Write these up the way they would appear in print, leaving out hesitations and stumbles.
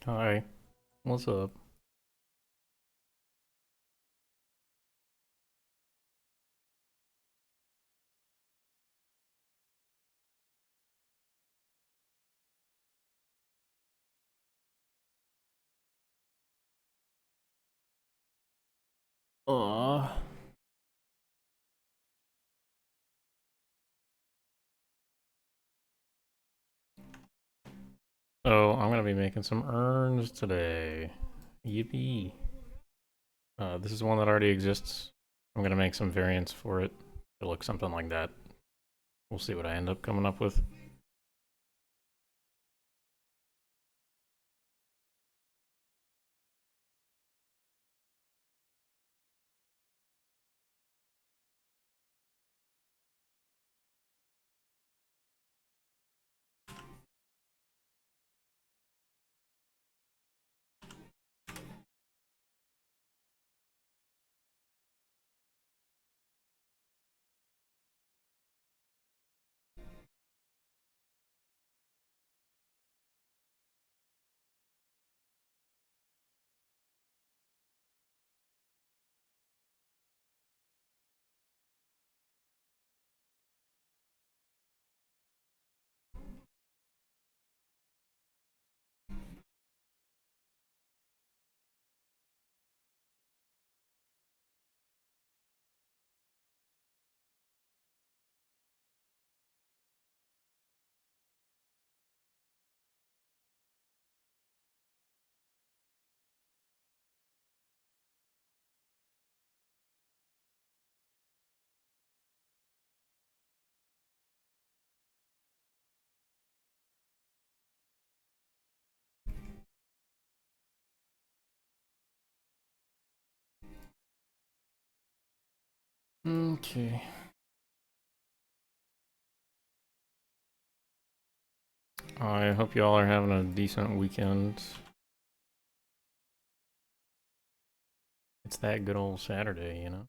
Hi, what's up? Uh, so I'm gonna be making some urns today. Yippee. This is one that already exists. I'm gonna make some variants for it. It looks something like that. We'll see what I end up coming up with. Okay. I hope you all are having a decent weekend. It's that good old Saturday, you know?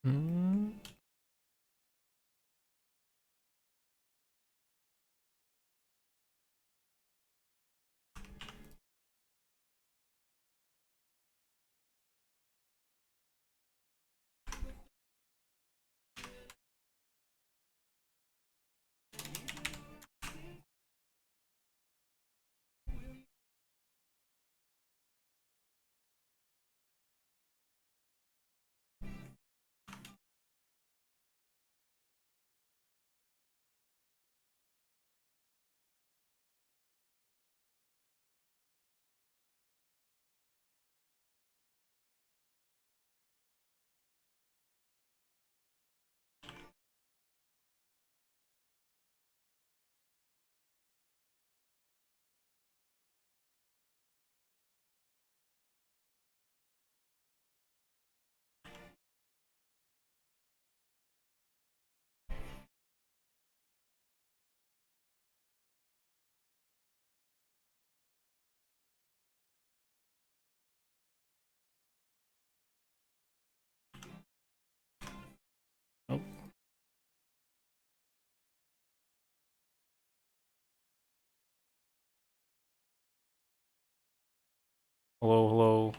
Mm. Hello, hello.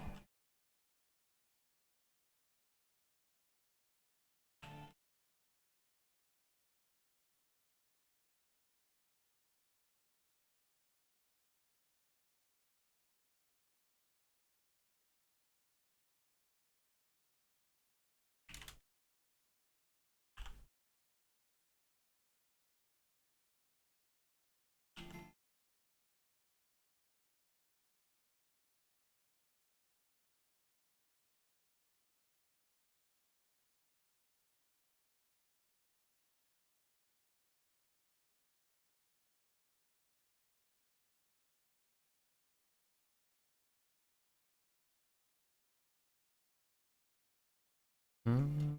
Hmm.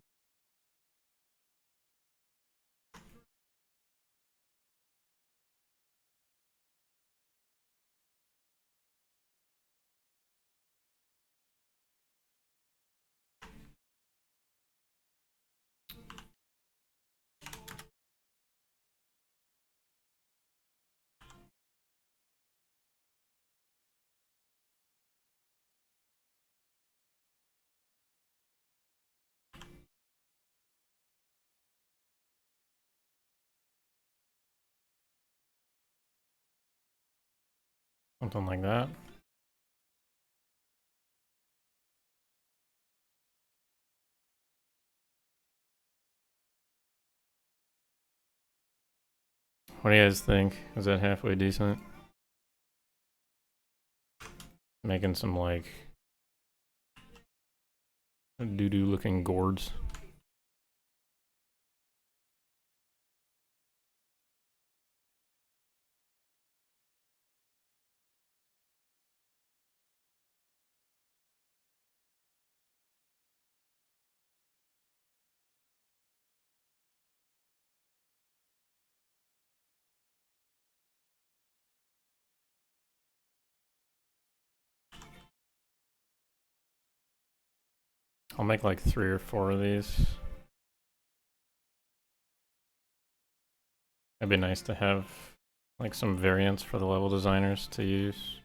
Something like that. What do you guys think? Is that halfway decent? Making some like doo-doo looking gourds. I'll make like 3 or 4 of these. It'd be nice to have like some variants for the level designers to use.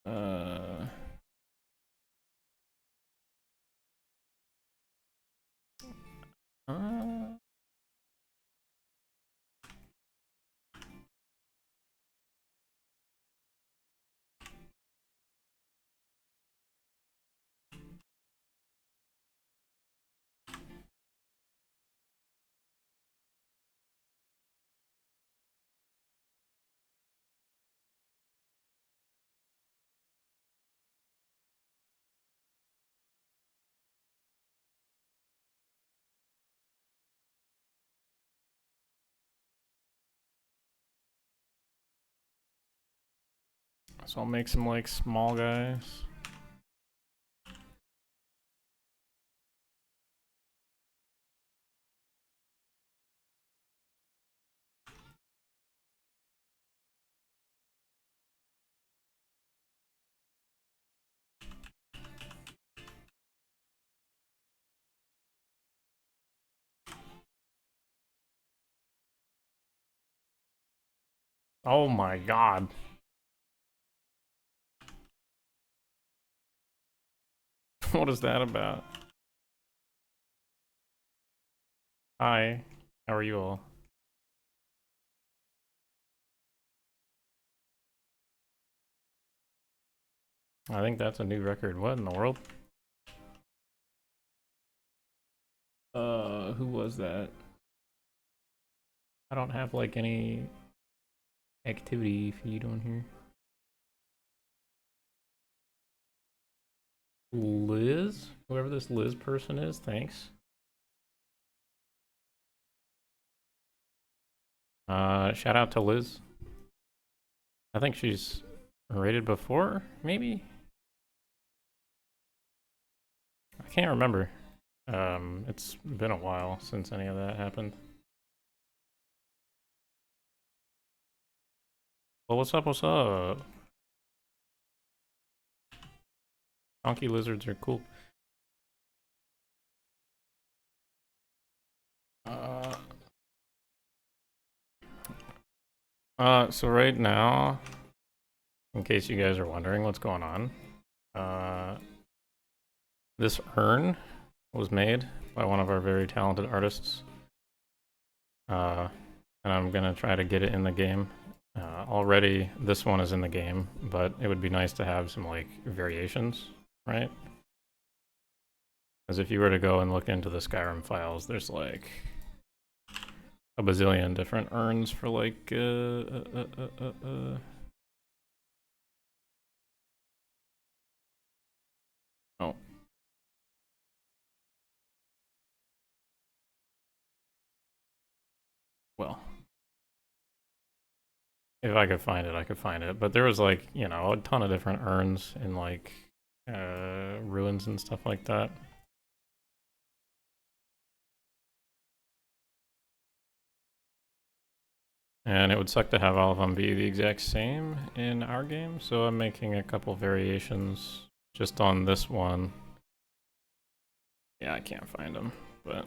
Uh, uh, so I'll make some like small guys. Oh my god. What is that about? Hi. How are you all? I think that's a new record. What in the world? Who was that? I don't have like any activity feed on here. Liz? Whoever this Liz person is, thanks. Shout out to Liz. I think she's rated before, maybe? I can't remember. It's been a while since any of that happened. Well, what's up, what's up? Donkey lizards are cool. So right now, in case you guys are wondering what's going on. This urn was made by one of our very talented artists. And I'm gonna try to get it in the game. Already, this one is in the game, but it would be nice to have some, like, variations, right? Because if you were to go and look into the Skyrim files, there's, like, a bazillion different urns for, like, Oh. Well. If I could find it, I could find it. But there was, like, you know, a ton of different urns in, like, ruins and stuff like that. And it would suck to have all of them be the exact same in our game, so I'm making a couple variations just on this one. Yeah, I can't find them, but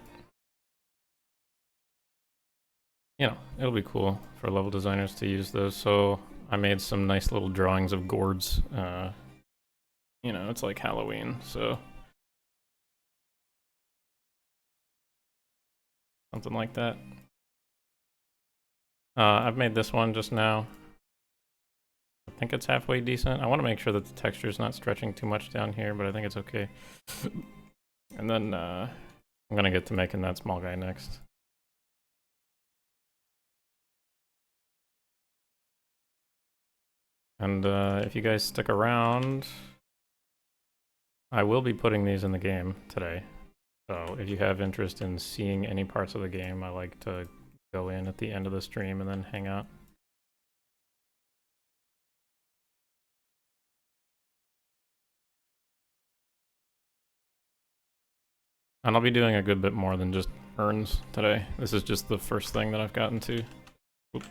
you know, it'll be cool for level designers to use those. So I made some nice little drawings of gourds. You know, it's like Halloween, so something like that. I've made this one just now. I think it's halfway decent. I want to make sure that the texture's not stretching too much down here, but I think it's okay. And then I'm gonna get to making that small guy next. And if you guys stick around, I will be putting these in the game today. So if you have interest in seeing any parts of the game, I like to go in at the end of the stream and then hang out. And I'll be doing a good bit more than just urns today. This is just the first thing that I've gotten to. Oop.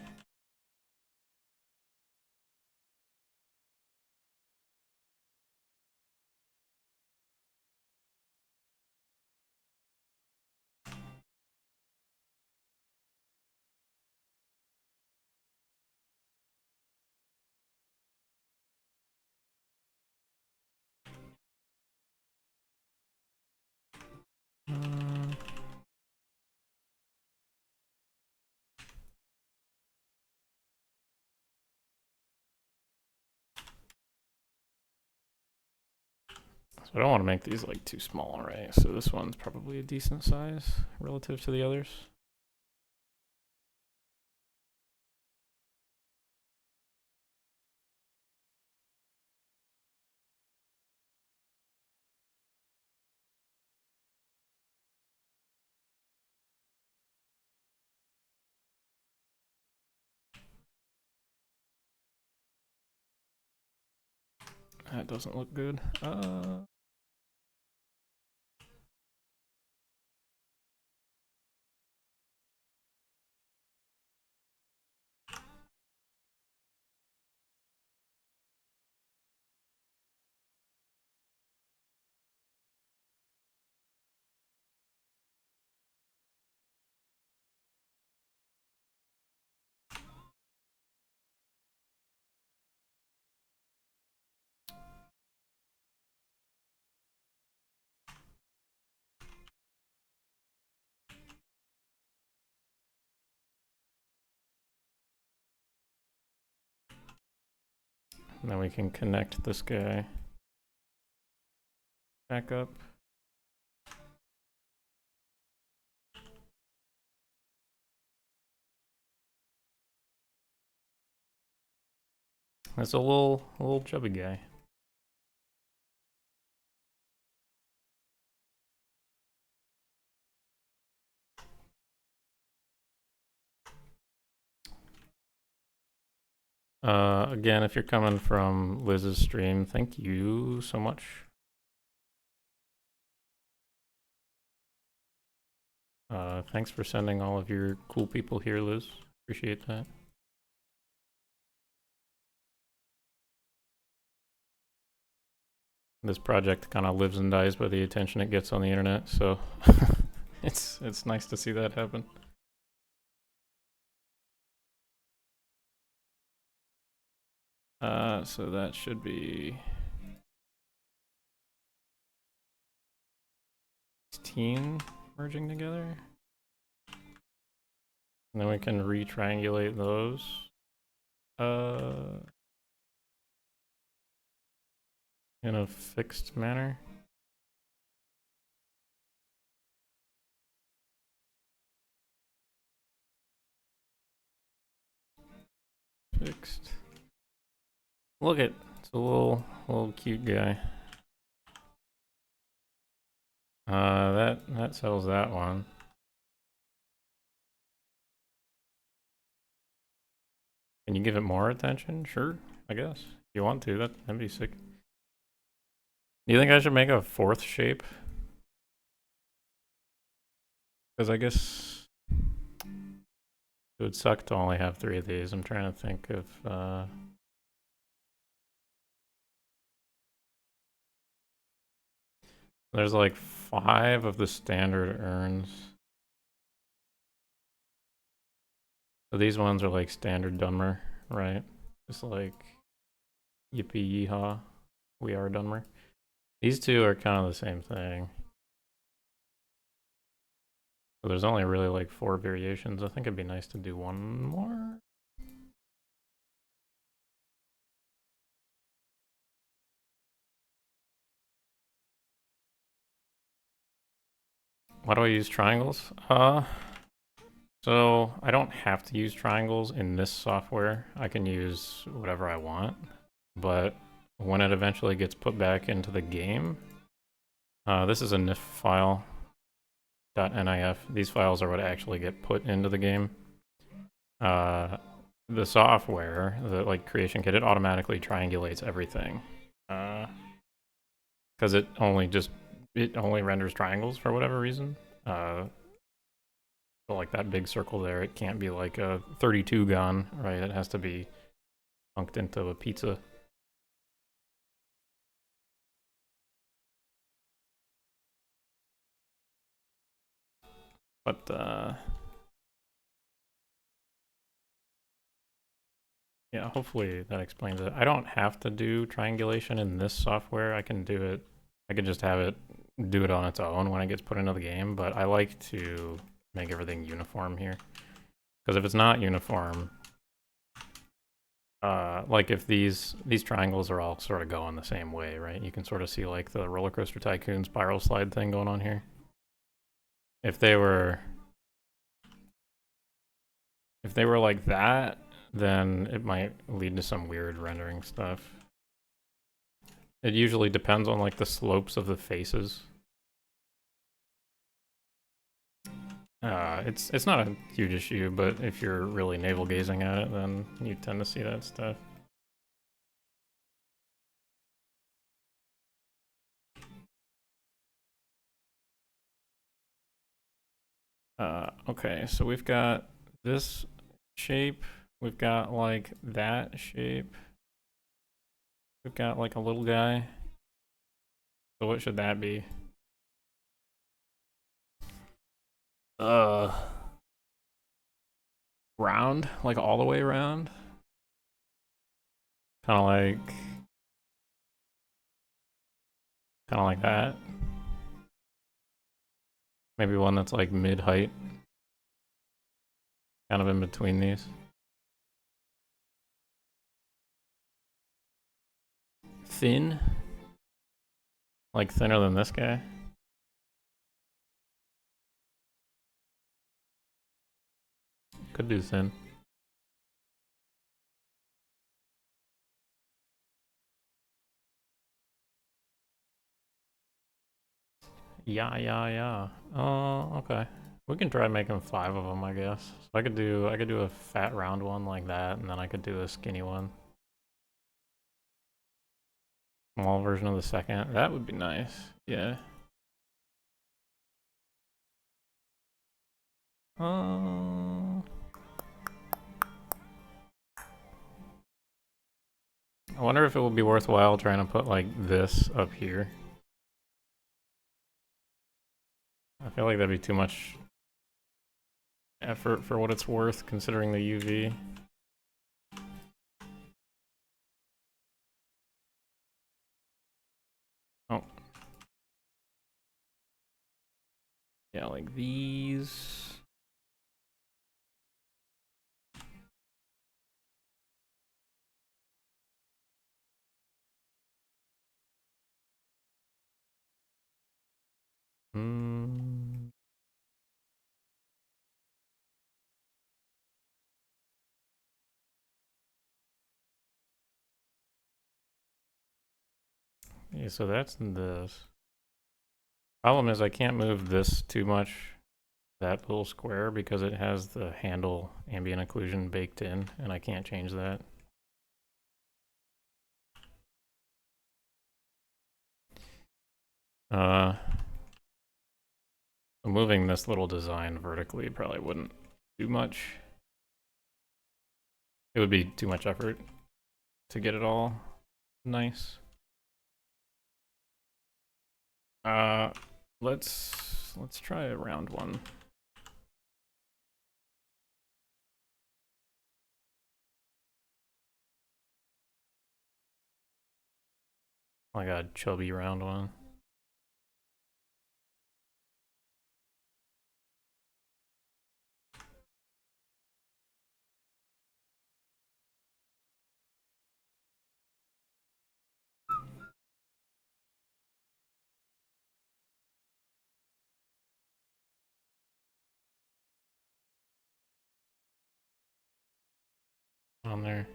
So I don't want to make these like too small, right? So this one's probably a decent size relative to the others. That doesn't look good. And then we can connect this guy back up. That's a little chubby guy. Again, if you're coming from Liz's stream, thank you so much. Thanks for sending all of your cool people here, Liz. Appreciate that. This project kind of lives and dies by the attention it gets on the internet, so it's nice to see that happen. So that should be 16 merging together. And then we can re-triangulate those. In a fixed manner. Fixed. Look at, it's a little cute guy. That settles that one. Can you give it more attention? Sure, I guess. If you want to, that'd be sick. Do you think I should make a fourth shape? Because I guess it would suck to only have 3 of these. I'm trying to think of there's like 5 of the standard urns. So these ones are like standard Dunmer, right? Just like yippee yeehaw, we are Dunmer. These two are kind of the same thing. So there's only really like 4 variations. I think it'd be nice to do one more. Why do I use triangles? So I don't have to use triangles in this software. I can use whatever I want, but when it eventually gets put back into the game, this is a .nif file, .nif. These files are what actually get put into the game. The software, the like creation kit, it automatically triangulates everything, because it only renders triangles for whatever reason. So like that big circle there, it can't be like a 32 gun, right? It has to be punked into a pizza. But yeah, hopefully that explains it. I don't have to do triangulation in this software. I can do it. I can just have it do it on its own when it gets put into the game, but I like to make everything uniform here. Because if it's not uniform, like if these triangles are all sort of going the same way, right? You can sort of see like the Roller Coaster Tycoon spiral slide thing going on here. If they were like that, then it might lead to some weird rendering stuff. It usually depends on like the slopes of the faces. It's not a huge issue, but if you're really navel gazing at it, then you tend to see that stuff. Okay, so we've got this shape, we've got like that shape, we've got like a little guy. So what should that be? Round, like all the way around. Kind of like that. Maybe one that's like mid-height. Kind of in between these. Thin. Like thinner than this guy. Could do thin. Yeah. Oh, okay. We can try making 5 of them, I guess. So I could do a fat round one like that, and then I could do a skinny one. Small version of the second. That would be nice. Yeah. I wonder if it would be worthwhile trying to put like this up here. I feel like that'd be too much effort for what it's worth, considering the UV. Yeah, like these. Yeah, so that's this. Problem is I can't move this too much, that little square, because it has the handle ambient occlusion baked in, and I can't change that. Moving this little design vertically probably wouldn't do much. It would be too much effort to get it all nice. Let's try a round one. Like a chubby round one. On there.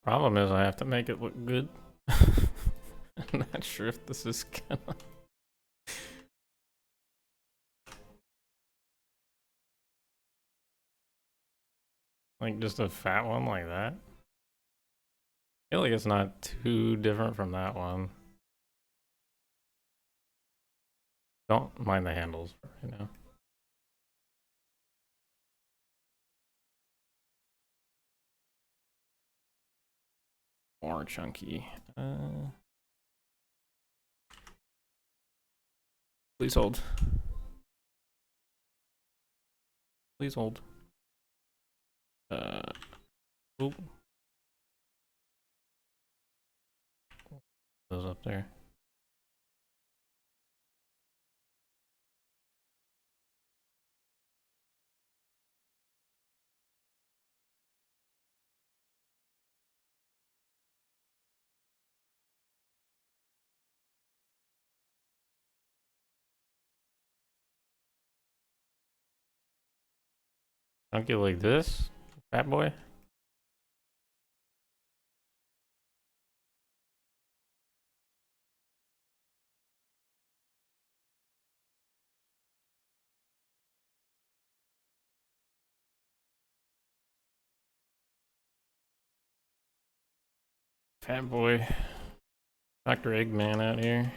Problem is I have to make it look good. I'm not sure if this is gonna... Like just a fat one like that? I feel like it's not too different from that one. Don't mind the handles, you know. More chunky. Please hold. Please hold. Oop. Those up there. Chunky like this? Fat boy? Fat boy. Dr. Eggman out here.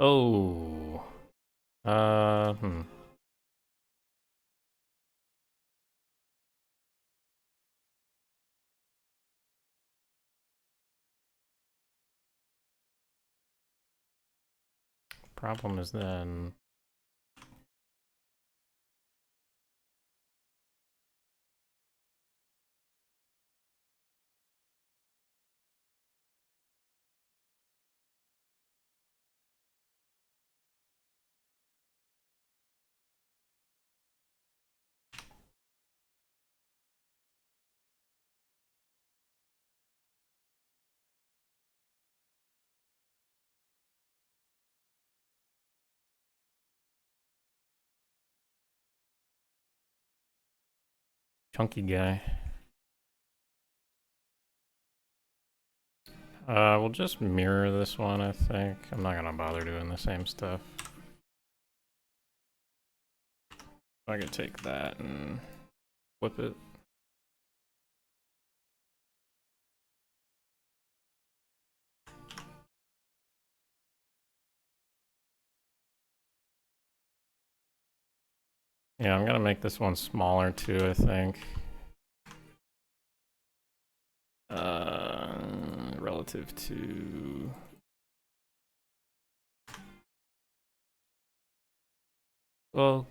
Oh. Hmm. Problem is then... Chunky guy. We'll just mirror this one, I think. I'm not gonna bother doing the same stuff. I could take that and flip it. Yeah, I'm gonna make this one smaller too, I think. Relative to... Well...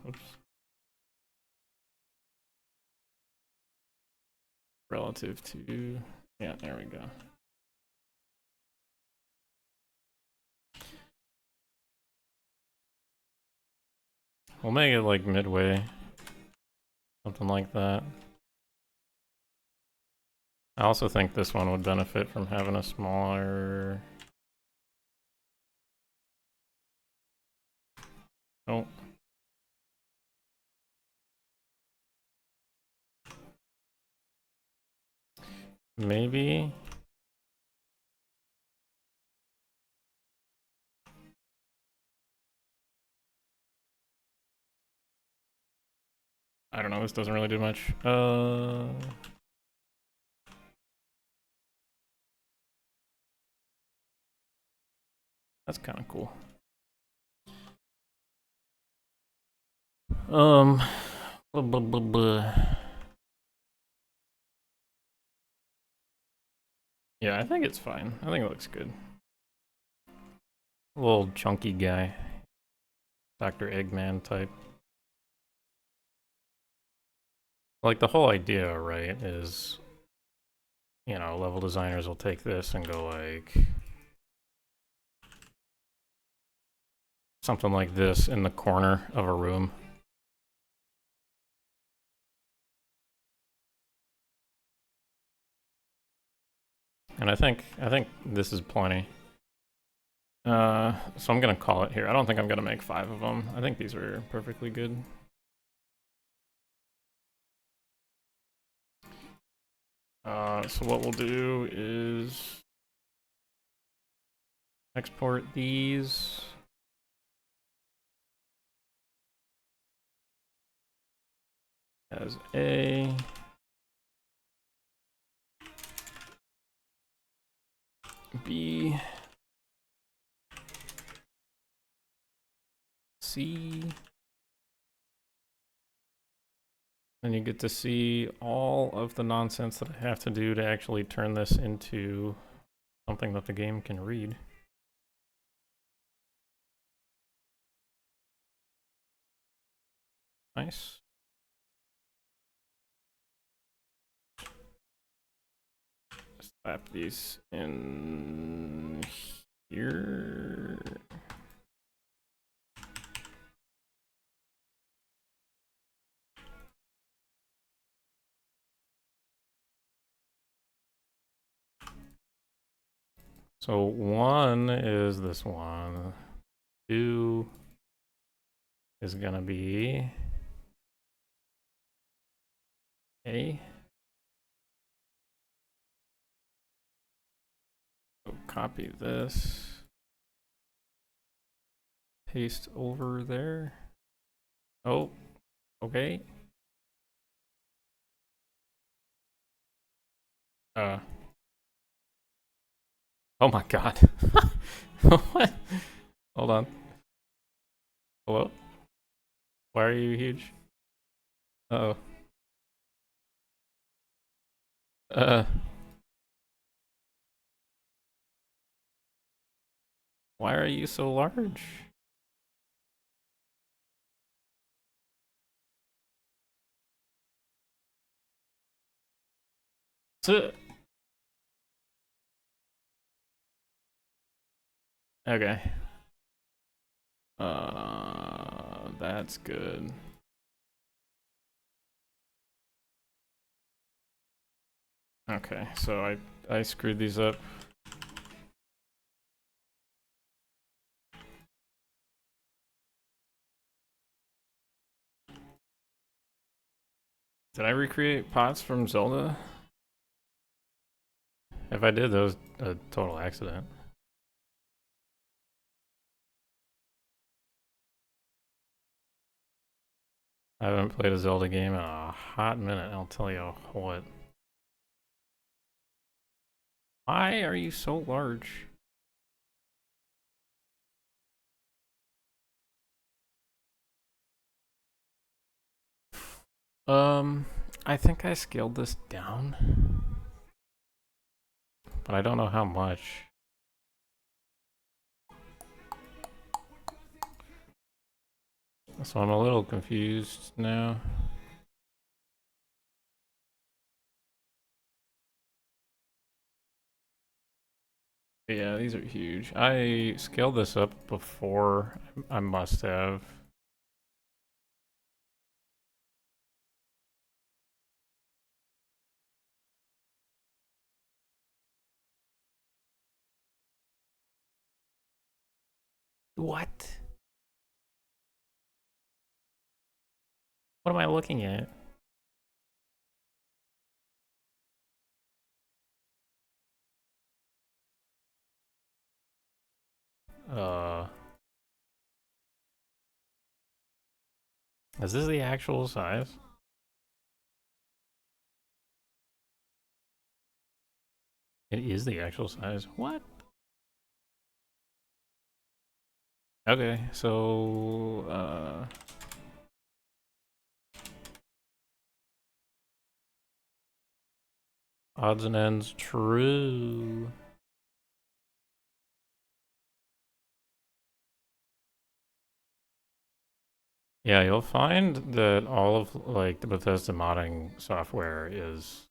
Oops. Relative to... Yeah, there we go. We'll make it like midway. Something like that. I also think this one would benefit from having a smaller... Oh. Maybe... I don't know, this doesn't really do much. That's kind of cool. Blah, blah, blah, blah. Yeah, I think it's fine. I think it looks good. A little chunky guy. Dr. Eggman type. Like, the whole idea, right, is, you know, level designers will take this and go like... something like this in the corner of a room. And I think this is plenty. So I'm gonna call it here. I don't think I'm gonna make 5 of them. I think these are perfectly good. So what we'll do is export these. As A. B. C. And you get to see all of the nonsense that I have to do to actually turn this into something that the game can read. Nice. Slap these in here. So 1 is this one. 2 is gonna be A. So copy this. Paste over there. Oh, okay. Oh my god. What? Hold on. Hello? Why are you huge? Uh-oh. Why are you so large? Okay. That's good. Okay, so I screwed these up. Did I recreate pots from Zelda? If I did, that was a total accident. I haven't played a Zelda game in a hot minute, I'll tell you what. Why are you so large? I think I scaled this down, but I don't know how much. So I'm a little confused now. Yeah, these are huge. I scaled this up before. I must have. What? What am I looking at? Uh, is this the actual size? It is the actual size. What? Okay, so odds and ends true. Yeah, you'll find that all of like the Bethesda modding software is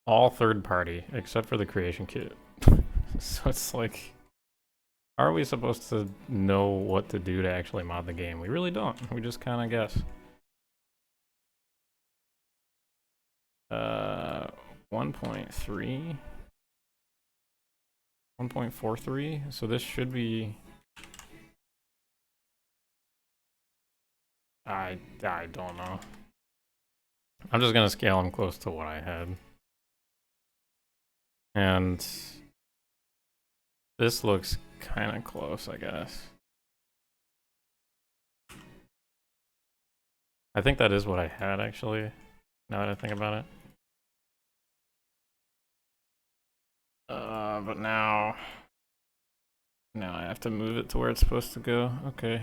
all third party except for the creation kit. So it's like, how are we supposed to know what to do to actually mod the game? We really don't. We just kind of guess. 1.3, 1.43. So this should be. I don't know. I'm just gonna scale them close to what I had. And this looks kind of close, I guess. I think that is what I had, actually, now that I think about it. But now I have to move it to where it's supposed to go. Okay.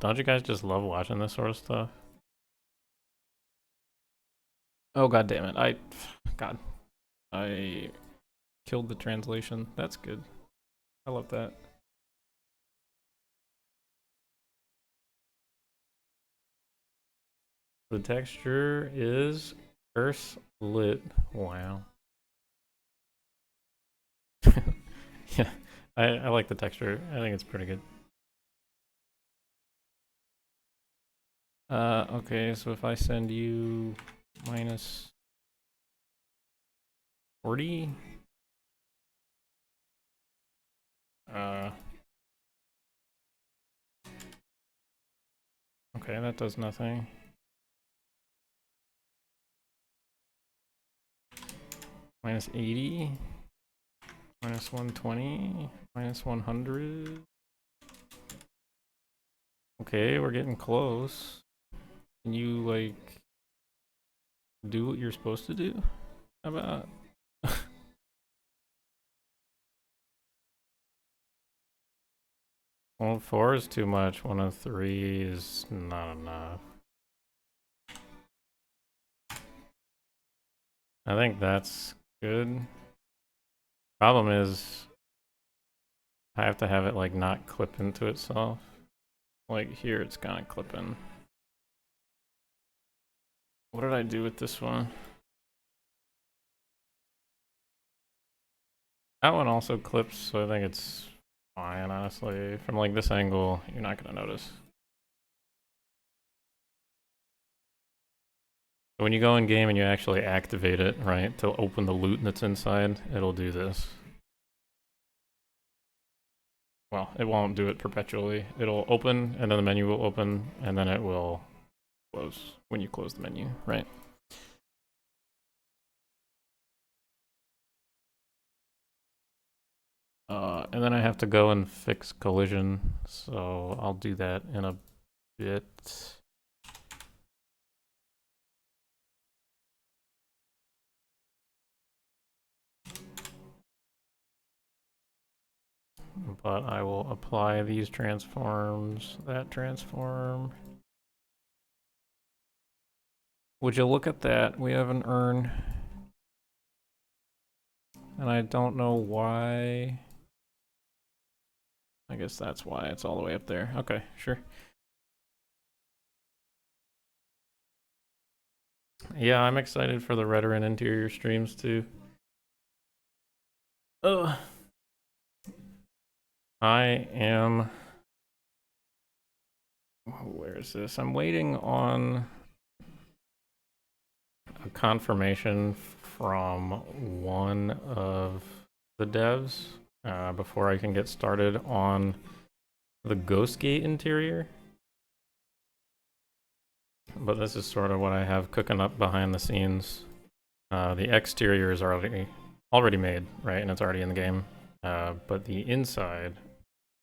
Don't you guys just love watching this sort of stuff? Oh, god damn it. God. I killed the translation. That's good. I love that. The texture is Earth lit. Wow. Yeah, I like the texture. I think it's pretty good. Okay, so if I send you minus 40, okay, that does nothing. Minus 80, minus 120, minus 100. Okay, we're getting close. Can you, like, do what you're supposed to do? How about? 104 is too much. 103 is not enough. I think that's good. Problem is, I have to have it, like, not clip into itself. Like, here it's gonna clip in. What did I do with this one? That one also clips, so I think it's fine, honestly. From, like, this angle, you're not gonna notice. When you go in game and you actually activate it, right, to open the loot that's inside, it'll do this. Well, it won't do it perpetually. It'll open, and then the menu will open, and then it will close when you close the menu, right? And then I have to go and fix collision, so I'll do that in a bit. but I will apply these transforms, that transform. Would you look at that? We have an urn. And I don't know why. I guess that's why it's all the way up there. Okay, sure. Yeah, I'm excited for the Redoran interior streams too. Oh, I am. Where is this? I'm waiting on a confirmation from one of the devs before I can get started on the Ghost Gate interior. But this is sort of what I have cooking up behind the scenes. The exterior is already made, right? And it's already in the game. But the inside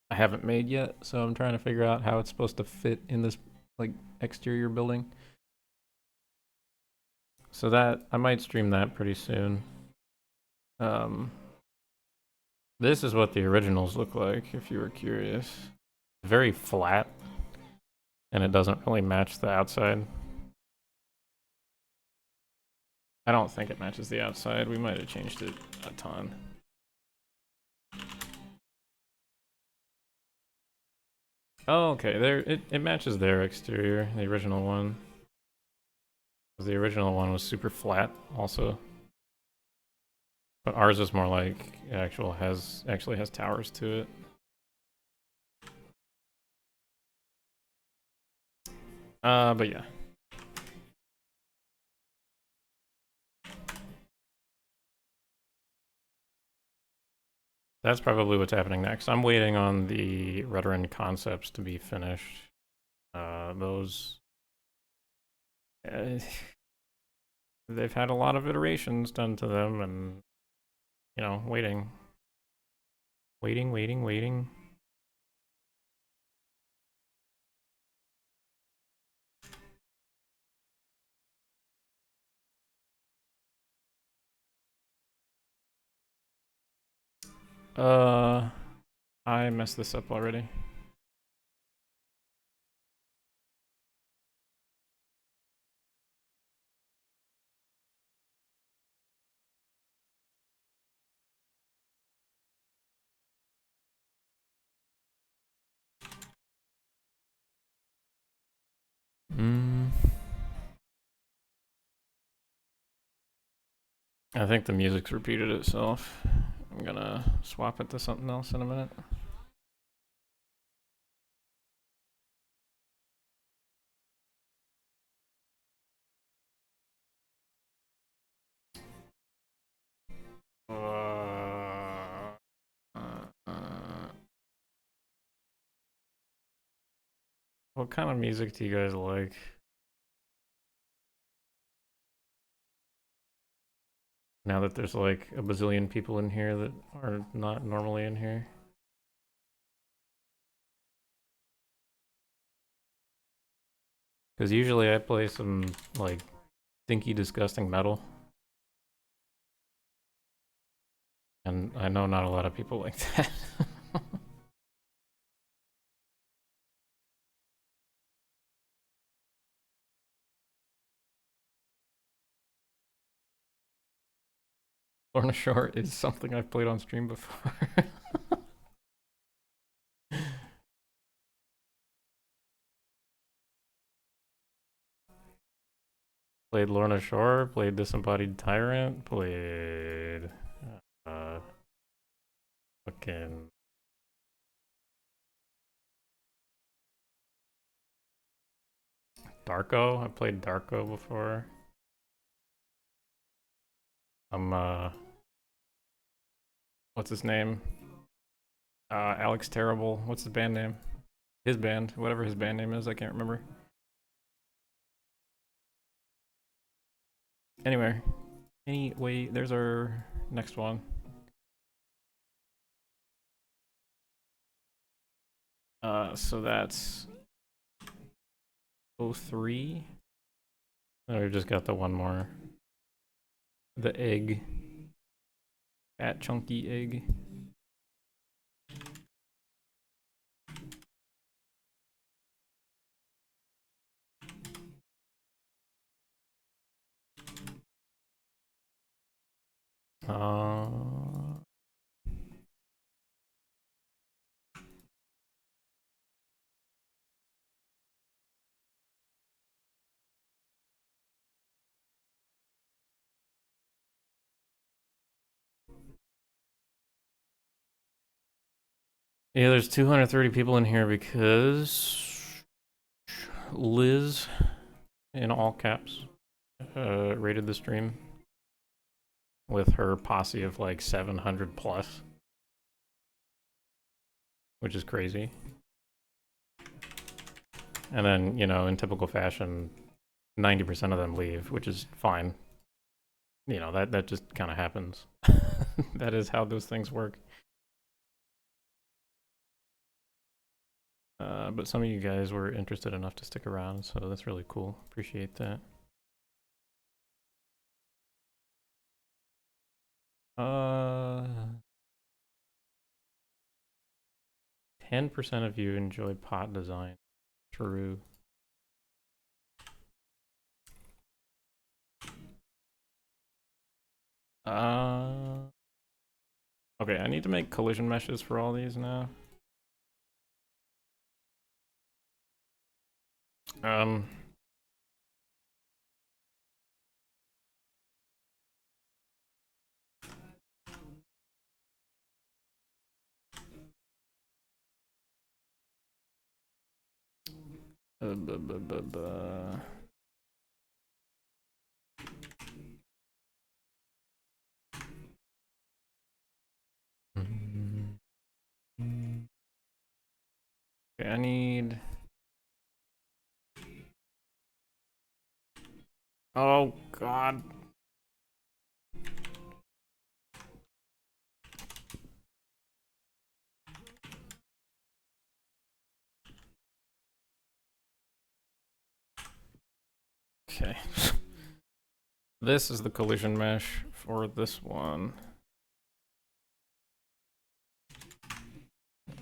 I haven't made yet, so I'm trying to figure out how it's supposed to fit in this like exterior building. So that I might stream that pretty soon. This is what the originals look like, if you were curious. Very flat, and it doesn't really match the outside. I don't think it matches the outside. We might have changed it a ton. Oh, okay. There, it matches their exterior, the original one. The original one was super flat, also. But ours is more like it actually has towers to it. But yeah. That's probably what's happening next. I'm waiting on the Redoran concepts to be finished. Those... they've had a lot of iterations done to them, and, you know, waiting. Waiting. I messed this up already. I think the music's repeated itself. I'm gonna swap it to something else in a minute. What kind of music do you guys like? Now that there's like a bazillion people in here that are not normally in here. Because usually I play some like stinky, disgusting metal. And I know not a lot of people like that. Lorna Shore is something I've played on stream before. Played Lorna Shore, played Disembodied Tyrant, played fucking Darko. I played Darko before. What's his name? Alex Terrible. What's his band name? His band, whatever his band name is, I can't remember. Anyway, there's our next one. So that's 03. Oh, we've just got the one more. The egg. Fat chunky egg. Uh, yeah, there's 230 people in here because Liz, in all caps, rated the stream with her posse of like 700 plus, which is crazy. And then, you know, in typical fashion, 90% of them leave, which is fine. You know, that just kind of happens. That is how those things work. But some of you guys were interested enough to stick around, so that's really cool. Appreciate that. 10% of you enjoy pot design. True. Okay, I need to make collision meshes for all these now. Okay, I need... Oh, God. Okay. This is the collision mesh for this one.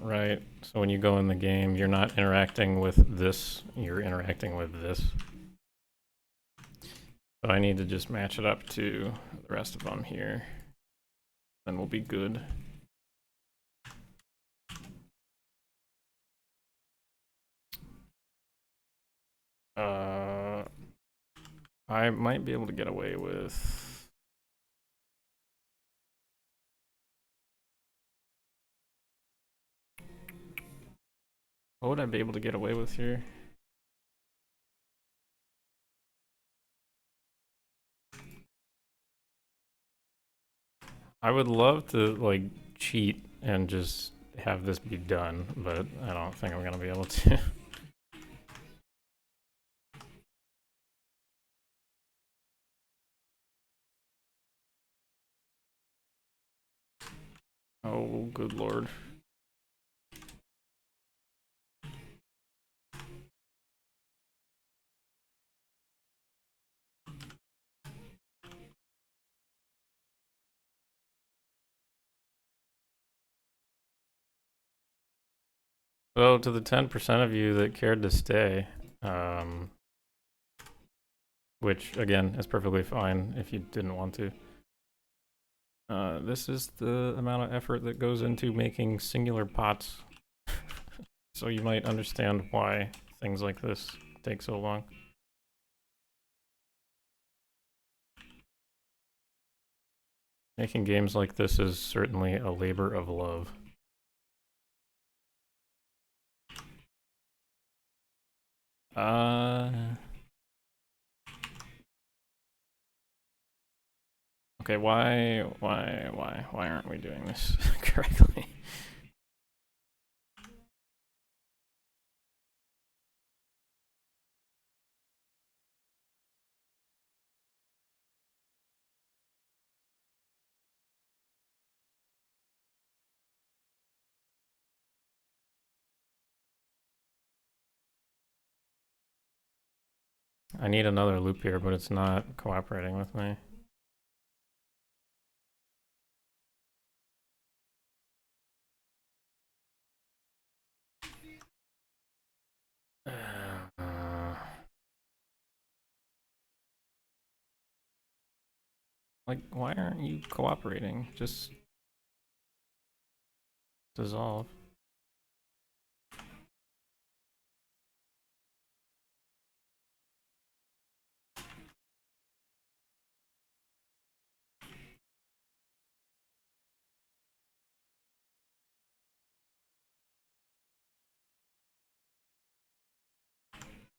Right, so when you go in the game, you're not interacting with this, you're interacting with this. So I need to just match it up to the rest of them here. Then we'll be good. I might be able to get away with... What would I be able to get away with here? I would love to, like, cheat and just have this be done, but I don't think I'm gonna be able to. Oh, good lord. Well, to the 10% of you that cared to stay, which, again, is perfectly fine if you didn't want to. This is the amount of effort that goes into making singular pots. So you might understand why things like this take so long. Making games like this is certainly a labor of love. Okay, why aren't we doing this correctly? I need another loop here, but it's not cooperating with me. Like, why aren't you cooperating? Just dissolve.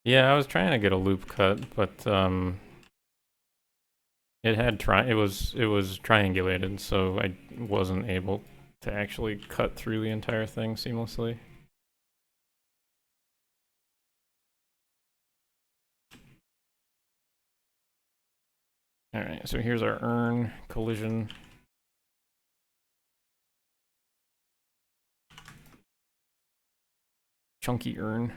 Yeah, I was trying to get a loop cut, but it was triangulated, so I wasn't able to actually cut through the entire thing seamlessly. All right, so here's our urn collision. Chunky urn.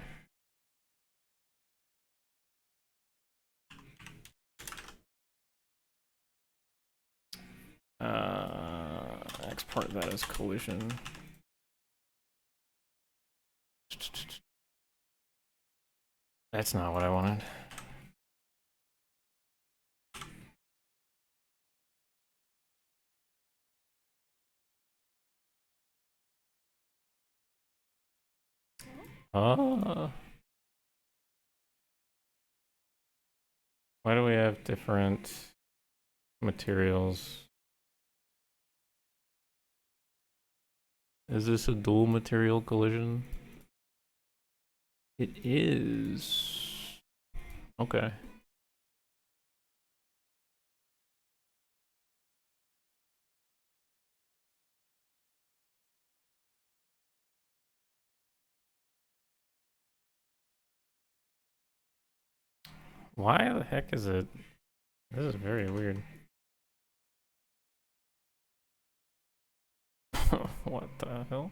Export that as collision. That's not what I wanted. Why do we have different materials? Is this a dual material collision? It is. Okay. Why the heck is it? This is very weird. What the hell?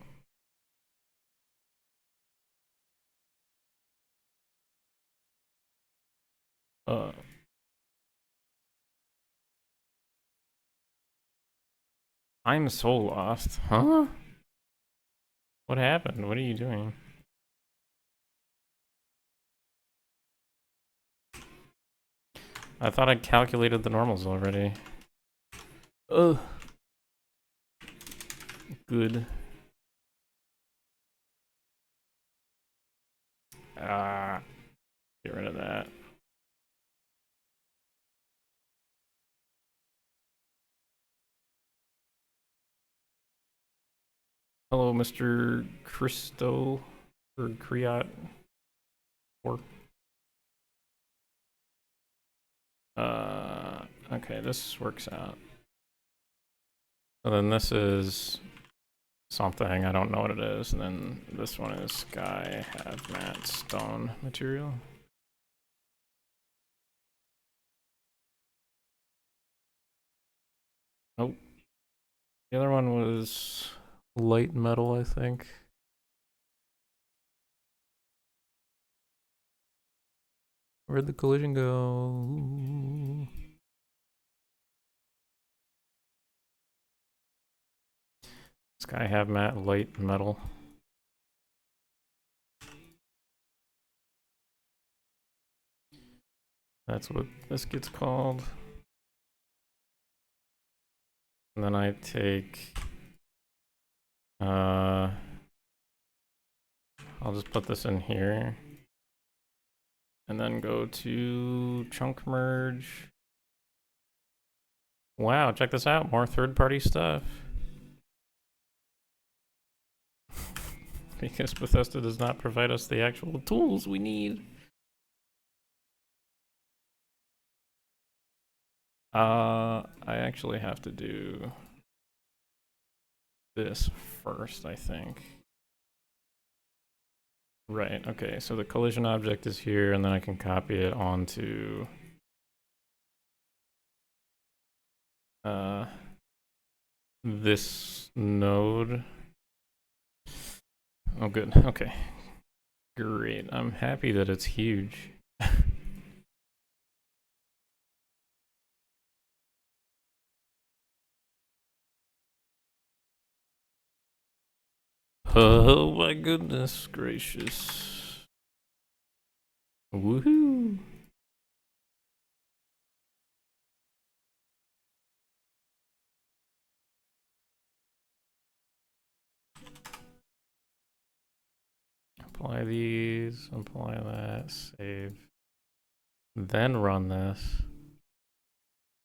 Uh. I'm so lost. Huh? What happened? What are you doing? I thought I calculated the normals already. Ugh. Good. Get rid of that. Hello, Mr. Christo or Kriot. Or okay, this works out. And then this is something, I don't know what it is, and then this one is Sky have matte stone material. Nope. The other one was light metal, I think. Where'd the collision go? Sky have matte light metal. That's what this gets called. And then I take I'll just put this in here. And then go to chunk merge. Wow, check this out. More third-party stuff. Because Bethesda does not provide us the actual tools we need. I actually have to do this first, I think. Right, okay, so the collision object is here, and then I can copy it onto this node. Oh, good, okay. Great, I'm happy that it's huge. Oh my goodness gracious. Woohoo! apply these, apply that, save. Then run this.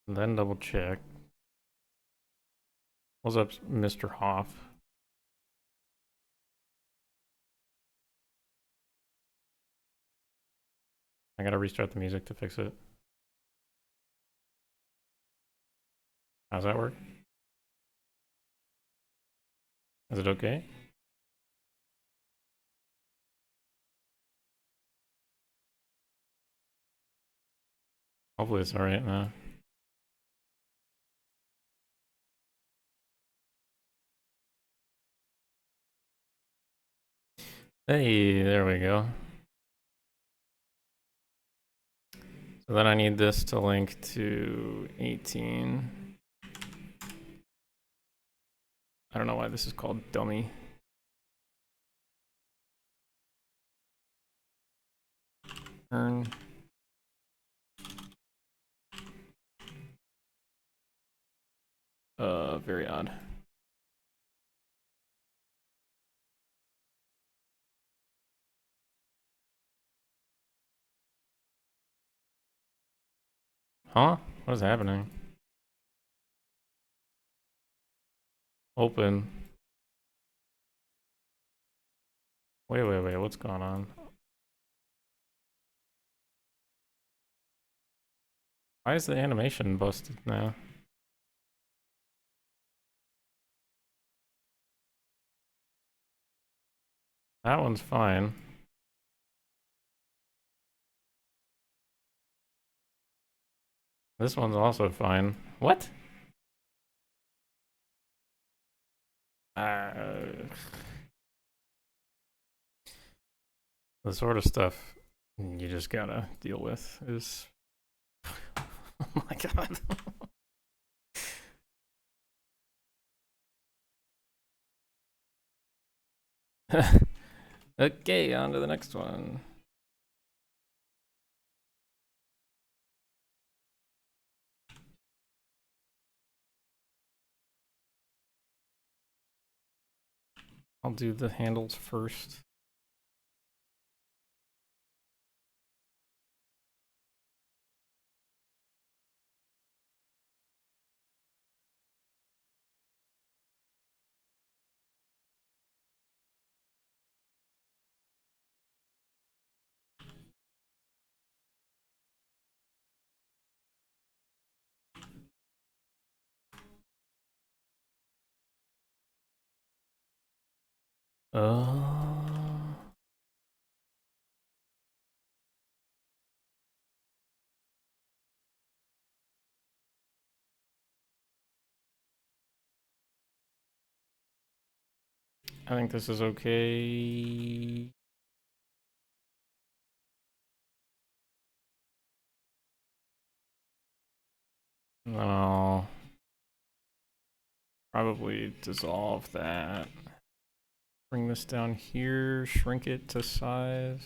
Then double check. What's up, Mr. Hoff? I gotta restart the music to fix it. How's that work? Is it okay? Hopefully it's alright now. Hey, there we go. So then I need this to link to 18. I don't know why this is called dummy. Urn. Very odd. Huh? What is happening? Open. Wait, what's going on? Why is the animation busted now? That one's fine. This one's also fine. What? The sort of stuff you just gotta deal with is... Oh my god. Okay, on to the next one. I'll do the handles first. I think this is okay. I'll probably dissolve that. Bring this down here, shrink it to size.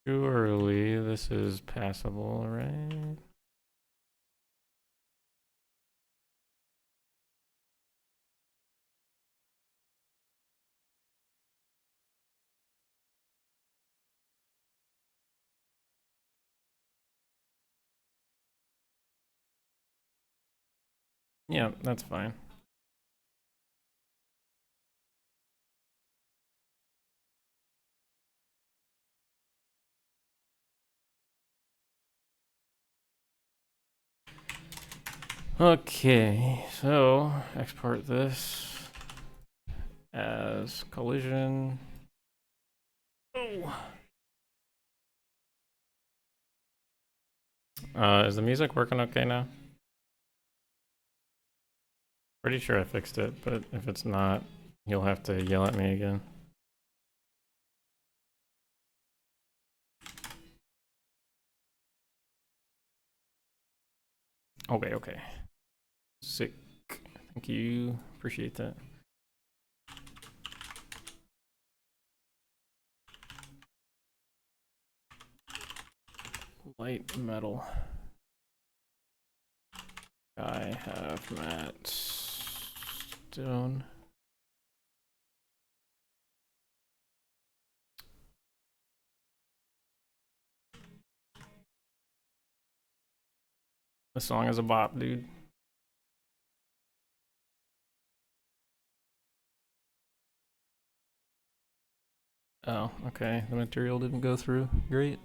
Surely this is passable, right? Yeah, that's fine. Okay, so export this as collision. Oh. Is the music working okay now? Pretty sure I fixed it, but if it's not, you'll have to yell at me again. Okay. Sick. Thank you. Appreciate that. Light metal. I have matte stone. The song is a bop, dude. Oh, okay. The material didn't go through. Great.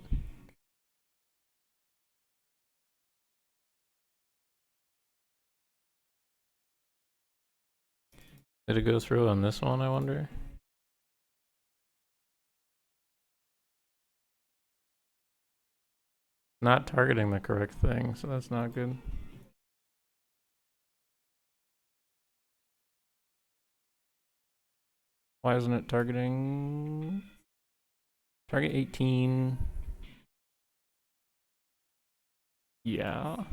Did it go through on this one, I wonder? Not targeting the correct thing, so that's not good. Why isn't it targeting? Target 18. Yeah.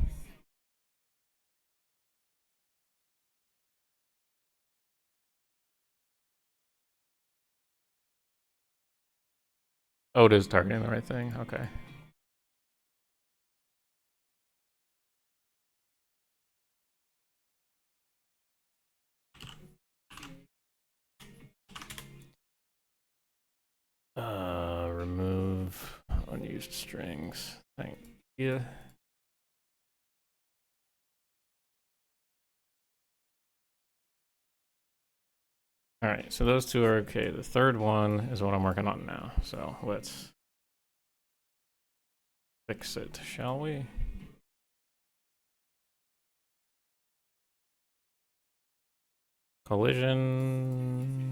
Oh, it is targeting the right thing. Okay. Remove unused strings. Thank you. All right, so those two are okay. The third one is what I'm working on now. So let's fix it, shall we? Collision.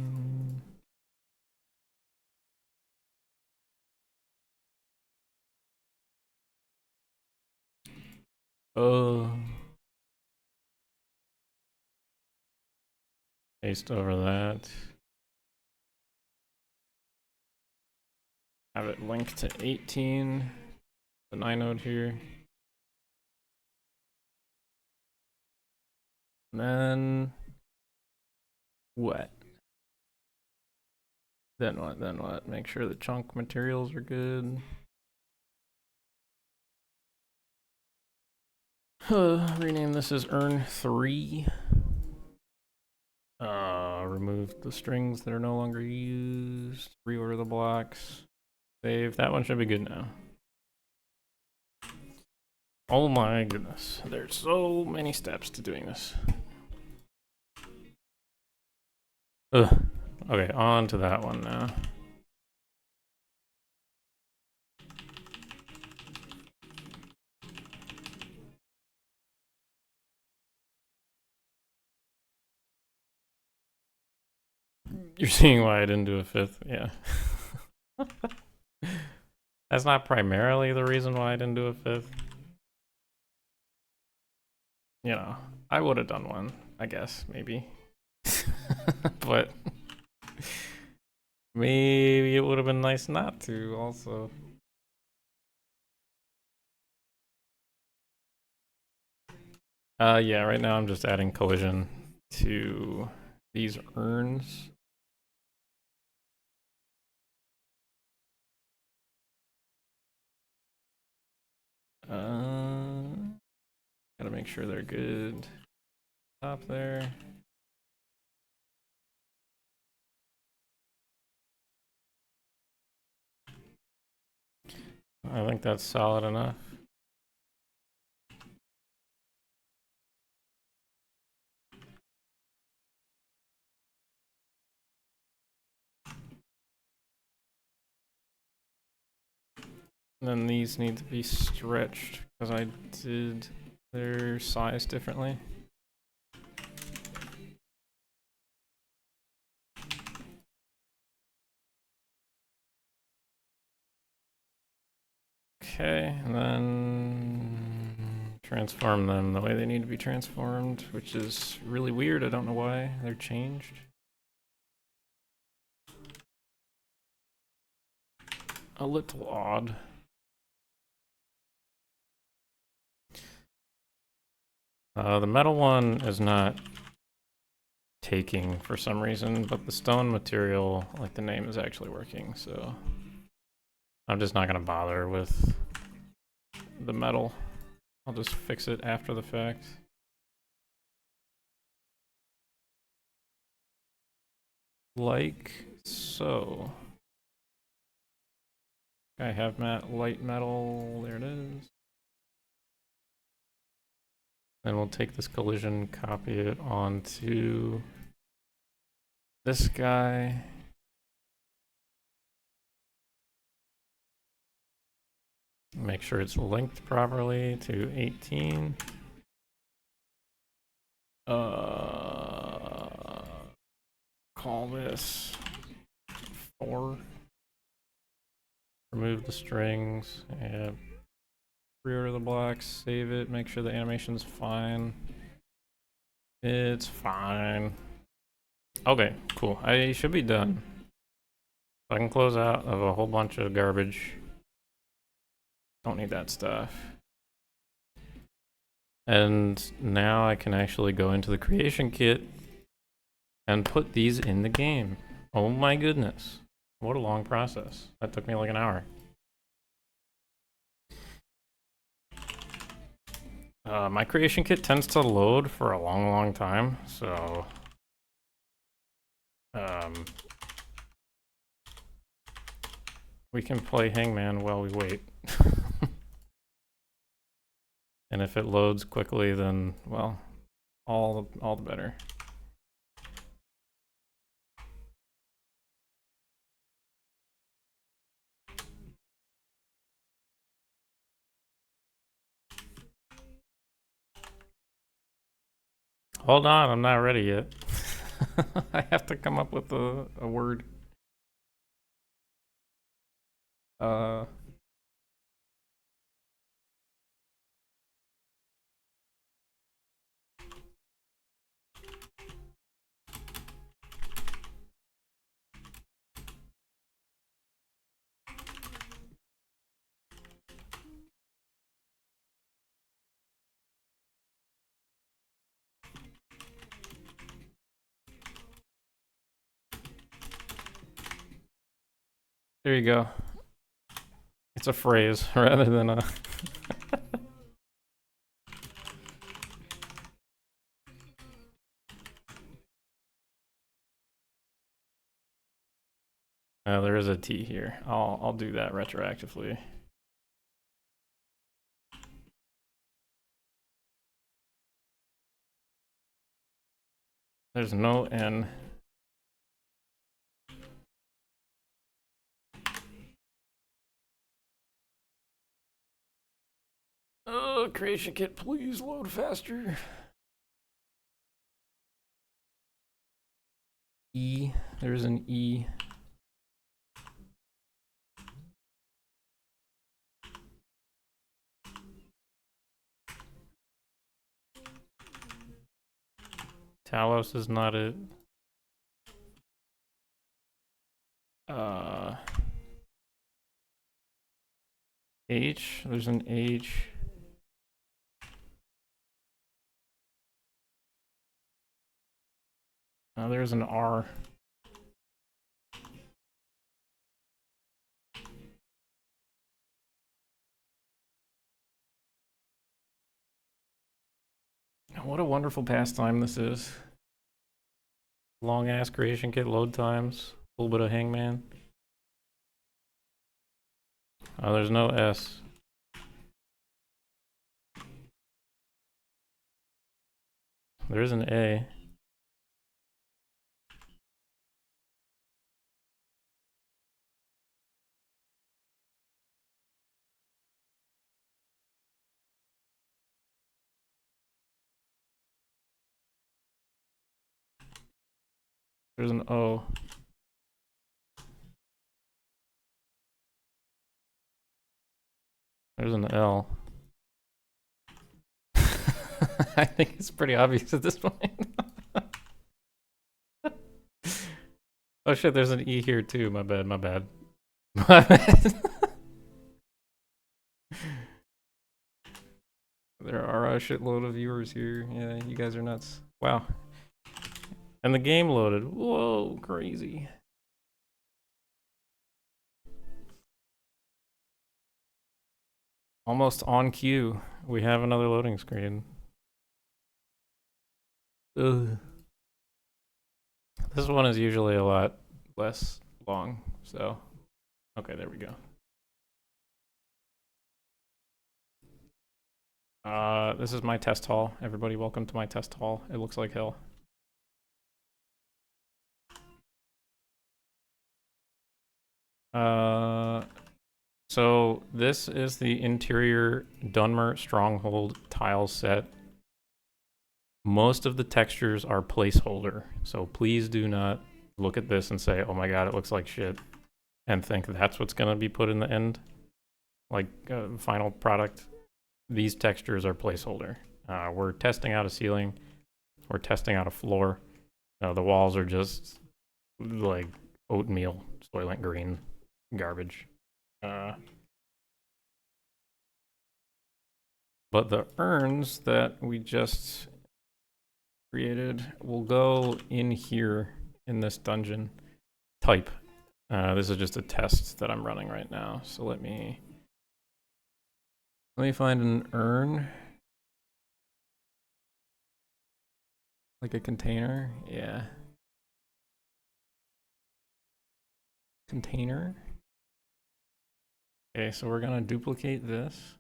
Paste over that. Have it linked to 18, the 9 node here. And then what? Then what? Then what? Make sure the chunk materials are good. Rename this as Urn 3. Remove the strings that are no longer used. Reorder the blocks. Save. That one should be good now. Oh my goodness. There's so many steps to doing this. Ugh. Okay, on to that one now. You're seeing why I didn't do a fifth? Yeah. That's not primarily the reason why I didn't do a fifth. You know, I would have done one, I guess, maybe. But maybe it would have been nice not to also. Yeah, right now I'm just adding collision to these urns. Gotta make sure they're good. Top there. I think that's solid enough. And then these need to be stretched because I did their size differently. Okay, and then transform them the way they need to be transformed, which is really weird. I don't know why they're changed. A little odd. The metal one is not taking for some reason, but the stone material, like the name, is actually working, so I'm just not gonna bother with the metal. I'll just fix it after the fact. Like so. I have light metal. There it is. Then we'll take this collision, copy it onto this guy. Make sure it's linked properly to 18. Call this 4. Remove the strings. Yeah. Reorder the blocks. Save it. Make sure the animation's fine. It's fine. Okay, cool. I should be done. I can close out of a whole bunch of garbage. Don't need that stuff. And now I can actually go into the creation kit and put these in the game. Oh my goodness. What a long process. That took me like an hour. My creation kit tends to load for a long time, so we can play Hangman while we wait. And if it loads quickly, then, well, all the better. Hold on, I'm not ready yet. I have to come up with a word. There you go. It's a phrase rather than a... there is a T here. I'll do that retroactively. There's no N. Oh, creation kit, please load faster. E, there's an E. Talos is not it. H, there's an H. There's an R. What a wonderful pastime this is. Long ass creation kit load times. A little bit of Hangman. Oh, there's no S. There is an A. There's an O. There's an L. I think it's pretty obvious at this point. Oh shit, there's an E here too. My bad, my bad. My bad. There are a shitload of viewers here. Yeah, you guys are nuts. Wow. And the game loaded. Whoa, crazy. Almost on cue. We have another loading screen. Ugh. This one is usually a lot less long, so. Okay, there we go. This is my test hall. Everybody, welcome to my test hall. It looks like hell. So this is the interior Dunmer Stronghold tile set. Most of the textures are placeholder, so please do not look at this and say, oh my god, it looks like shit, and think that's what's gonna be put in the end, like final product. These textures are placeholder. We're testing out a ceiling, we're testing out a floor. The walls are just like oatmeal, Soylent Green garbage. But the urns that we just created will go in here in this dungeon type. This is just a test that I'm running right now. So let me find an urn. Like a container, yeah. Container. Okay, so we're gonna duplicate this.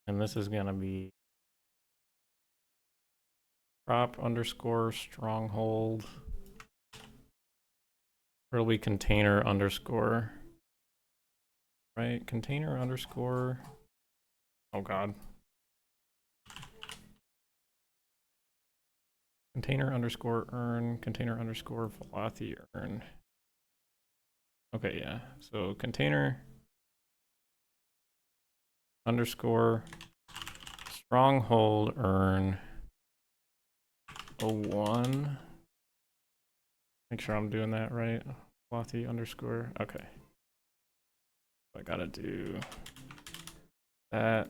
And this is gonna be prop underscore stronghold. It'll be container underscore. Right, container underscore. Oh god. Container underscore urn, container underscore Velothi urn. Okay, yeah. So container underscore stronghold urn 01. Make sure I'm doing that right. Velothi underscore. Okay. I gotta do that.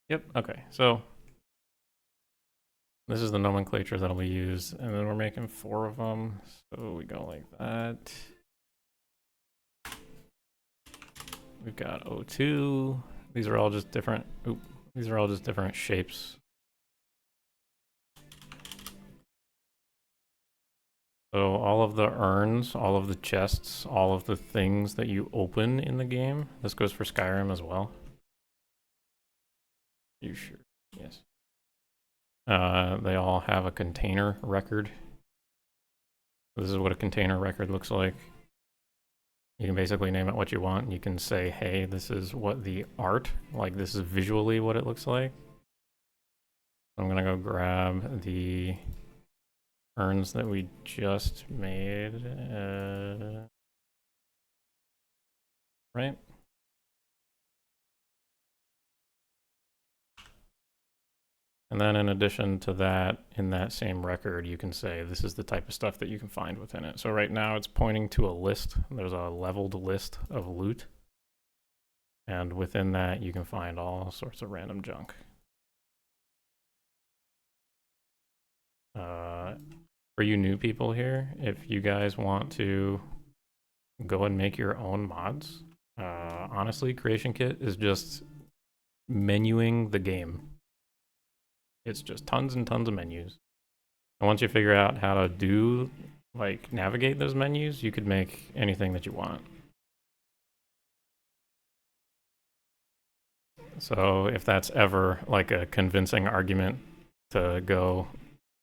Yep, okay. So this is the nomenclature that'll be used, and then we're making 4 of them. So we go like that. We've got O2. These are all just different. These are all just different shapes. So all of the urns, all of the chests, all of the things that you open in the game. This goes for Skyrim as well. You sure? Yes. They all have a container record. This is what a container record looks like. You can basically name it what you want. You can say, hey, this is what the art, like this is visually what it looks like. I'm gonna go grab the urns that we just made. Right? And then in addition to that, in that same record, you can say this is the type of stuff that you can find within it. So right now it's pointing to a list. There's a leveled list of loot. And within that, you can find all sorts of random junk. For you new people here, if you guys want to go and make your own mods, honestly, Creation Kit is just menuing the game. It's just tons and tons of menus. And once you figure out how to do, like, navigate those menus, you could make anything that you want. So if that's ever, like, a convincing argument to go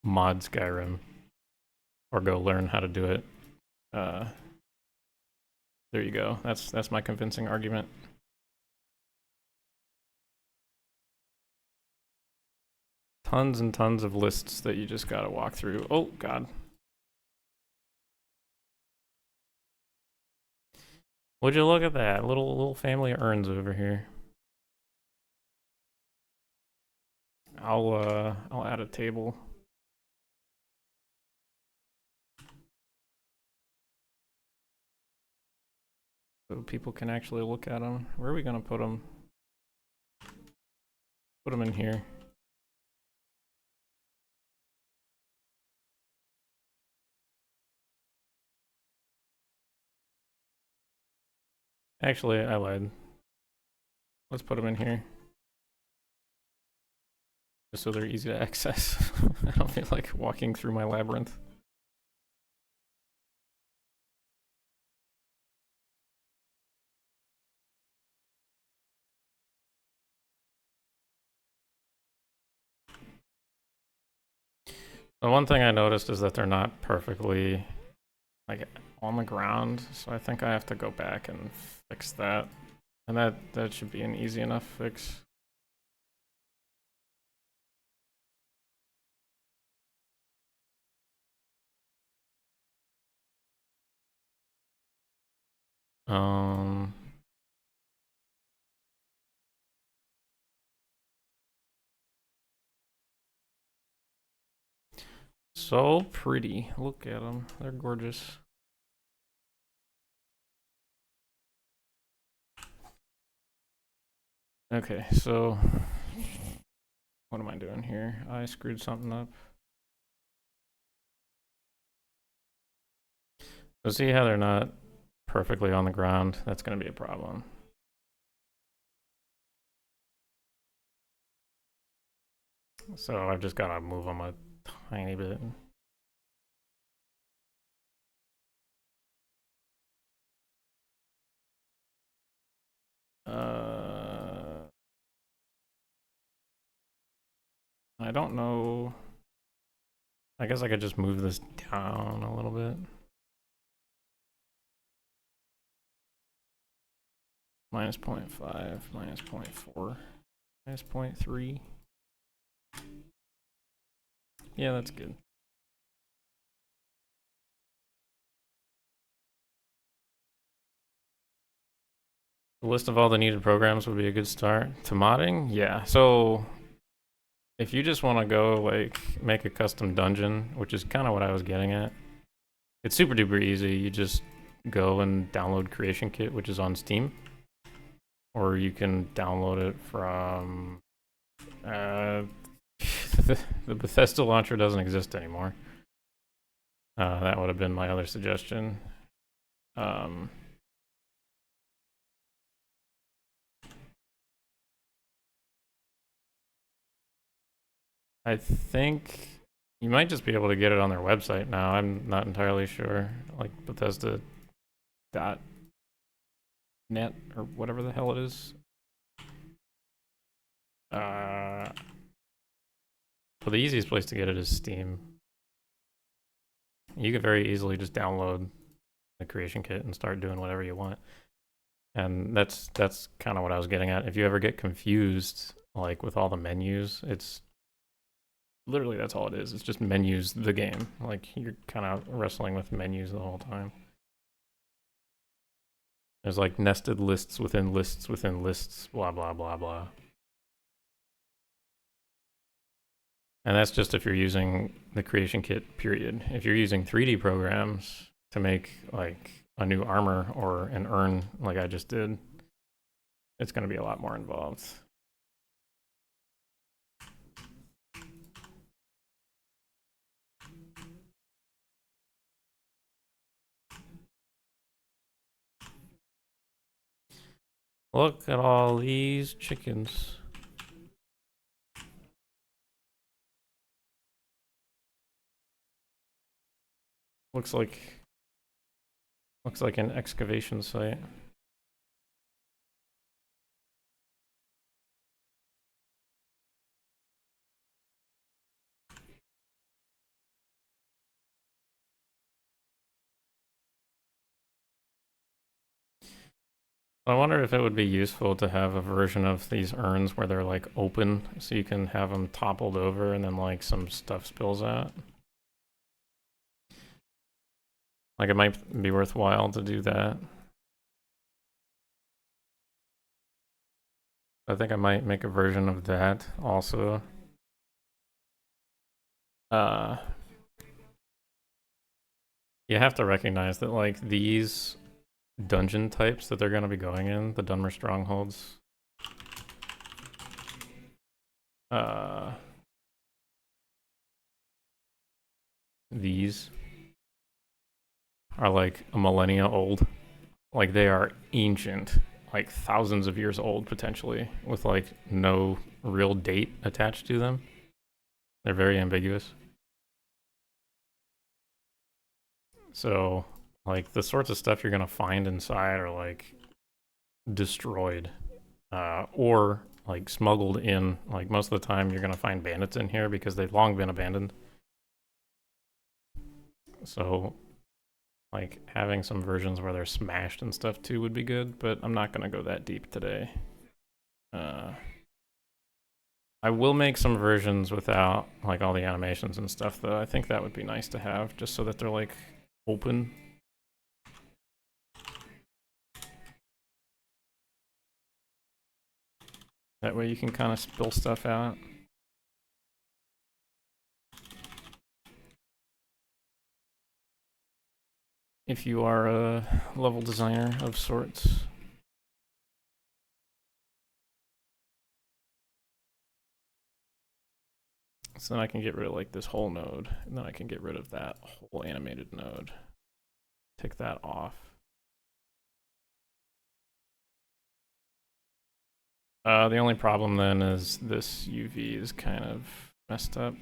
mod Skyrim, or go learn how to do it, there you go. That's my convincing argument. Tons and tons of lists that you just gotta walk through. Oh, God. Would you look at that? Little family of urns over here. I'll add a table. So people can actually look at them. Where are we gonna put them? Put them in here. Actually, I lied. Let's put them in here. Just so they're easy to access. I don't feel like walking through my labyrinth. The one thing I noticed is that they're not perfectly like on the ground, so I think I have to go back and fix that. And that should be an easy enough fix. Um So pretty. Look at them. They're gorgeous. Okay, so what am I doing here? I screwed something up. So see how they're not perfectly on the ground? That's going to be a problem. So I've just got to move them a tiny bit. I don't know. I guess I could just move this down a little bit. Minus 0.5, minus 0.4, minus 0.3. Yeah, that's good. The list of all the needed programs would be a good start. To modding? Yeah. So if you just want to go like make a custom dungeon, which is kind of what I was getting at, it's super duper easy. You just go and download Creation Kit, which is on Steam, or you can download it from the Bethesda launcher doesn't exist anymore. That would have been my other suggestion. I think you might just be able to get it on their website now. I'm not entirely sure. Like Bethesda.net or whatever the hell it is. But the easiest place to get it is Steam. You could very easily just download the Creation Kit and start doing whatever you want. And that's kind of what I was getting at. If you ever get confused, like with all the menus, it's literally that's all it is. It's just menus the game. Like you're kind of wrestling with menus the whole time. There's like nested lists within lists within lists, blah blah blah blah. And that's just if you're using the Creation Kit, period. If you're using 3D programs to make like a new armor or an urn like I just did, it's going to be a lot more involved. Look at all these chickens. Looks like an excavation site. I wonder if it would be useful to have a version of these urns where they're like open so you can have them toppled over and then like some stuff spills out. Like it might be worthwhile to do that. I think I might make a version of that also. You have to recognize that like these dungeon types that they're going to be going in, the Dunmer strongholds, these are like a millennia old. like they are ancient, like thousands of years old potentially, with like no real date attached to them. They're very ambiguous. So, like the sorts of stuff you're gonna find inside are like destroyed, or like smuggled in. Like most of the time, you're gonna find bandits in here because they've long been abandoned. So, like having some versions where they're smashed and stuff too would be good, but I'm not gonna go that deep today. I will make some versions without like all the animations and stuff though. I think that would be nice to have just so that they're like open. That way you can kind of spill stuff out. If you are a level designer of sorts. So then I can get rid of like this whole node, and then I can get rid of that whole animated node. Take that off. The only problem then is this UV is kind of messed up.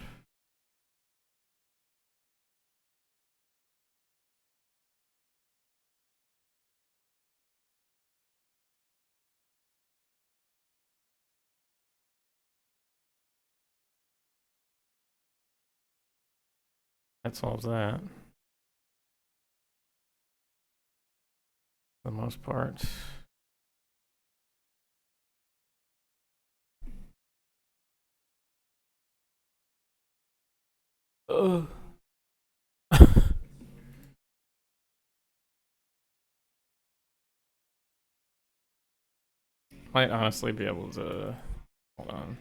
That solves that. For the most part. Ugh. Might honestly be able to. Hold on.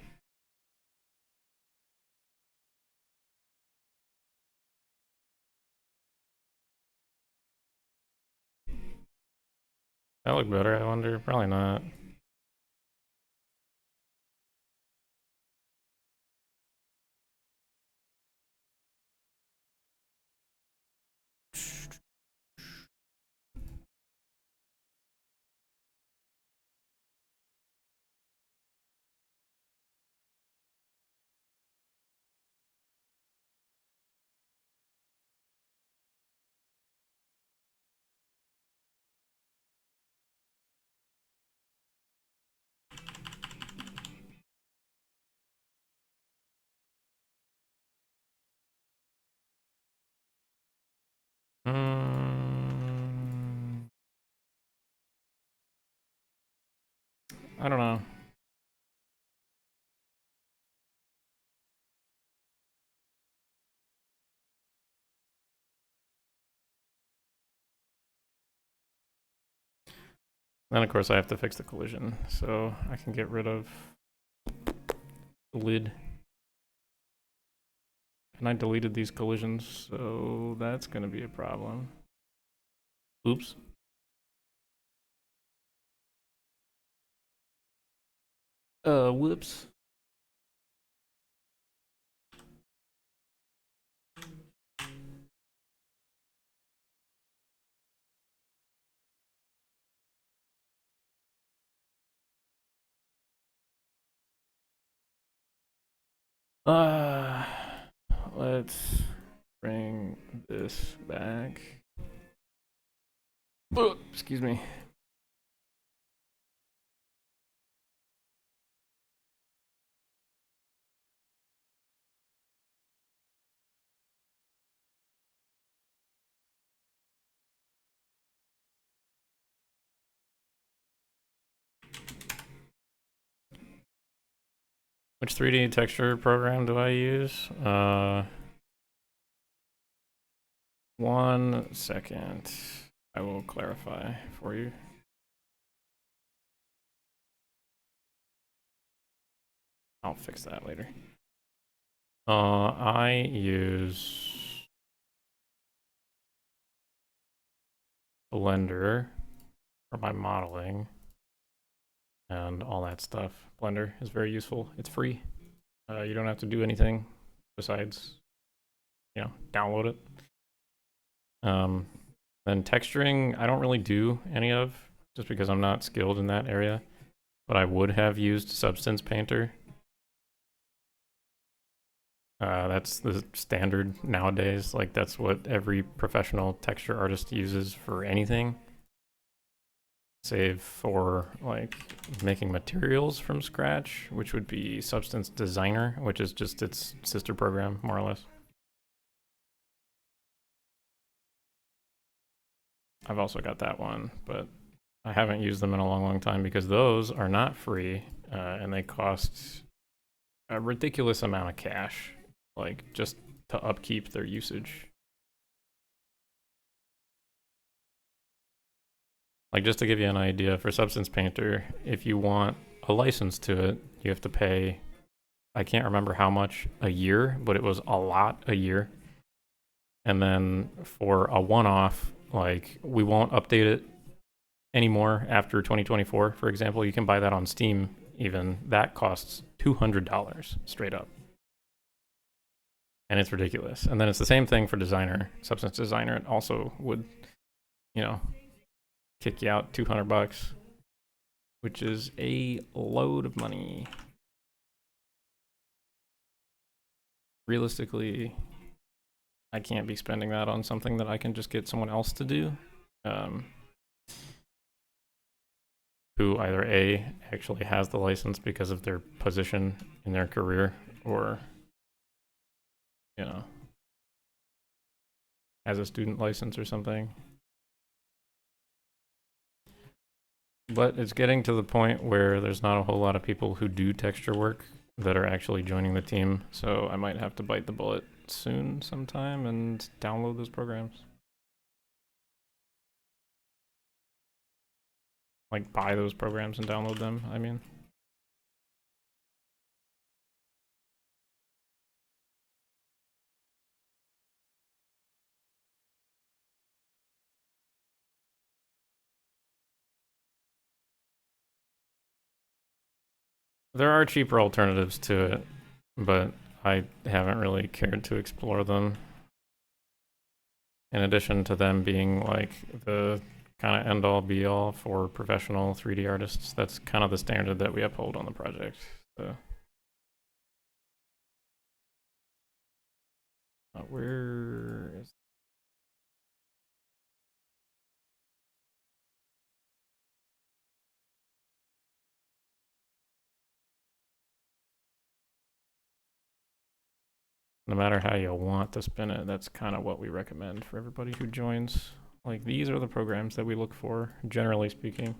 That look better, I wonder? Probably not. I don't know. Then of course I have to fix the collision, so I can get rid of the lid. And I deleted these collisions, so that's gonna be a problem. Oops. Whoops. Let's bring this back. Excuse me. Which 3D texture program do I use? 1 second. I will clarify for you. I'll fix that later. I use Blender for my modeling and all that stuff. Blender is very useful. It's free. You don't have to do anything besides, download it. Then texturing, I don't really do any of, just because I'm not skilled in that area. But I would have used Substance Painter. That's the standard nowadays. Like, that's what every professional texture artist uses for anything. Save for, like, making materials from scratch, which would be Substance Designer, which is just its sister program, more or less. I've also got that one, but I haven't used them in a long, long time because those are not free, and they cost a ridiculous amount of cash, like, just to upkeep their usage. Like, just to give you an idea, for Substance Painter, if you want a license to it, you have to pay, I can't remember how much a year, but it was a lot a year. And then for a one-off, like, we won't update it anymore after 2024, for example. You can buy that on Steam even. That costs $200 straight up. And it's ridiculous. And then it's the same thing for Designer. Substance Designer, it also would, you know, kick you out $200, which is a load of money. Realistically, I can't be spending that on something that I can just get someone else to do, who either A, actually has the license because of their position in their career, or, you know, has a student license or something. But it's getting to the point where there's not a whole lot of people who do texture work that are actually joining the team, so I might have to bite the bullet soon sometime and download those programs. Like, buy those programs and download them, I mean. There are cheaper alternatives to it, but I haven't really cared to explore them. In addition to them being like the kind of end all be all for professional 3D artists, that's kind of the standard that we uphold on the project. So. Where is... No matter how you want to spin it, that's kind of what we recommend for everybody who joins. Like, these are the programs that we look for, generally speaking.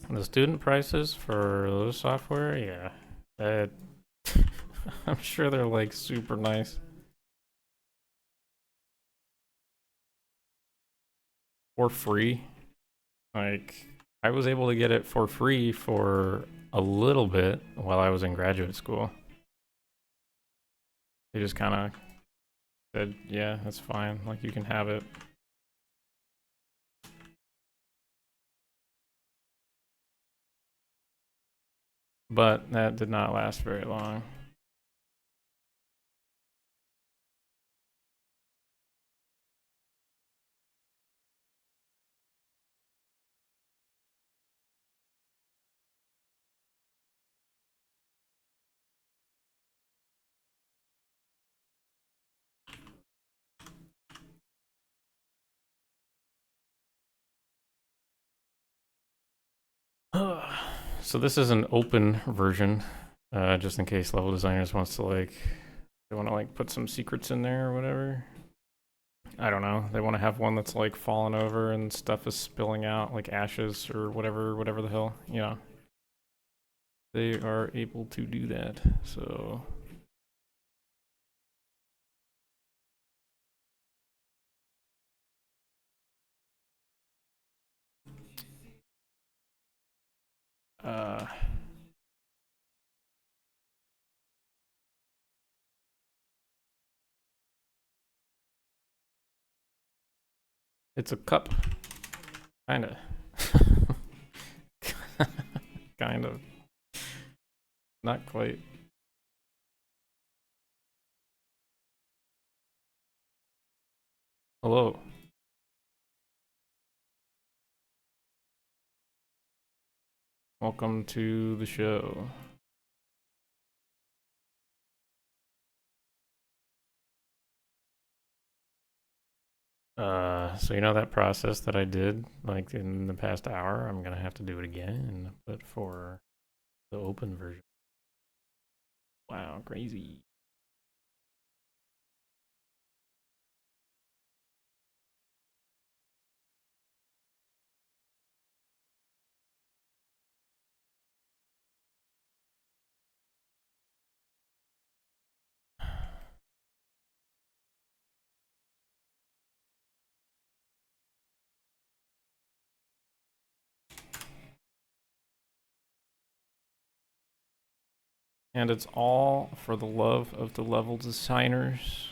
The student prices for those software, yeah. I'm sure they're like super nice. For free. Like, I was able to get it for free for a little bit while I was in graduate school. They just kind of said, yeah, that's fine. Like, you can have it. But that did not last very long. So this is an open version, just in case level designers wants to like, they want to like put some secrets in there or whatever. I don't know. They want to have one that's like fallen over and stuff is spilling out, like ashes or whatever the hell, you know. They are able to do that. So It's a cup. Kinda. Kind of. Not quite. Hello. Welcome to the show. So you know that process that I did like in the past hour? I'm gonna have to do it again, but for the open version. Wow, crazy. And it's all for the love of the level designers.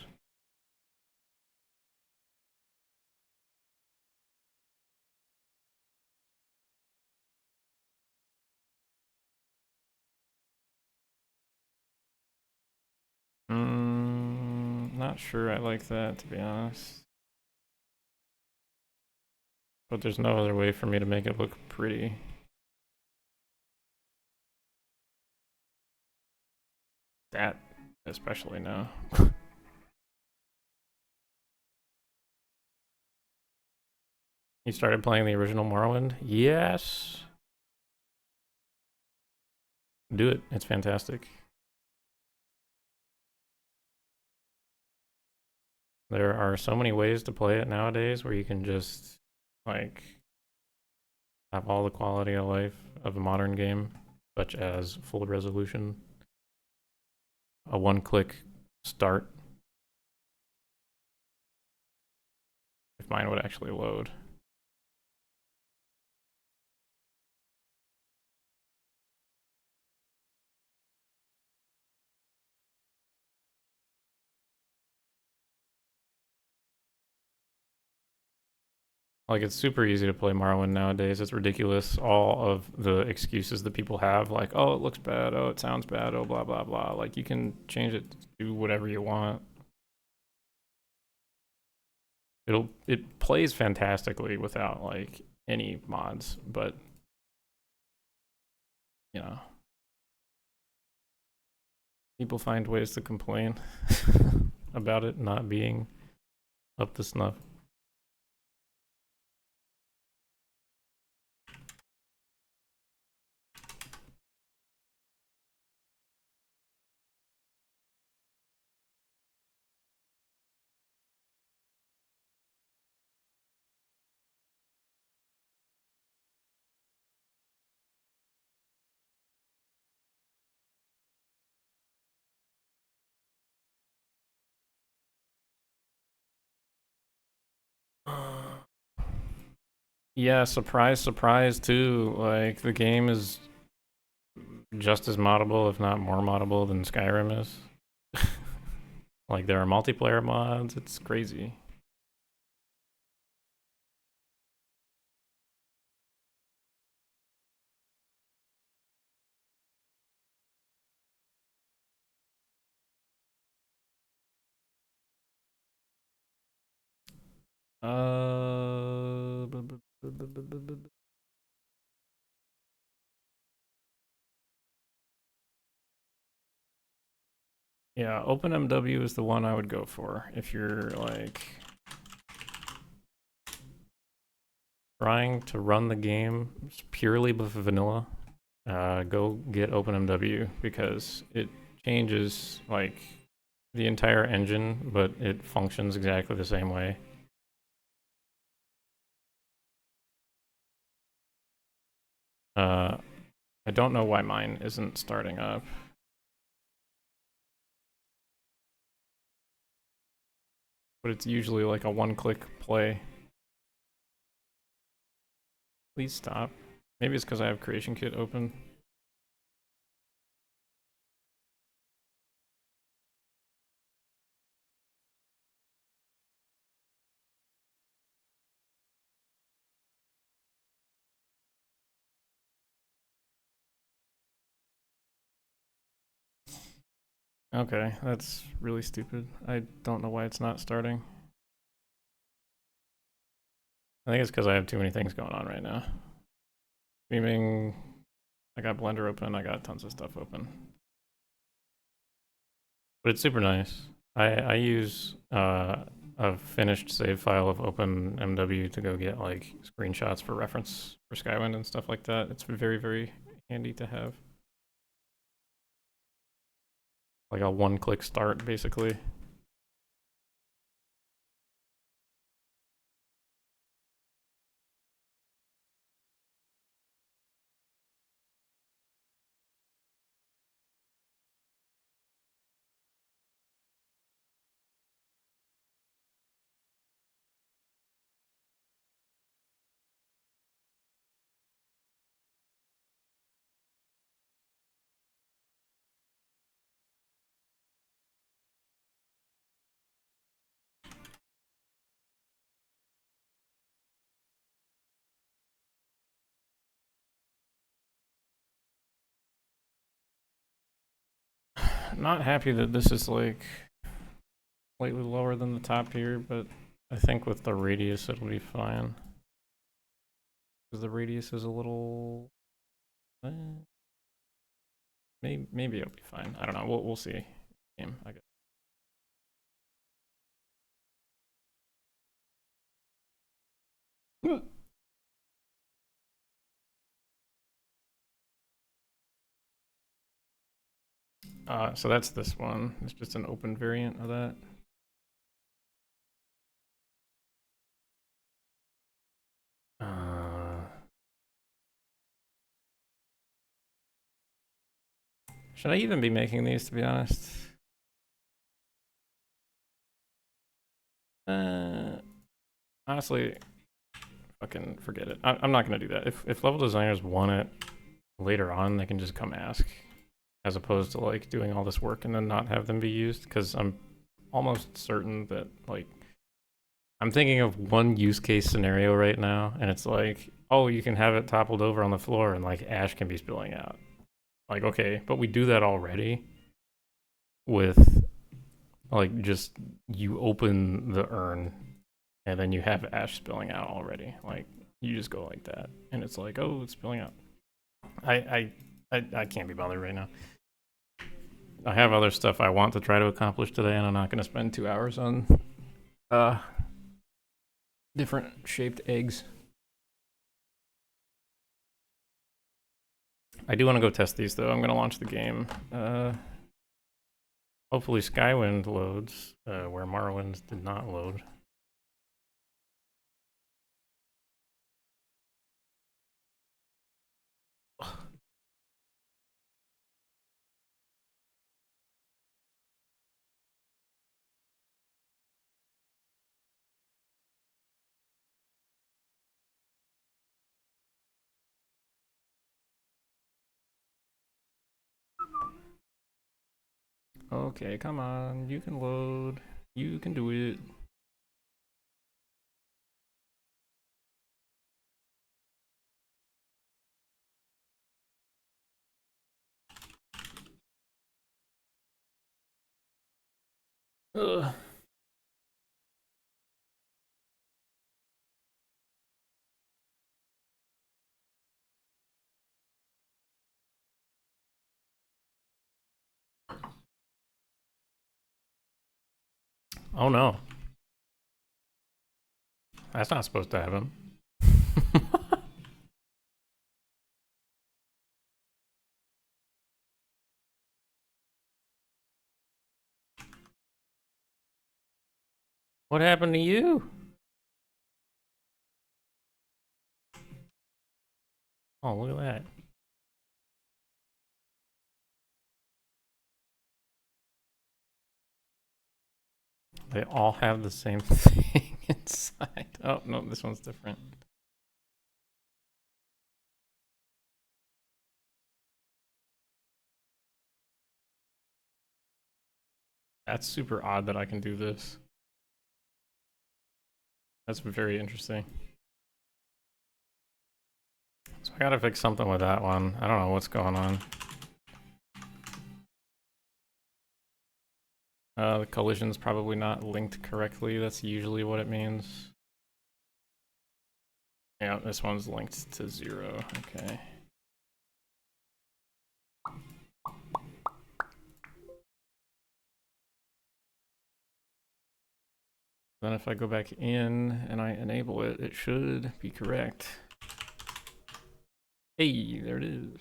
Not sure I like that, to be honest. But there's no other way for me to make it look pretty. That especially no. You started playing the original Morrowind? Yes. Do it. It's fantastic. There are so many ways to play it nowadays where you can just like have all the quality of life of a modern game, such as full resolution, a one-click start. If mine would actually load. Like, it's super easy to play Morrowind nowadays. It's ridiculous, all of the excuses that people have, like, oh, it looks bad, oh, it sounds bad, oh, blah, blah, blah. Like, you can change it to do whatever you want. It plays fantastically without, like, any mods, but, you know, people find ways to complain about it not being up to snuff. Yeah, surprise, surprise, too. Like, the game is just as moddable, if not more moddable, than Skyrim is. Like, there are multiplayer mods. It's crazy. Yeah, OpenMW is the one I would go for if you're like trying to run the game purely with vanilla. Go get OpenMW because it changes like the entire engine, but it functions exactly the same way. I don't know why mine isn't starting up. But it's usually like a one-click play. Please stop. Maybe it's because I have Creation Kit open. Okay, that's really stupid. I don't know why it's not starting. I think it's because I have too many things going on right now. Streaming, I got Blender open, I got tons of stuff open. But it's super nice. I use a finished save file of OpenMW to go get like screenshots for reference for Skywind and stuff like that. It's very, very handy to have. Like a one-click start, basically. Not happy that this is like slightly lower than the top here, but I think with the radius it'll be fine. Because the radius is a little... maybe it'll be fine. I don't know. We'll see. Game, I guess. So that's this one. It's just an open variant of that. Should I even be making these, to be honest? Honestly, fucking forget it. I'm not gonna do that. If level designers want it later on, they can just come ask, as opposed to like doing all this work and then not have them be used. Because I'm almost certain that like I'm thinking of one use case scenario right now, and it's like, oh, you can have it toppled over on the floor and like ash can be spilling out. Like, okay, but we do that already with like just you open the urn and then you have ash spilling out already. Like you just go like that and it's like, oh, it's spilling out. I can't be bothered right now. I have other stuff I want to try to accomplish today, and I'm not going to spend 2 hours on different shaped eggs. I do want to go test these though. I'm going to launch the game. Hopefully Skywind loads, where Morrowind did not load. Okay, come on. You can load. You can do it. Ugh. Oh no. That's not supposed to happen. What happened to you? Oh, look at that. They all have the same thing inside. Oh, no, this one's different. That's super odd that I can do this. That's very interesting. So I gotta fix something with that one. I don't know what's going on. The collision's probably not linked correctly. That's usually what it means. Yeah, this one's linked to 0. Okay. Then if I go back in and I enable it, it should be correct. Hey, there it is.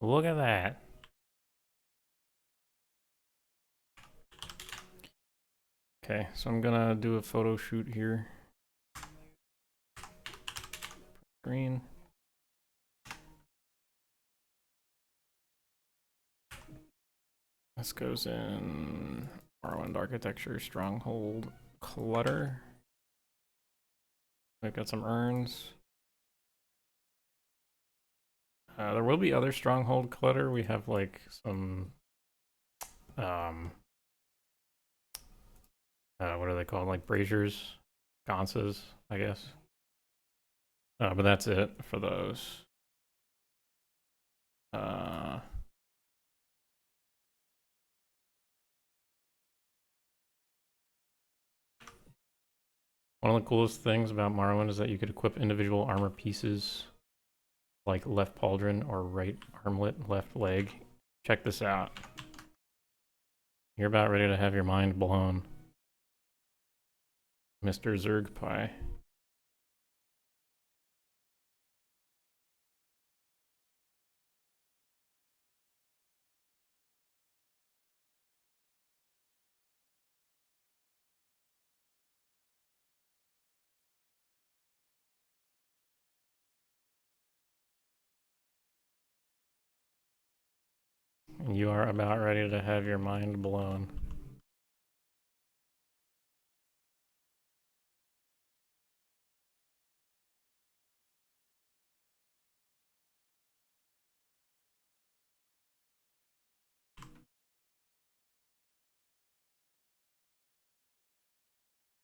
Look at that. Okay, so I'm gonna do a photo shoot here. Green. This goes in Morrowind Architecture, Stronghold, Clutter. We've got some urns. There will be other Stronghold clutter. We have like some, what are they called? Like braziers, sconces, I guess. But that's it for those. One of the coolest things about Morrowind is that you could equip individual armor pieces like left pauldron or right armlet, left leg. Check this out. You're about ready to have your mind blown, Mr. Zergpie. You are about ready to have your mind blown.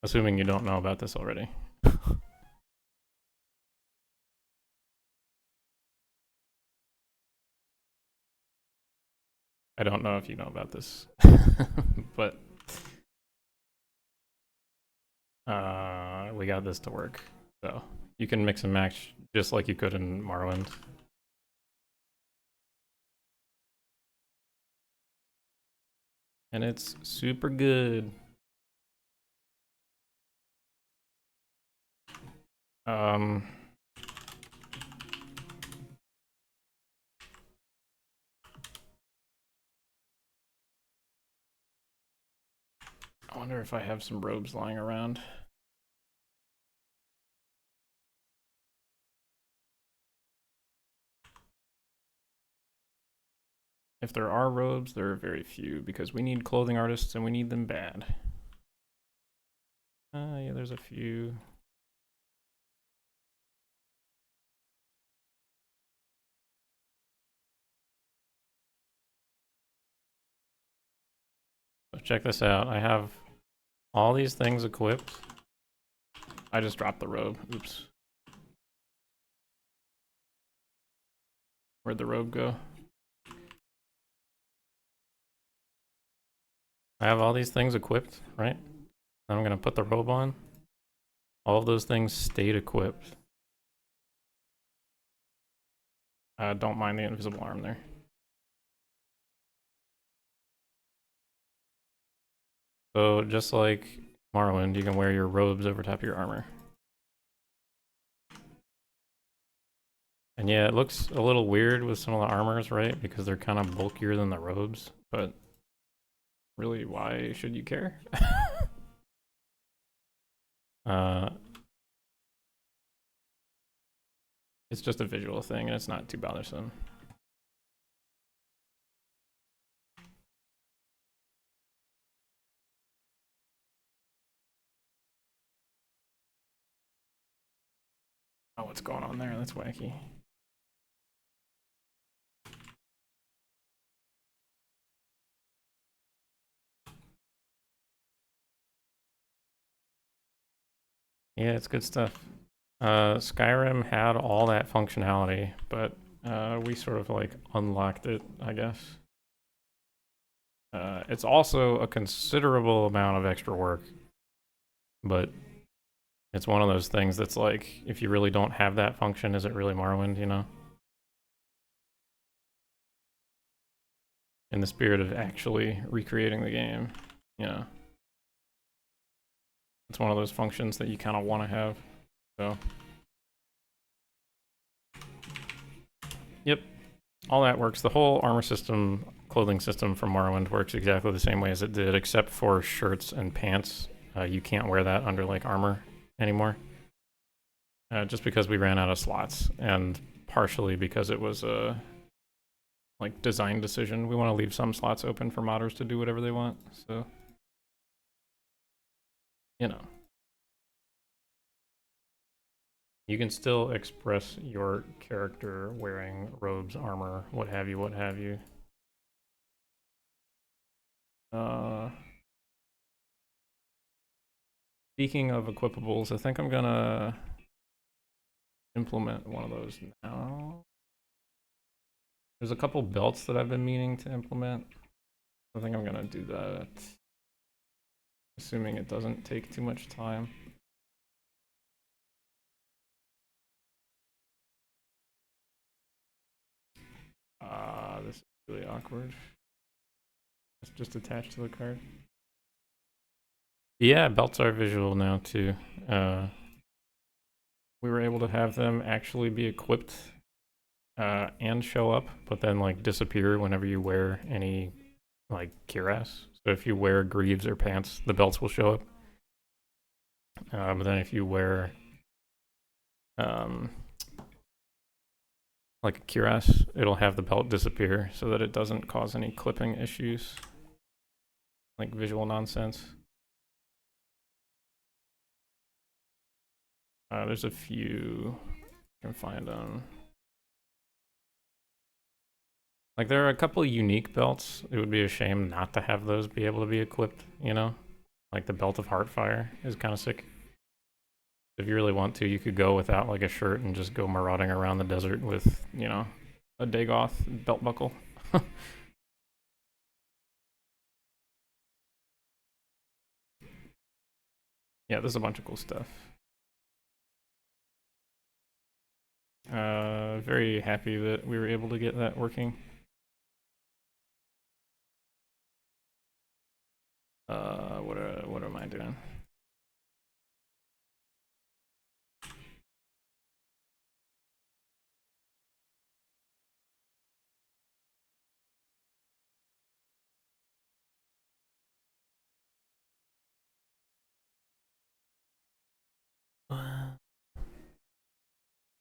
Assuming you don't know about this already. I don't know if you know about this, but we got this to work. So you can mix and match just like you could in Morrowind. And it's super good. I wonder if I have some robes lying around. If there are robes, there are very few because we need clothing artists and we need them bad. Yeah, there's a few. So check this out. I have all these things equipped. I just dropped the robe. Oops. Where'd the robe go? I have all these things equipped, right? Then I'm gonna put the robe on. All of those things stayed equipped. Don't mind the invisible arm there. So just like Morrowind, you can wear your robes over top of your armor. And yeah, it looks a little weird with some of the armors, right? Because they're kind of bulkier than the robes, but really, why should you care? It's just a visual thing and it's not too bothersome. Oh, what's going on there? That's wacky. Yeah, it's good stuff. Skyrim had all that functionality, but we sort of like unlocked it, I guess. It's also a considerable amount of extra work, but it's one of those things that's like, if you really don't have that function, is it really Morrowind, you know? In the spirit of actually recreating the game, you know? It's one of those functions that you kind of want to have, so. Yep, all that works. The whole armor system, clothing system from Morrowind works exactly the same way as it did, except for shirts and pants. You can't wear that under like armor anymore. Just because we ran out of slots, and partially because it was a like design decision. We want to leave some slots open for modders to do whatever they want, so you know. You can still express your character wearing robes, armor, what have you, what have you. Speaking of equipables, I think I'm gonna implement one of those now. There's a couple belts that I've been meaning to implement. I think I'm gonna do that, assuming it doesn't take too much time. This is really awkward. It's just attached to the card. Yeah, belts are visual now too. We were able to have them actually be equipped and show up, but then like disappear whenever you wear any like cuirass. So if you wear greaves or pants, the belts will show up. But then if you wear like a cuirass, it'll have the belt disappear so that it doesn't cause any clipping issues, like visual nonsense. There's a few, you can find them. Like there are a couple of unique belts. It would be a shame not to have those be able to be equipped, you know? Like the Belt of Heartfire is kind of sick. If you really want to, you could go without like a shirt and just go marauding around the desert with, you know, a Dagoth belt buckle. Yeah, there's a bunch of cool stuff. Very happy that we were able to get that working. What am I doing?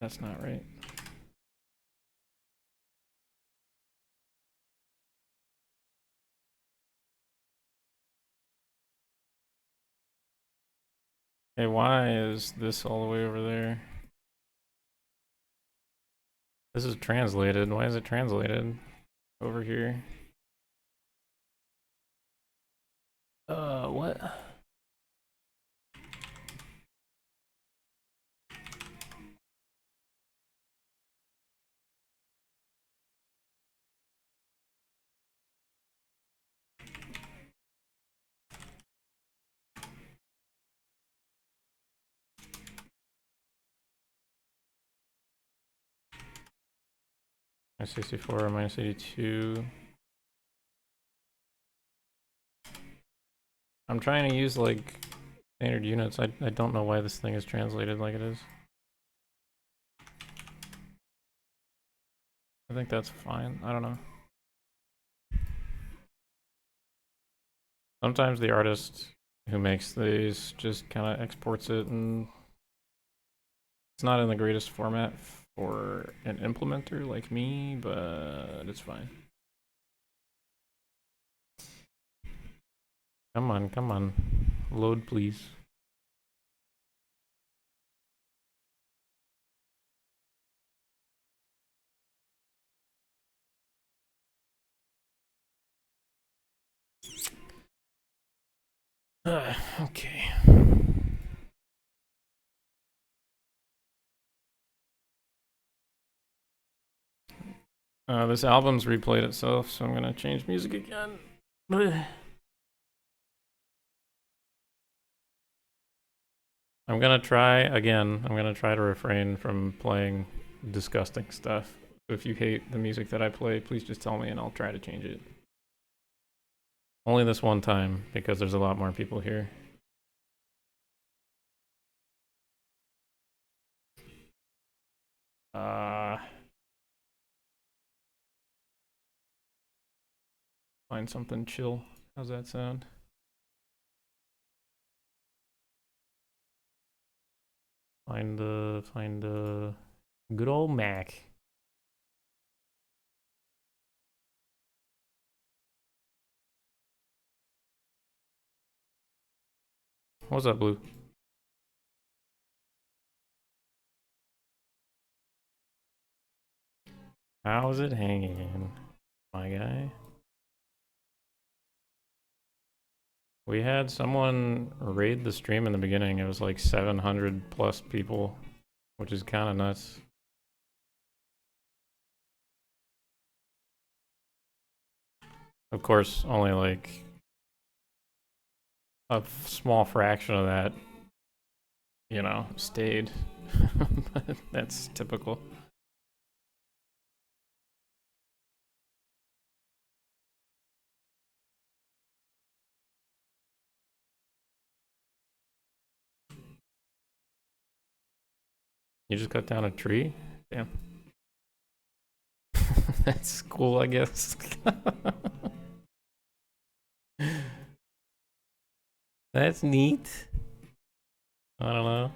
That's not right. Hey, why is this all the way over there? This is translated. Why is it translated over here? What? Minus 64, minus 82. I'm trying to use like standard units. I don't know why this thing is translated like it is. I think that's fine. I don't know. Sometimes the artist who makes these just kind of exports it, and it's not in the greatest format for an implementer like me, but it's fine. Come on, come on. Load, please. Okay. This album's replayed itself, so I'm gonna change music again. I'm gonna try again. I'm gonna try to refrain from playing disgusting stuff. So if you hate the music that I play, please just tell me and I'll try to change it. Only this one time, because there's a lot more people here. Find something chill. How's that sound? Find the good old Mac. What's up, Blue? How's it hanging, my guy? We had someone raid the stream in the beginning. It was like 700 plus people, which is kind of nuts. Of course, only like a small fraction of that, you know, stayed. But that's typical. You just cut down a tree? Damn. That's cool, I guess. That's neat. I don't know.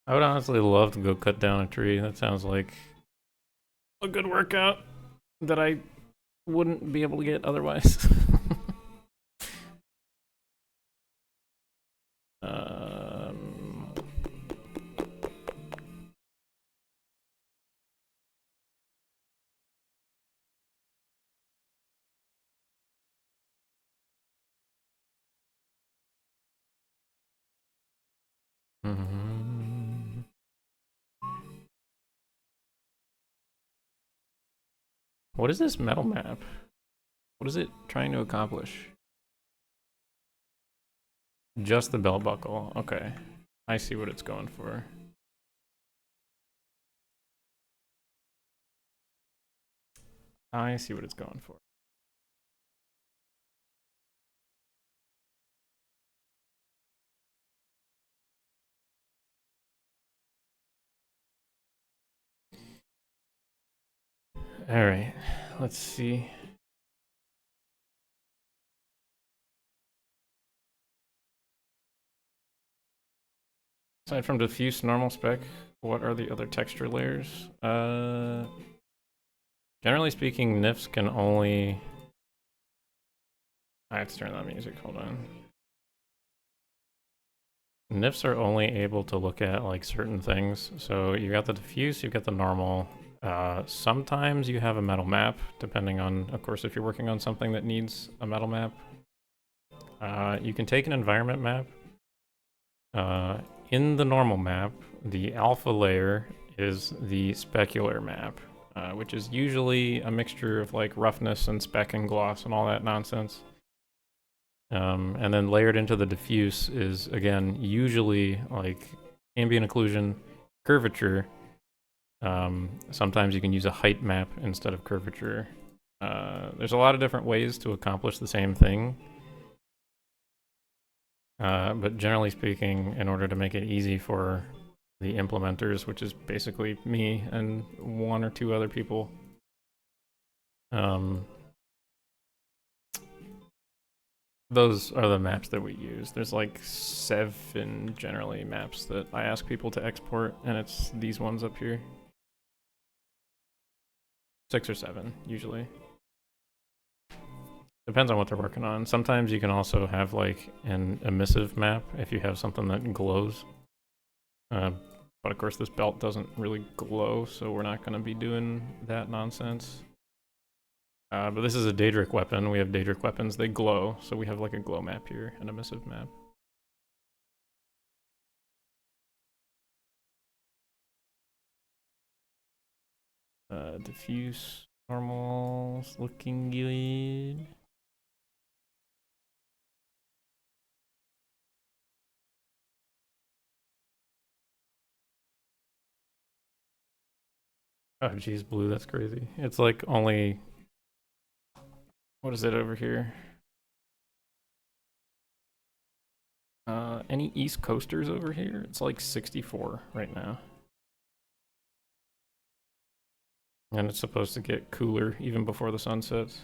I would honestly love to go cut down a tree. That sounds like a good workout that I wouldn't be able to get otherwise. What is this metal map? What is it trying to accomplish? Just the belt buckle. Okay. I see what it's going for. I see what it's going for. Alright, let's see. Aside from diffuse normal spec, what are the other texture layers? Generally speaking, NIFs can only... I have to turn that music, hold on. NIFs are only able to look at like certain things. So you got the diffuse, you got the normal. Sometimes you have a metal map, depending on, of course, if you're working on something that needs a metal map. You can take an environment map. In the normal map, the alpha layer is the specular map, which is usually a mixture of like roughness and spec and gloss and all that nonsense. And then layered into the diffuse is, again, usually like ambient occlusion, curvature. Sometimes you can use a height map instead of curvature. There's a lot of different ways to accomplish the same thing. But generally speaking, in order to make it easy for the implementers, which is basically me and one or two other people, those are the maps that we use. There's like 7 generally maps that I ask people to export, and it's these ones up here. 6 or 7, usually. Depends on what they're working on. Sometimes you can also have like an emissive map if you have something that glows. But of course this belt doesn't really glow, so we're not going to be doing that nonsense. But this is a Daedric weapon. We have Daedric weapons, they glow, so we have like a glow map here, an emissive map. Diffuse, normal's looking good. Oh geez, blue, that's crazy. It's like only, what is it over here? Any East Coasters over here? It's like 64 right now. And it's supposed to get cooler even before the sun sets.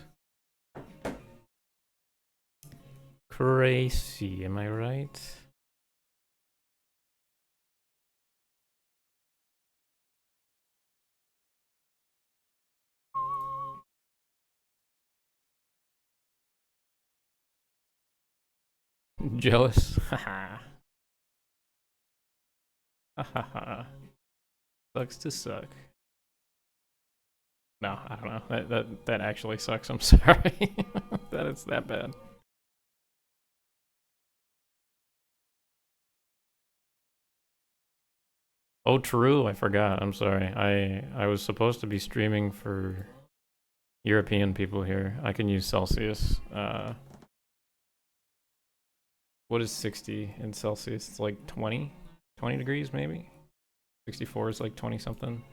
Crazy, am I right? Jealous? Haha. Haha. Sucks to suck. No, I don't know. That actually sucks. I'm sorry that it's that bad. Oh, true. I forgot. I'm sorry. I was supposed to be streaming for European people here. I can use Celsius. What is 60 in Celsius? It's like 20 degrees maybe. 64 is like 20 something.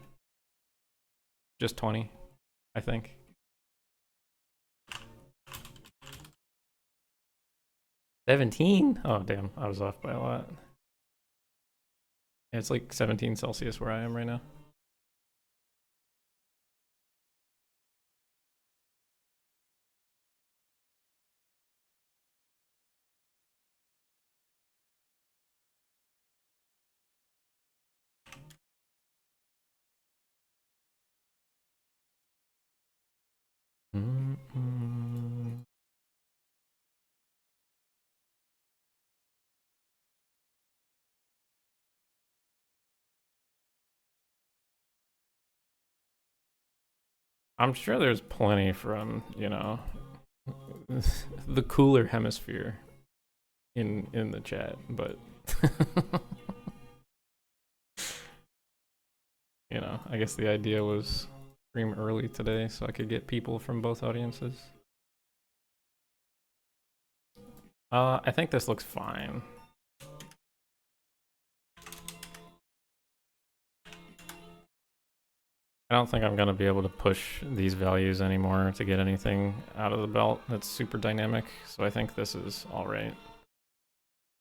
Just 20, I think. $17? Oh damn, I was off by a lot. It's like 17 Celsius where I am right now. I'm sure there's plenty from, you know, the cooler hemisphere in the chat, but you know, I guess the idea was stream early today so I could get people from both audiences. I think this looks fine. I don't think I'm going to be able to push these values anymore to get anything out of the belt that's super dynamic, so I think this is alright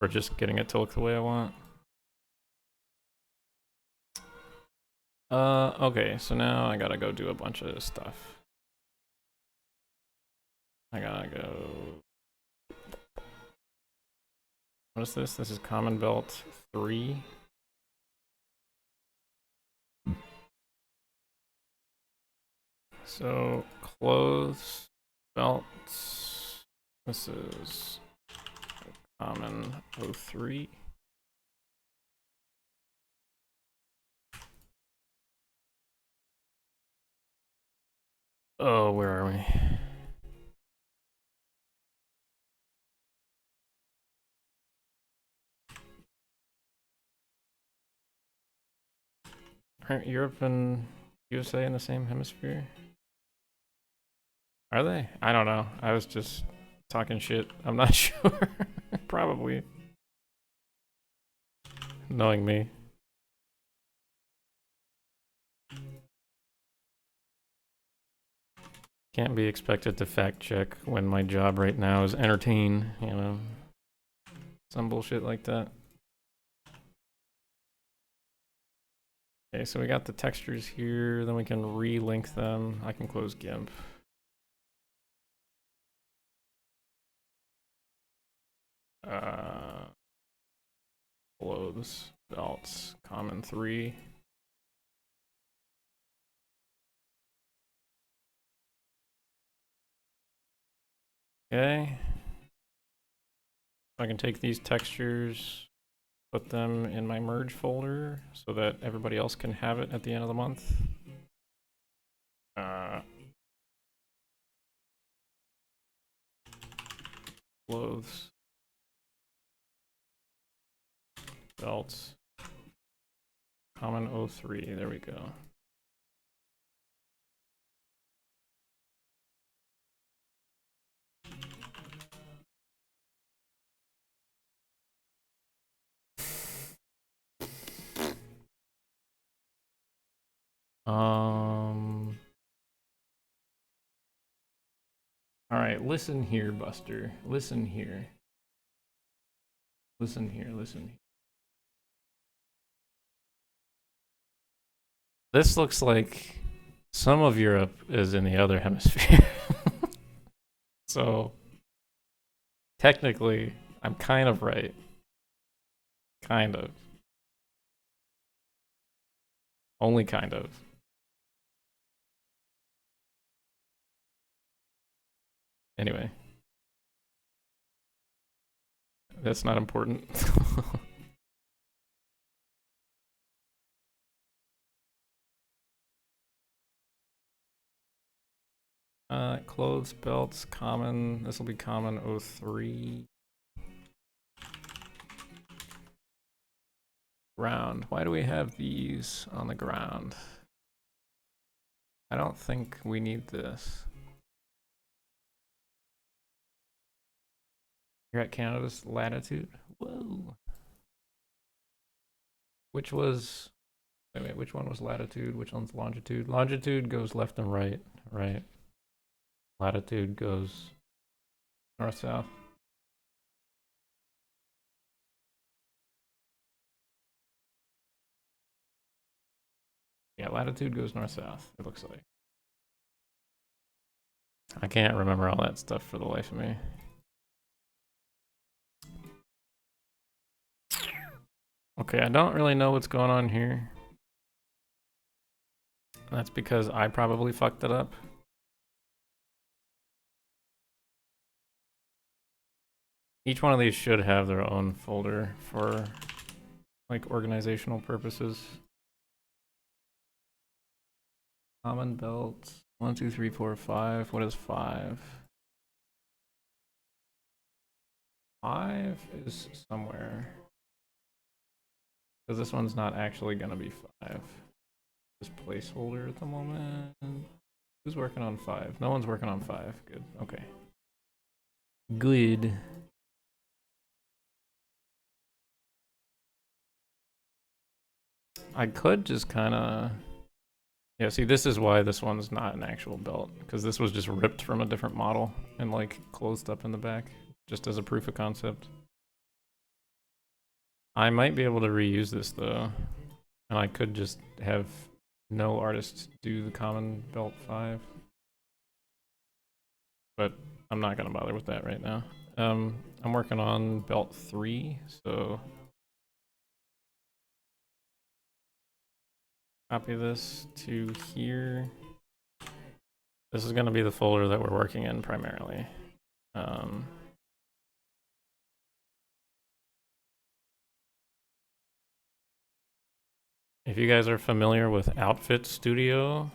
for just getting it to look the way I want. Okay, so now I gotta go do a bunch of stuff. I gotta go... What is this? This is Common Belt 3. So, clothes, belts, this is Common 03. Oh, where are we? Aren't Europe and USA in the same hemisphere? Are they? I don't know. I was just talking shit. I'm not sure. Probably. Knowing me. Can't be expected to fact check when my job right now is entertain, you know. Some bullshit like that. Okay, so we got the textures here, then we can relink them. I can close GIMP. Clothes, belts, common 3. Okay. I can take these textures, put them in my merge folder so that everybody else can have it at the end of the month. Clothes. Belts. Common 03, there we go. All right, listen here, Buster. Listen here. Listen here, listen here. This looks like some of Europe is in the other hemisphere. So, technically, I'm kind of right. Kind of. Only kind of. Anyway. That's not important. Clothes, belts, common. This will be common 03. Ground. Why do we have these on the ground? I don't think we need this. You're at Canada's latitude? Whoa. Which was... Wait, which one was latitude? Which one's longitude? Longitude goes left and right, right? Latitude goes north-south. Yeah, latitude goes north-south, it looks like. I can't remember all that stuff for the life of me. Okay, I don't really know what's going on here. That's because I probably fucked it up. Each one of these should have their own folder for like organizational purposes. Common belt. 1, 2, 3, 4, 5. What is 5? 5 is somewhere. Because this one's not actually gonna be 5. This placeholder at the moment. Who's working on 5? No one's working on 5. Good. Okay. Good. I could just kind of... Yeah, see, this is why this one's not an actual belt, because this was just ripped from a different model and, like, closed up in the back, just as a proof of concept. I might be able to reuse this, though, and I could just have no artist do the common belt 5. But I'm not going to bother with that right now. I'm working on belt 3, so... Copy this to here. This is going to be the folder that we're working in primarily. If you guys are familiar with Outfit Studio,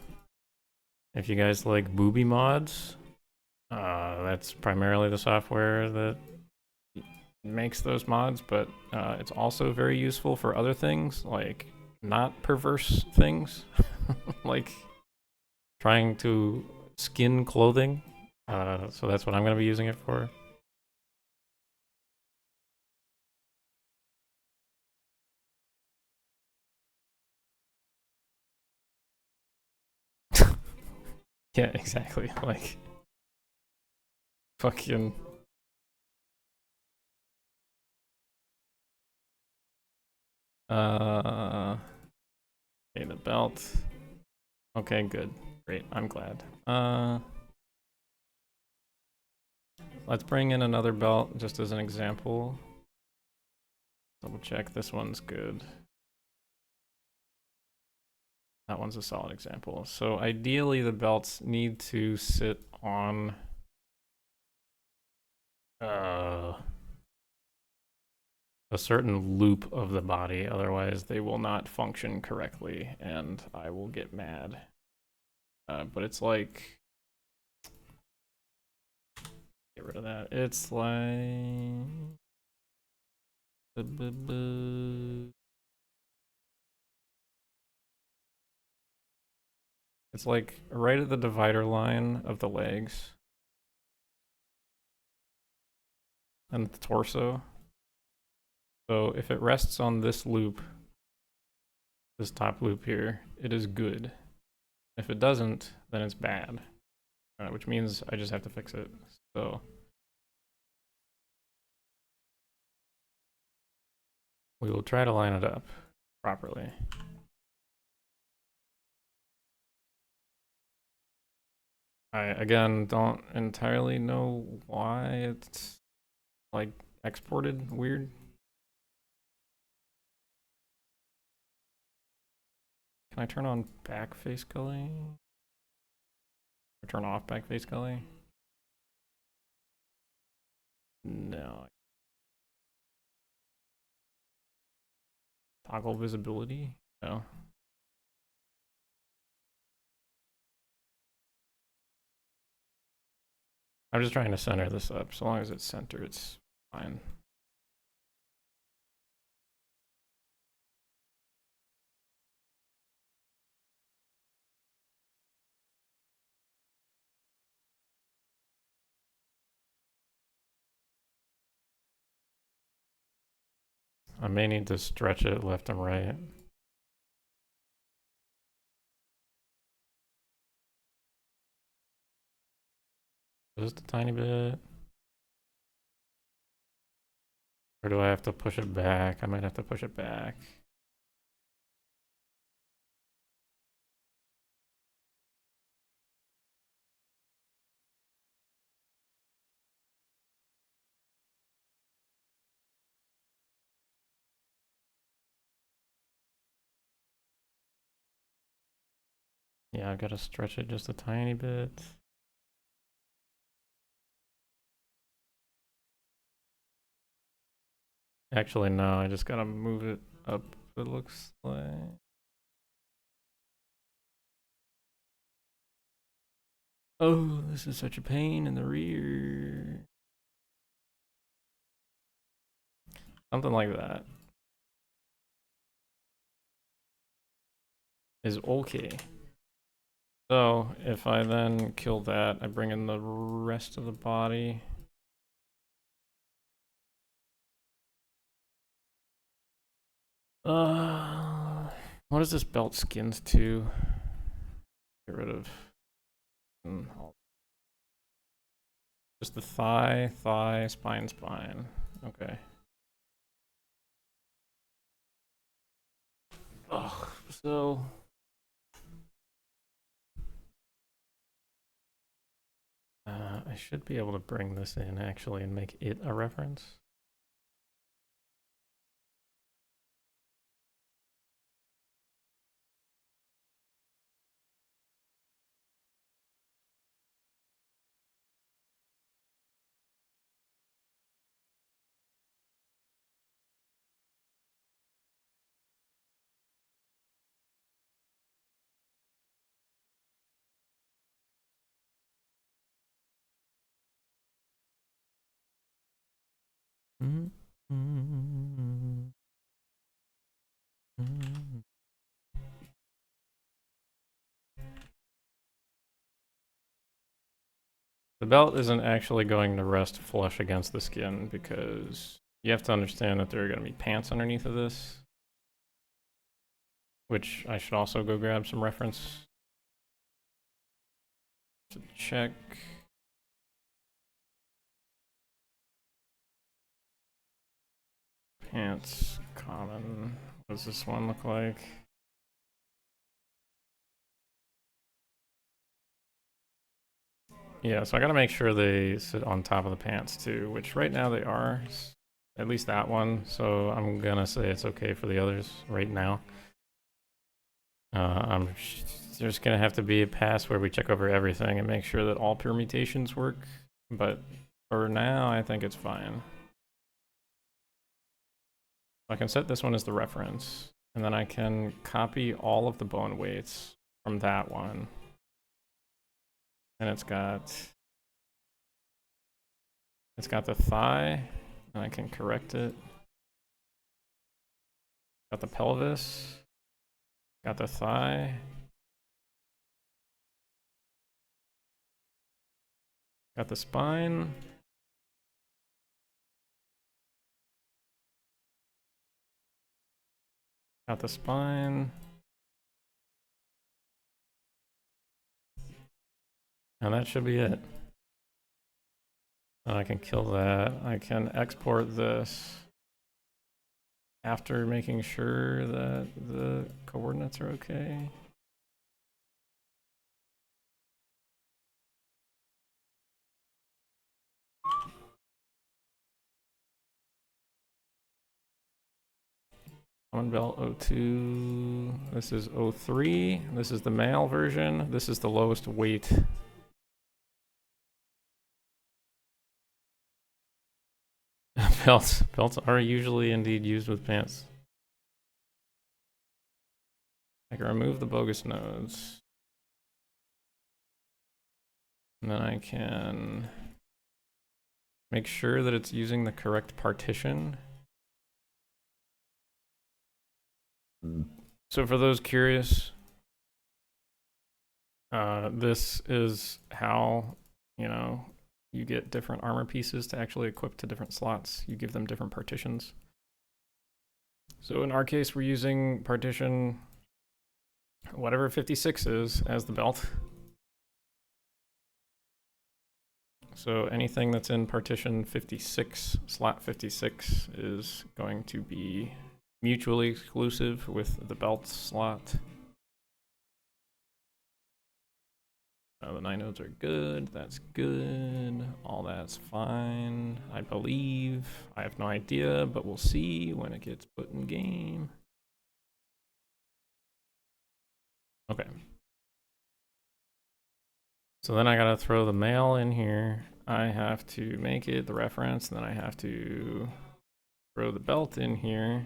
if you guys like booby mods, that's primarily the software that makes those mods, but it's also very useful for other things, like not perverse things, like trying to skin clothing. So that's what I'm going to be using it for. Yeah, exactly. Like, fucking... Okay, the belt. Okay, good. Great, I'm glad. Let's bring in another belt just as an example. Double check, this one's good. That one's a solid example. So ideally the belts need to sit on a certain loop of the body, otherwise they will not function correctly, and I will get mad. But it's like... Get rid of that. It's like... It's like right at the divider line of the legs and the torso. So if it rests on this loop, this top loop here, it is good. If it doesn't, then it's bad, which means I just have to fix it. So we will try to line it up properly. I, again, don't entirely know why it's, like, exported weird. Can I turn on back face culling? Or turn off back face culling? No. Toggle visibility? No. I'm just trying to center this up. So long as it's centered, it's fine. I may need to stretch it left and right. Just a tiny bit. Or do I have to push it back? I might have to push it back. Yeah, I've got to stretch it just a tiny bit. Actually, no, I just gotta move it up, it looks like. Oh, this is such a pain in the rear. Something like that is okay. So if I then kill that, I bring in the rest of the body. What is this belt skins to? Get rid of just the thigh, spine. Okay. Ugh, so I should be able to bring this in actually and make it a reference. The belt isn't actually going to rest flush against the skin because you have to understand that there are going to be pants underneath of this, which I should also go grab some reference to check. Pants, common. What does this one look like? Yeah, so I gotta make sure they sit on top of the pants too, which right now they are. At least that one, so I'm gonna say it's okay for the others right now. There's gonna have to be a pass where we check over everything and make sure that all permutations work, but for now I think it's fine. I can set this one as the reference, and then I can copy all of the bone weights from that one. And it's got the thigh, and I can correct it. Got the pelvis, got the thigh. Got the spine. Got the spine. And that should be it. And I can kill that. I can export this after making sure that the coordinates are okay. Common belt 02. This is 03. This is the male version. This is the lowest weight. Belts are usually indeed used with pants. I can remove the bogus nodes. And then I can make sure that it's using the correct partition. So for those curious, this is how, you get different armor pieces to actually equip to different slots. You give them different partitions. So in our case, we're using partition whatever 56 is as the belt. So anything that's in partition 56, slot 56, is going to be mutually exclusive with the belt slot. The 9 nodes are good. That's good. All that's fine, I believe. I have no idea, but we'll see when it gets put in game. Okay. So then I gotta throw the male in here. I have to make it the reference, and then I have to throw the belt in here.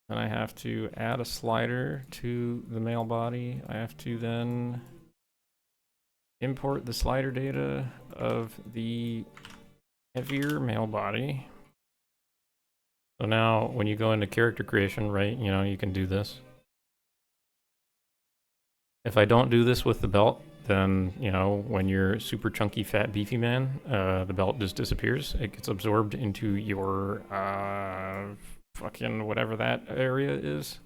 Then I have to add a slider to the male body. I have to then import the slider data of the heavier male body. So now when you go into character creation, right, you can do this. If I don't do this with the belt, then, when you're super chunky, fat, beefy man, the belt just disappears. It gets absorbed into your fucking whatever that area is.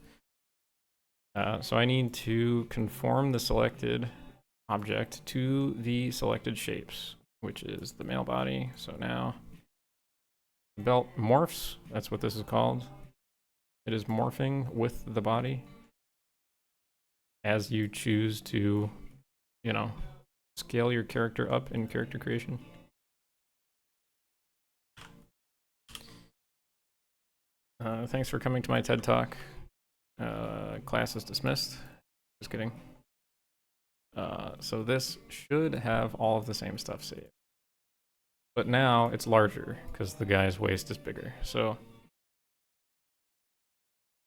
So I need to conform the selected object to the selected shapes, which is the male body. So now the belt morphs. That's what this is called. It is morphing with the body as you choose to, scale your character up in character creation. Thanks for coming to my TED Talk. Class is dismissed. Just kidding. So this should have all of the same stuff saved. But now it's larger because the guy's waist is bigger. So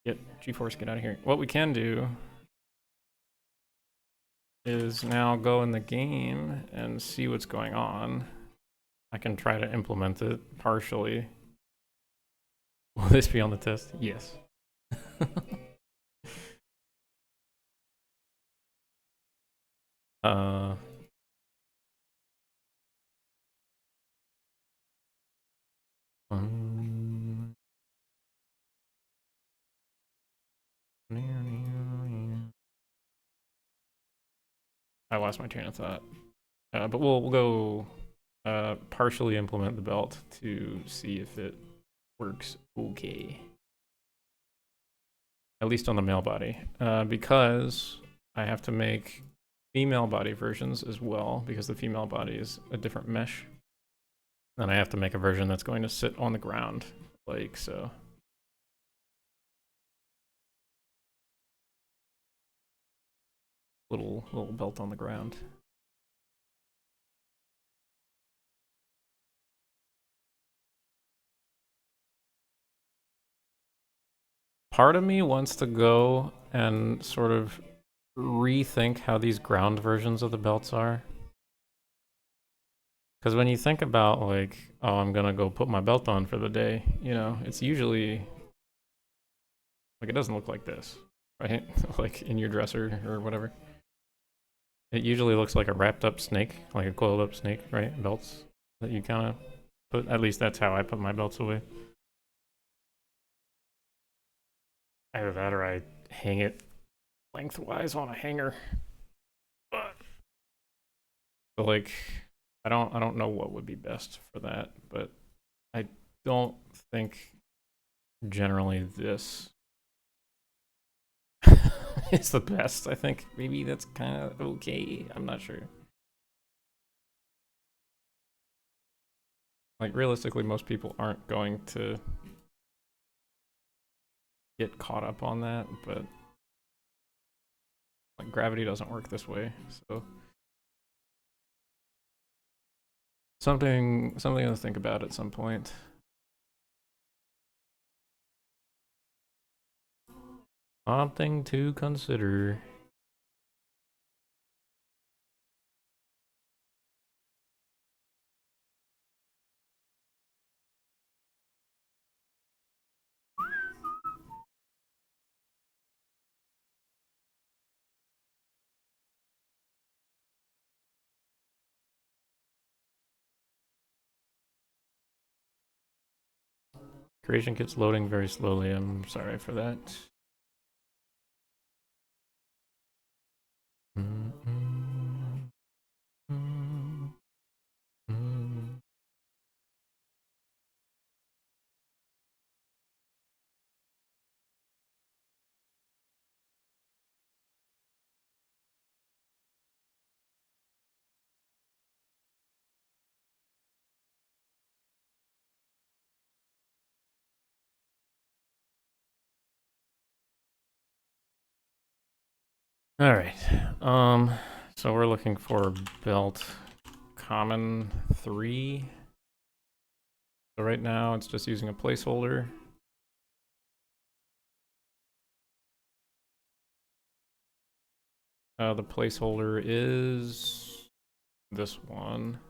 GeForce, get out of here. What we can do is now go in the game and see what's going on. I can try to implement it partially. Will this be on the test? Yes. I lost my train of thought. But we'll go partially implement the belt to see if it works okay. At least on the male body. Because I have to make female body versions as well, because the female body is a different mesh. Then I have to make a version that's going to sit on the ground, like so. Little belt on the ground. part of me wants to go and sort of rethink how these ground versions of the belts are. Because when you think about, like, oh, I'm gonna go put my belt on for the day, you know, it's usually, like, it doesn't look like this, right? Like, in your dresser or whatever. It usually looks like a wrapped up snake, like a coiled up snake, right? Belts that you kind of put, at least that's how I put my belts away. Either that or I hang it lengthwise on a hanger. But like, I don't know what would be best for that, but I don't think generally this is the best. I think maybe that's kind of okay. I'm not sure. Like, realistically, most people aren't going to get caught up on that, but like, gravity doesn't work this way, so something to think about at some point. Something to consider. Creation kit's loading very slowly. I'm sorry for that. All right. So we're looking for belt common 3. So right now it's just using a placeholder. The placeholder is this one.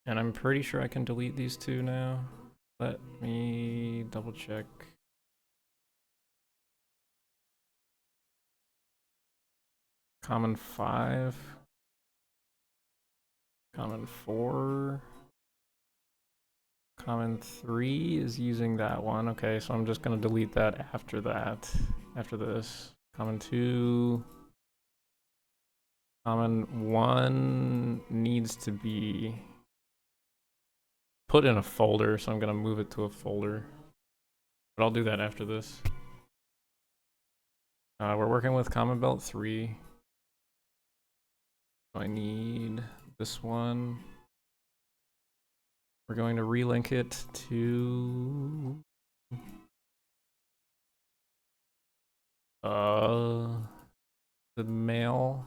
And I'm pretty sure I can delete these two now. Let me double check. Common 5. Common 4. Common 3 is using that one. Okay, so I'm just going to delete that after this. Common 2. Common 1 needs to be put in a folder, so I'm going to move it to a folder. But I'll do that after this. We're working with common belt 3. So I need this one. We're going to relink it to the male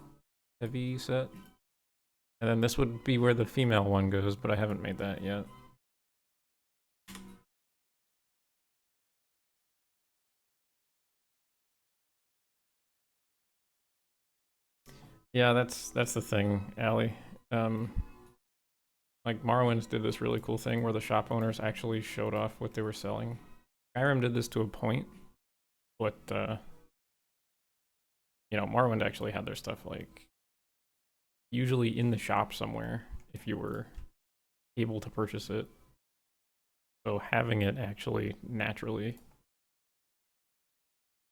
heavy set. And then this would be where the female one goes, but I haven't made that yet. Yeah, that's the thing, Allie. Like, Morrowind did this really cool thing where the shop owners actually showed off what they were selling. Skyrim did this to a point, but you know, Morrowind actually had their stuff, like, usually in the shop somewhere if you were able to purchase it. So having it actually naturally,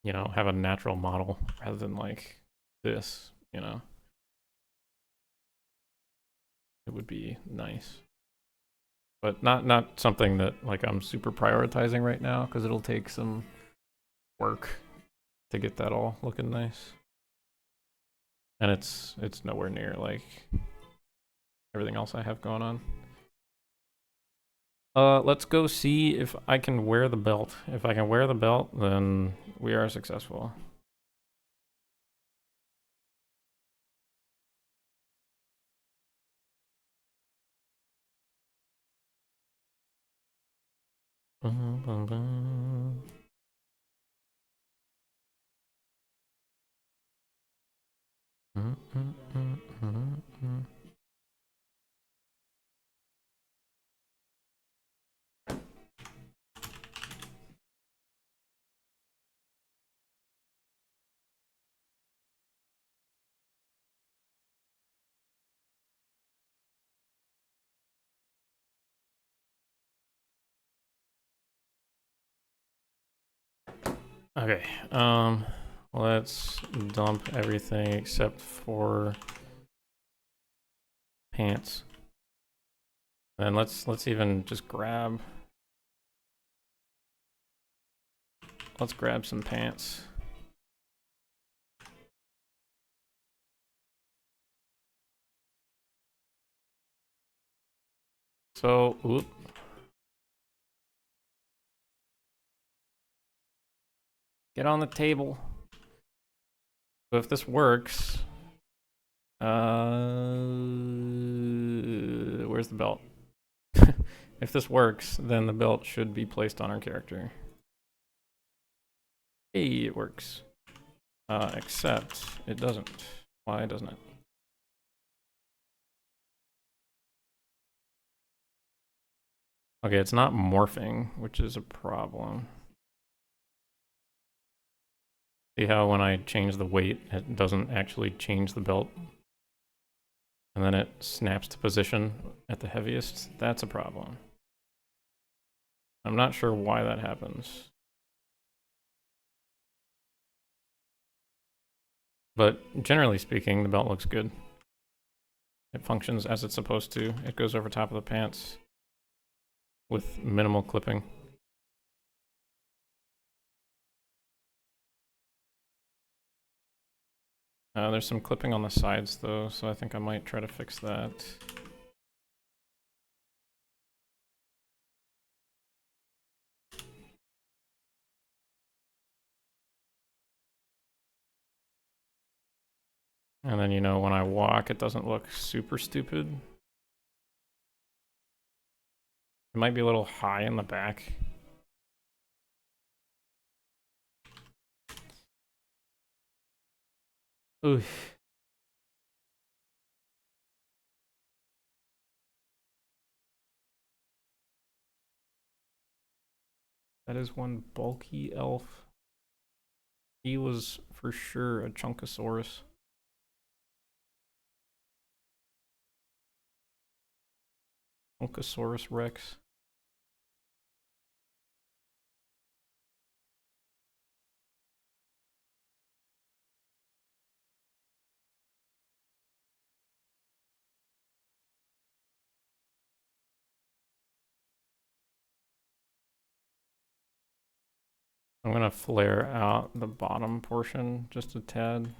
you know, have a natural model rather than like this, you know, it would be nice. But not something that like I'm super prioritizing right now because it'll take some work to get that all looking nice. And it's nowhere near like everything else I have going on. Let's go see if I can wear the belt. If I can wear the belt, then we are successful. Okay, let's dump everything except for pants. And let's even just grab some pants. So, oop. Get on the table. So if this works, where's the belt? If this works, then the belt should be placed on our character. Hey, it works. Except it doesn't. Why doesn't it? Okay, it's not morphing, which is a problem. See how when I change the weight, it doesn't actually change the belt? And then it snaps to position at the heaviest? That's a problem. I'm not sure why that happens. But generally speaking, the belt looks good. It functions as it's supposed to. It goes over top of the pants with minimal clipping. There's some clipping on the sides though, so I think I might try to fix that. And then, you know, when I walk, it doesn't look super stupid. It might be a little high in the back. Oof. That is one bulky elf. He was for sure a Chunkosaurus. Chunkosaurus Rex. I'm gonna flare out the bottom portion just a tad,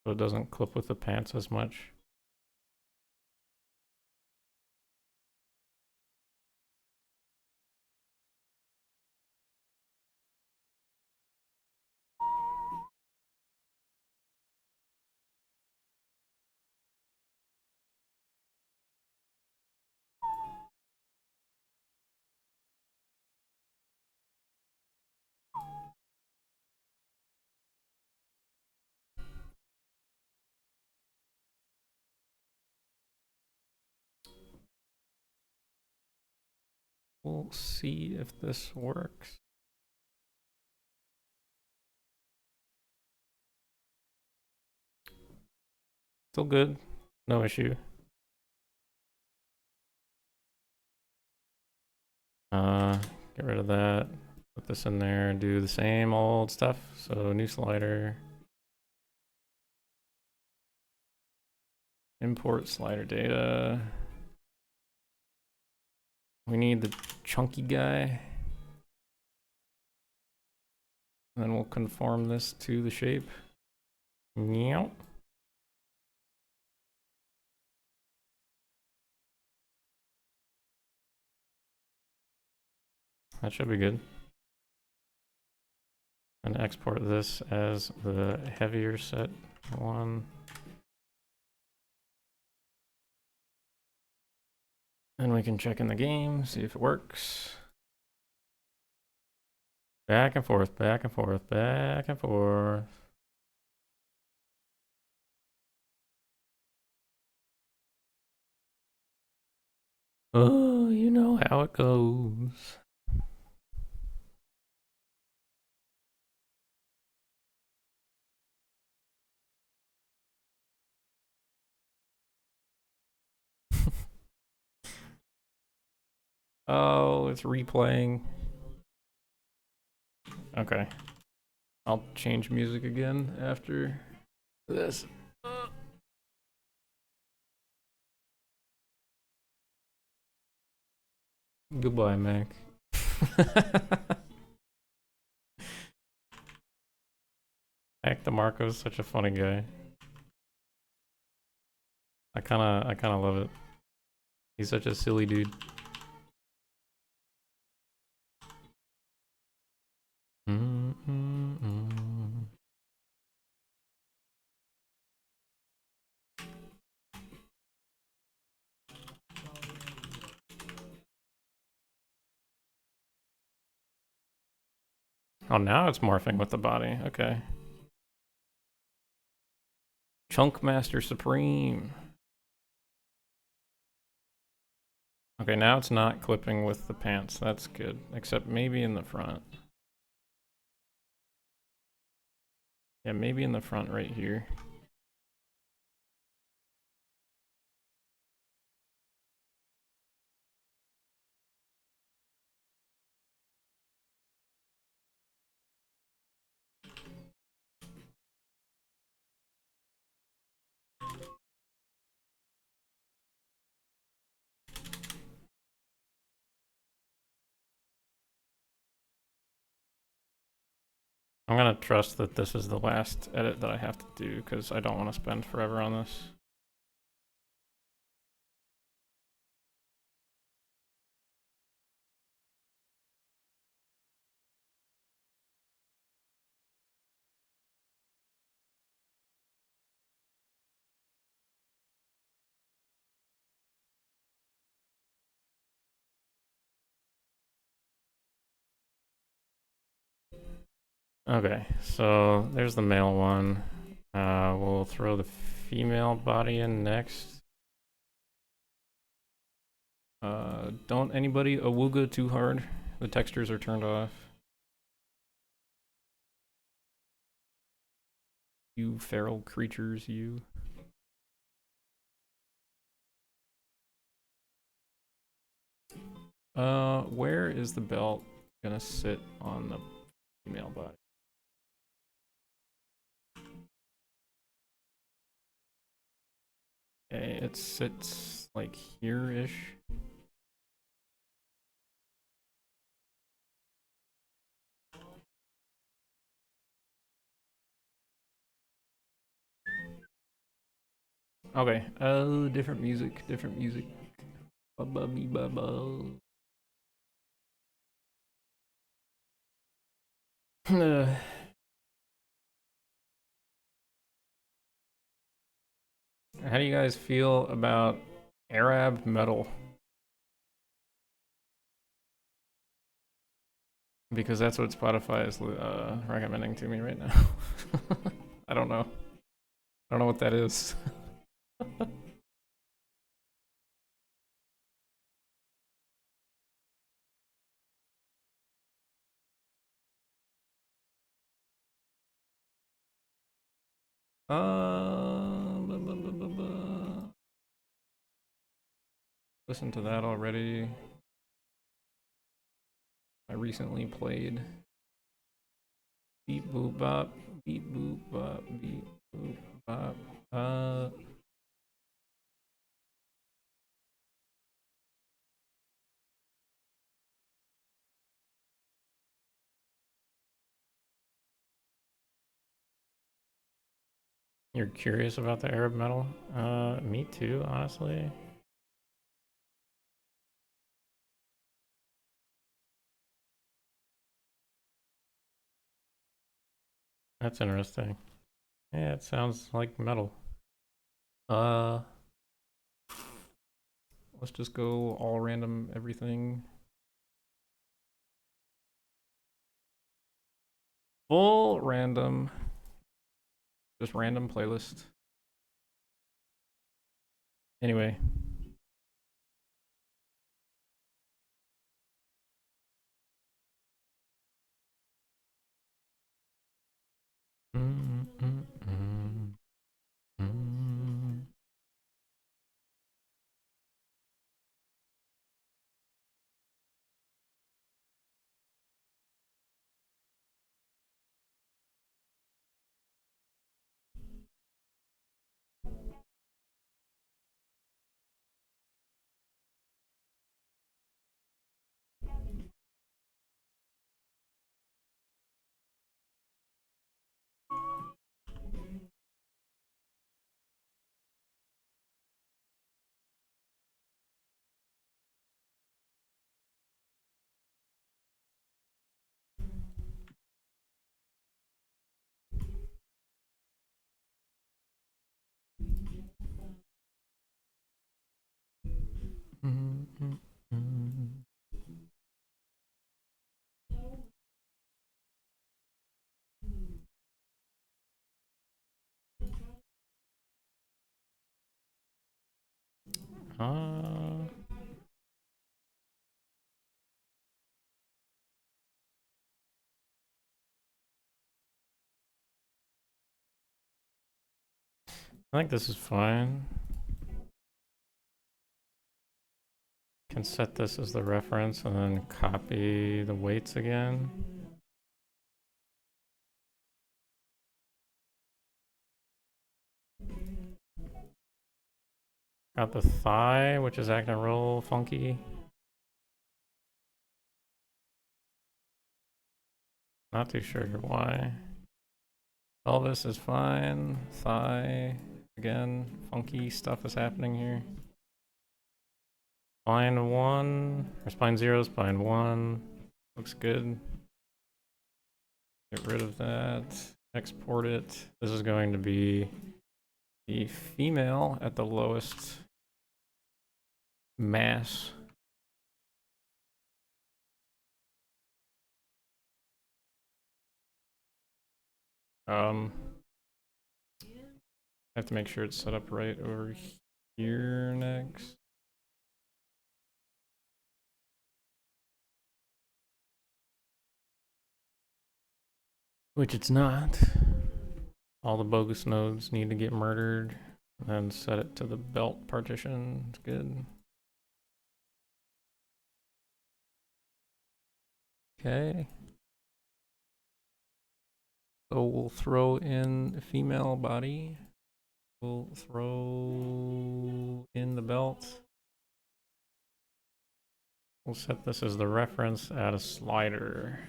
so it doesn't clip with the pants as much. We'll see if this works. Still good, no issue. Get rid of that, put this in there, do the same old stuff. So new slider, import slider data. We need the chunky guy. And then we'll conform this to the shape. Meow. That should be good. And export this as the heavier set one. And we can check in the game, see if it works. Back and forth, back and forth, back and forth. Oh, you know how it goes. Oh, it's replaying. Okay. I'll change music again after this. Goodbye, Mac. Mac DeMarco's such a funny guy. I kinda love it. He's such a silly dude. Oh, now it's morphing with the body. Okay. Chunk Master Supreme. Okay, now it's not clipping with the pants. That's good. Except maybe in the front. Yeah, maybe in the front right here. I'm gonna trust that this is the last edit that I have to do because I don't want to spend forever on this. Okay, so there's the male one. We'll throw the female body in next. Don't anybody awooga too hard. The textures are turned off. You feral creatures, you. Where is the belt gonna sit on the female body? Okay, it sits like here-ish. Okay, different music, different music. Bubba me bubba. How do you guys feel about Arab metal? Because that's what Spotify is recommending to me right now. I don't know. I don't know what that is. Blah, blah, blah, blah, blah. Listened to that already. I recently played Beep Boop Bop, Beep Boop Bop, Beep Boop Bop. You're curious about the Arab metal? Me too, honestly. That's interesting. Yeah, it sounds like metal. Let's just go all random everything. Full random. Just random playlist. Anyway. I think this is fine. Can set this as the reference and then copy the weights again. Got the thigh, which is acting real funky. Not too sure why. Pelvis is fine. Thigh, again, funky stuff is happening here. Spine 1, or spine 0, spine 1. Looks good. Get rid of that. Export it. This is going to be the female at the lowest mass. I have to make sure it's set up right over here next. Which it's not. All the bogus nodes need to get murdered and then set it to the belt partition. It's good. Okay. So we'll throw in the female body. We'll throw in the belt. We'll set this as the reference, add a slider.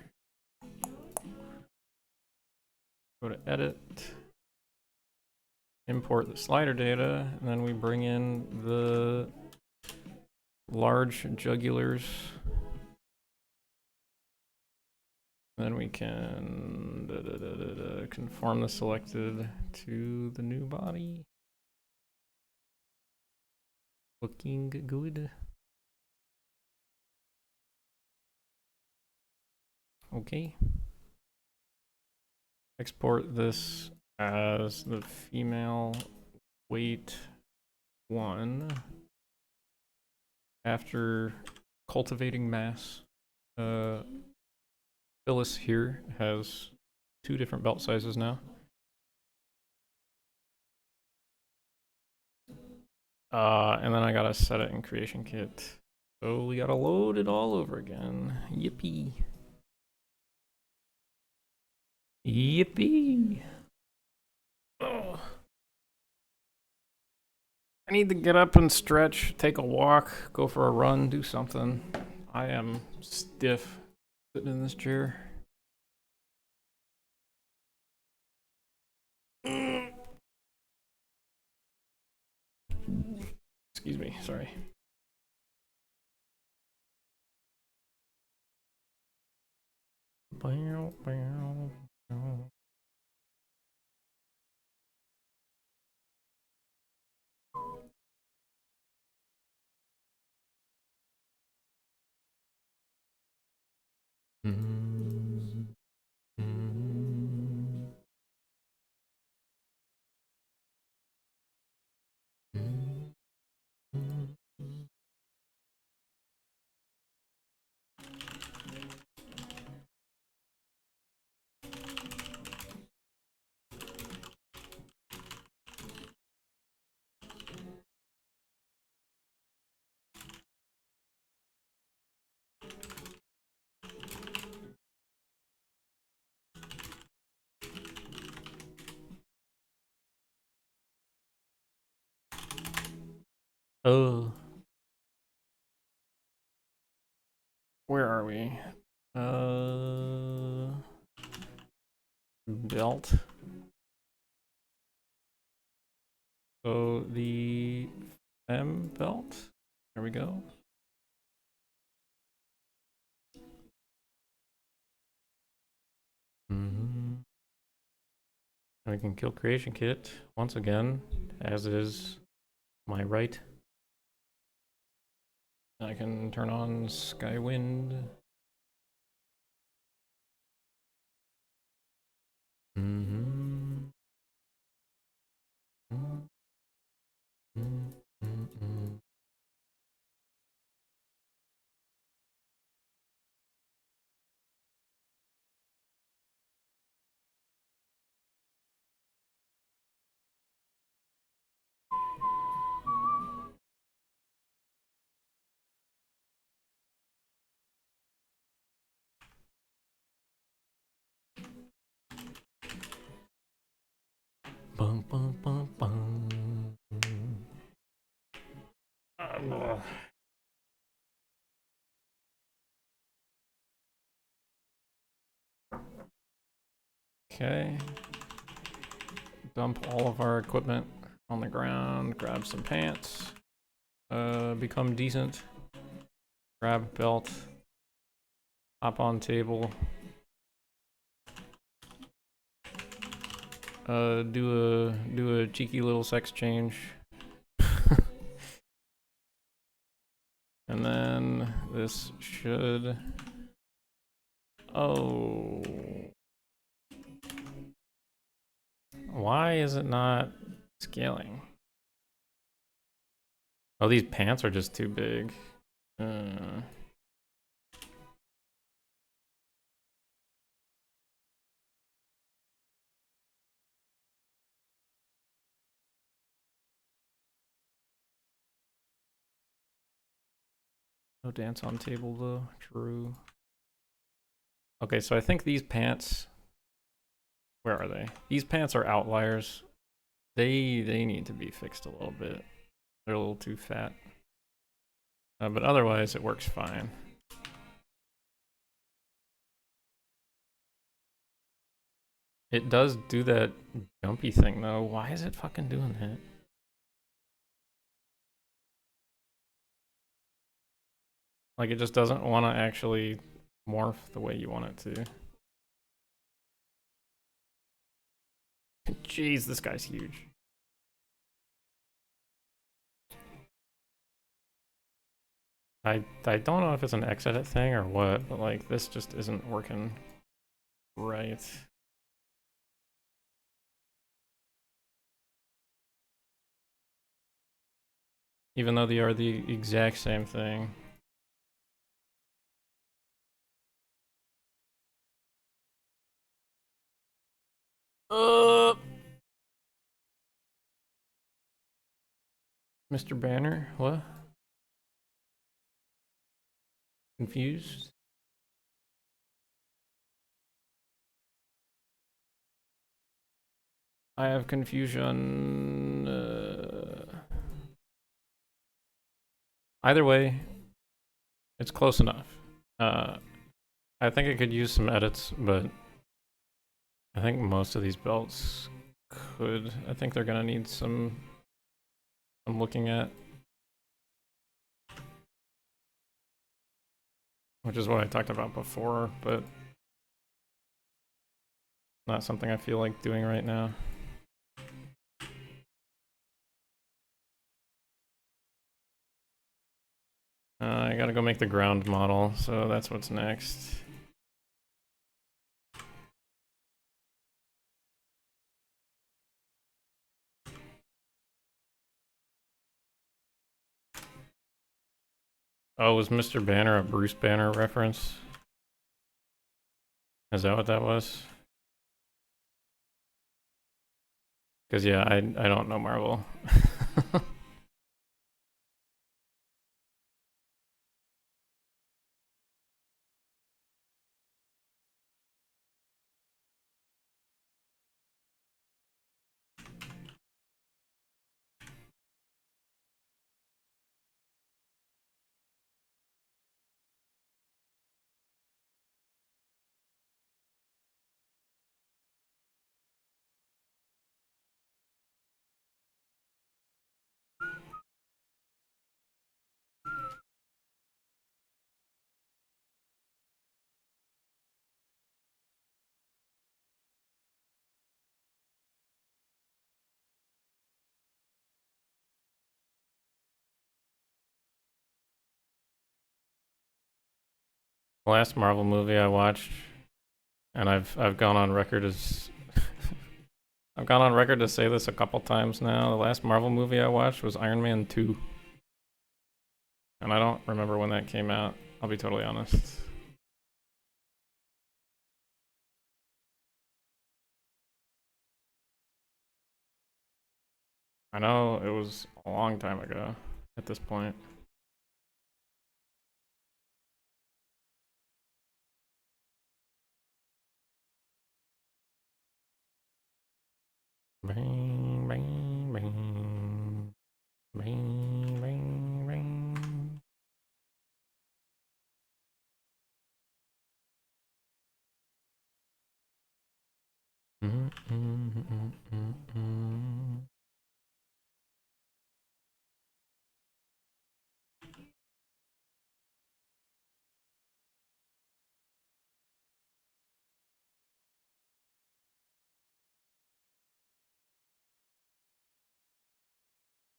Go to edit. Import the slider data, and then we bring in the large jugulars. Then we can conform the selected to the new body. Looking good. Okay. Export this as the female weight 1 after cultivating mass. Phyllis here has 2 different belt sizes now. And then I gotta set it in creation kit. So we gotta load it all over again. Yippee. Yippee. Oh. I need to get up and stretch, take a walk, go for a run, do something. I am stiff sitting in this chair. Excuse me, sorry. Bow, bow, bow. Oh. Where are we? Belt. So the M belt. There we go. And we can kill creation kit once again, as is my right. I can turn on Skywind. Bum, bum, bum, bum. Okay. Dump all of our equipment on the ground. Grab some pants. Become decent. Grab belt. Hop on table. Do a cheeky little sex change. And then this should... Oh. Why is it not scaling? Oh, these pants are just too big. No dance on table though. True. Okay, so I think these pants... Where are they? These pants are outliers. They need to be fixed a little bit. They're a little too fat. But otherwise, it works fine. It does do that jumpy thing though. Why is it fucking doing that? Like, it just doesn't want to actually morph the way you want it to. Jeez, this guy's huge. I don't know if it's an Xedit thing or what, but like, this just isn't working right. Even though they are the exact same thing. Mr. Banner, what? Confused? I have confusion. Either way, it's close enough. I think I could use some edits, but I think most of these belts could. I think they're gonna need some looking at. Which is what I talked about before, but not something I feel like doing right now. I gotta go make the ground model, so that's what's next. Oh, was Mr. Banner a Bruce Banner reference? Is that what that was? Because yeah, I don't know Marvel. The last Marvel movie I watched, and I've gone on record as I've gone on record to say this a couple times now. The last Marvel movie I watched was Iron Man 2. And I don't remember when that came out. I'll be totally honest. I know it was a long time ago at this point. Bang, bang, bang. Bang, bang, bang. Mm, mm, mm, mm, mm.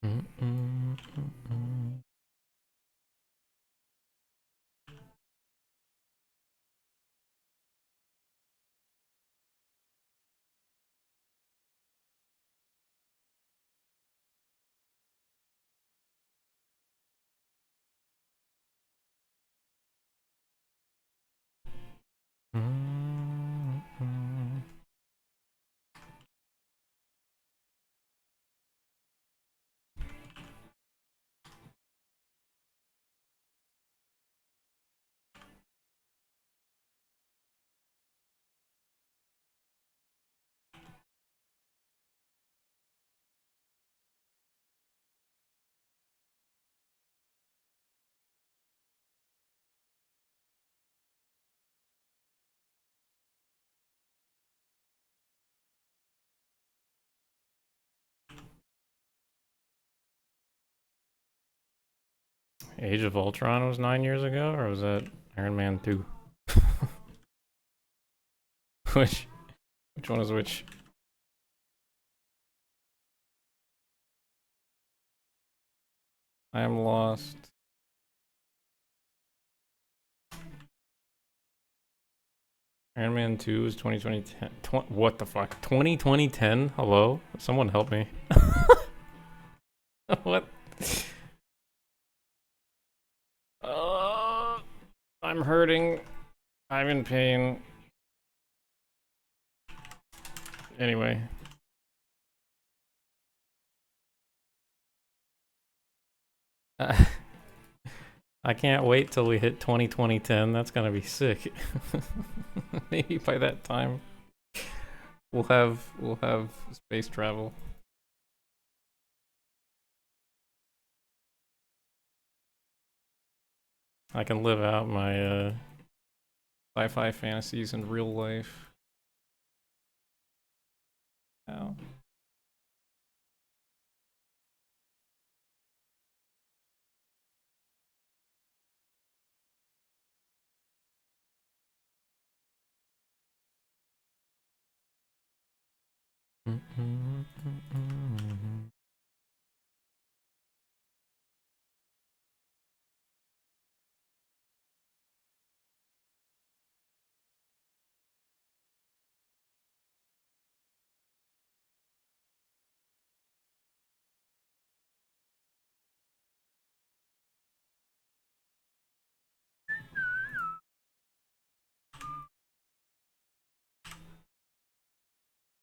Mm, mm, mm, mm. Mm, mm. Age of Ultron was 9 years ago, or was that Iron Man 2? which which one is which? I am lost. Iron Man 2 is 2010. What the fuck? 2010? Hello? Someone help me. What? I'm hurting. I'm in pain. Anyway. I can't wait till we hit 2010. That's gonna be sick. Maybe by that time we'll have space travel. I can live out my sci-fi fantasies in real life. Ow.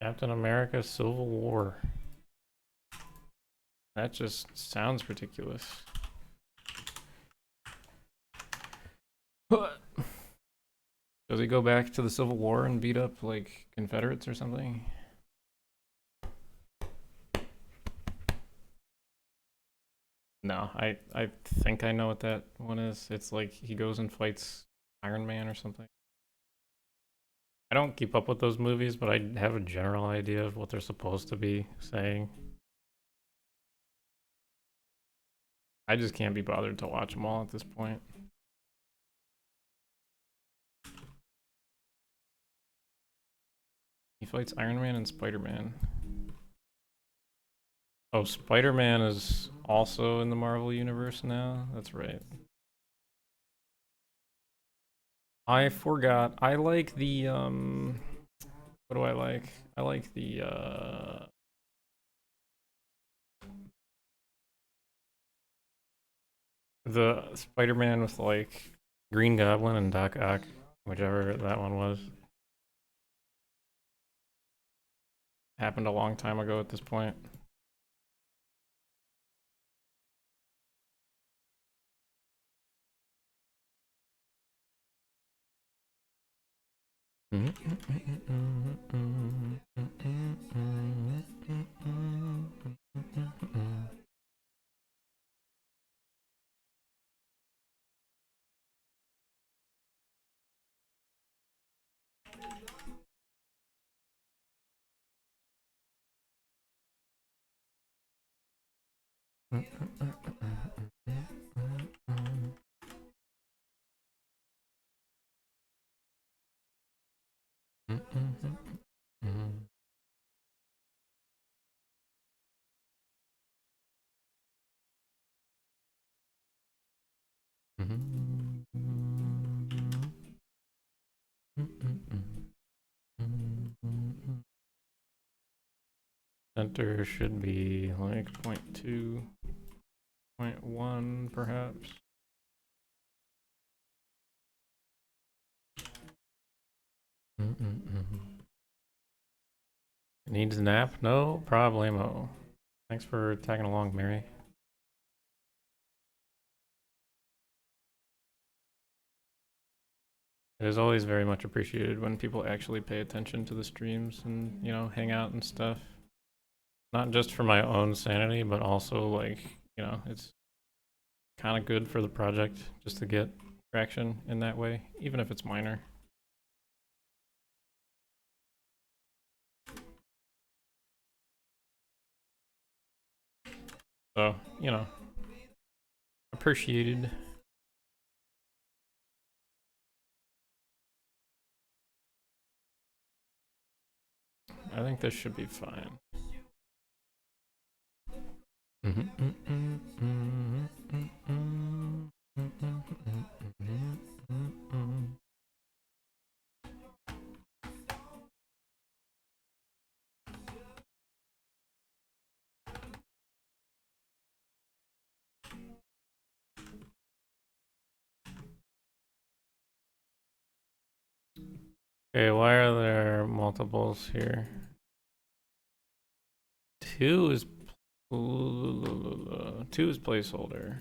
Captain America Civil War. That just sounds ridiculous. Does he go back to the Civil War and beat up like Confederates or something? No, I think I know what that one is. It's like he goes and fights Iron Man or something. I don't keep up with those movies, but I have a general idea of what they're supposed to be saying. I just can't be bothered to watch them all at this point. He fights Iron Man and Spider-Man. Oh, Spider-Man is also in the Marvel universe now? That's right. I forgot. I like the what do I like? I like the Spider-Man with like Green Goblin and Doc Ock, whichever that one was. Happened a long time ago at this point. Center should be like 0.2, 0.1 perhaps. Needs a nap? No problemo. Thanks for tagging along, Mary. It is always very much appreciated when people actually pay attention to the streams and, you know, hang out and stuff. Not just for my own sanity, but also, like, you know, it's kind of good for the project just to get traction in that way, even if it's minor. So, you know, appreciated. I think this should be fine. Okay, why are there multiples here? 2 is placeholder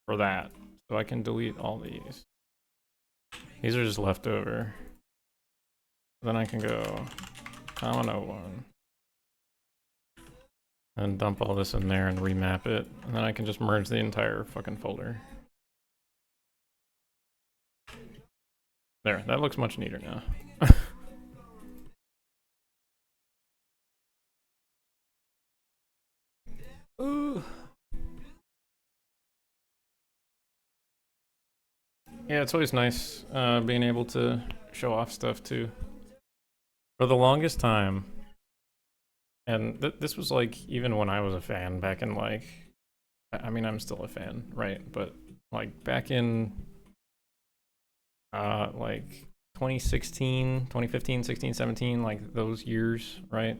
for that, so I can delete all these. These are just left over. Then I can go common 01 and dump all this in there and remap it, and then I can just merge the entire fucking folder. There, that looks much neater now. Ooh. Yeah, it's always nice being able to show off stuff too. For the longest time, and this was like even when I was a fan back in like, I mean I'm still a fan, right? But like back in like 2016, 2015, 16, 17, like those years, right?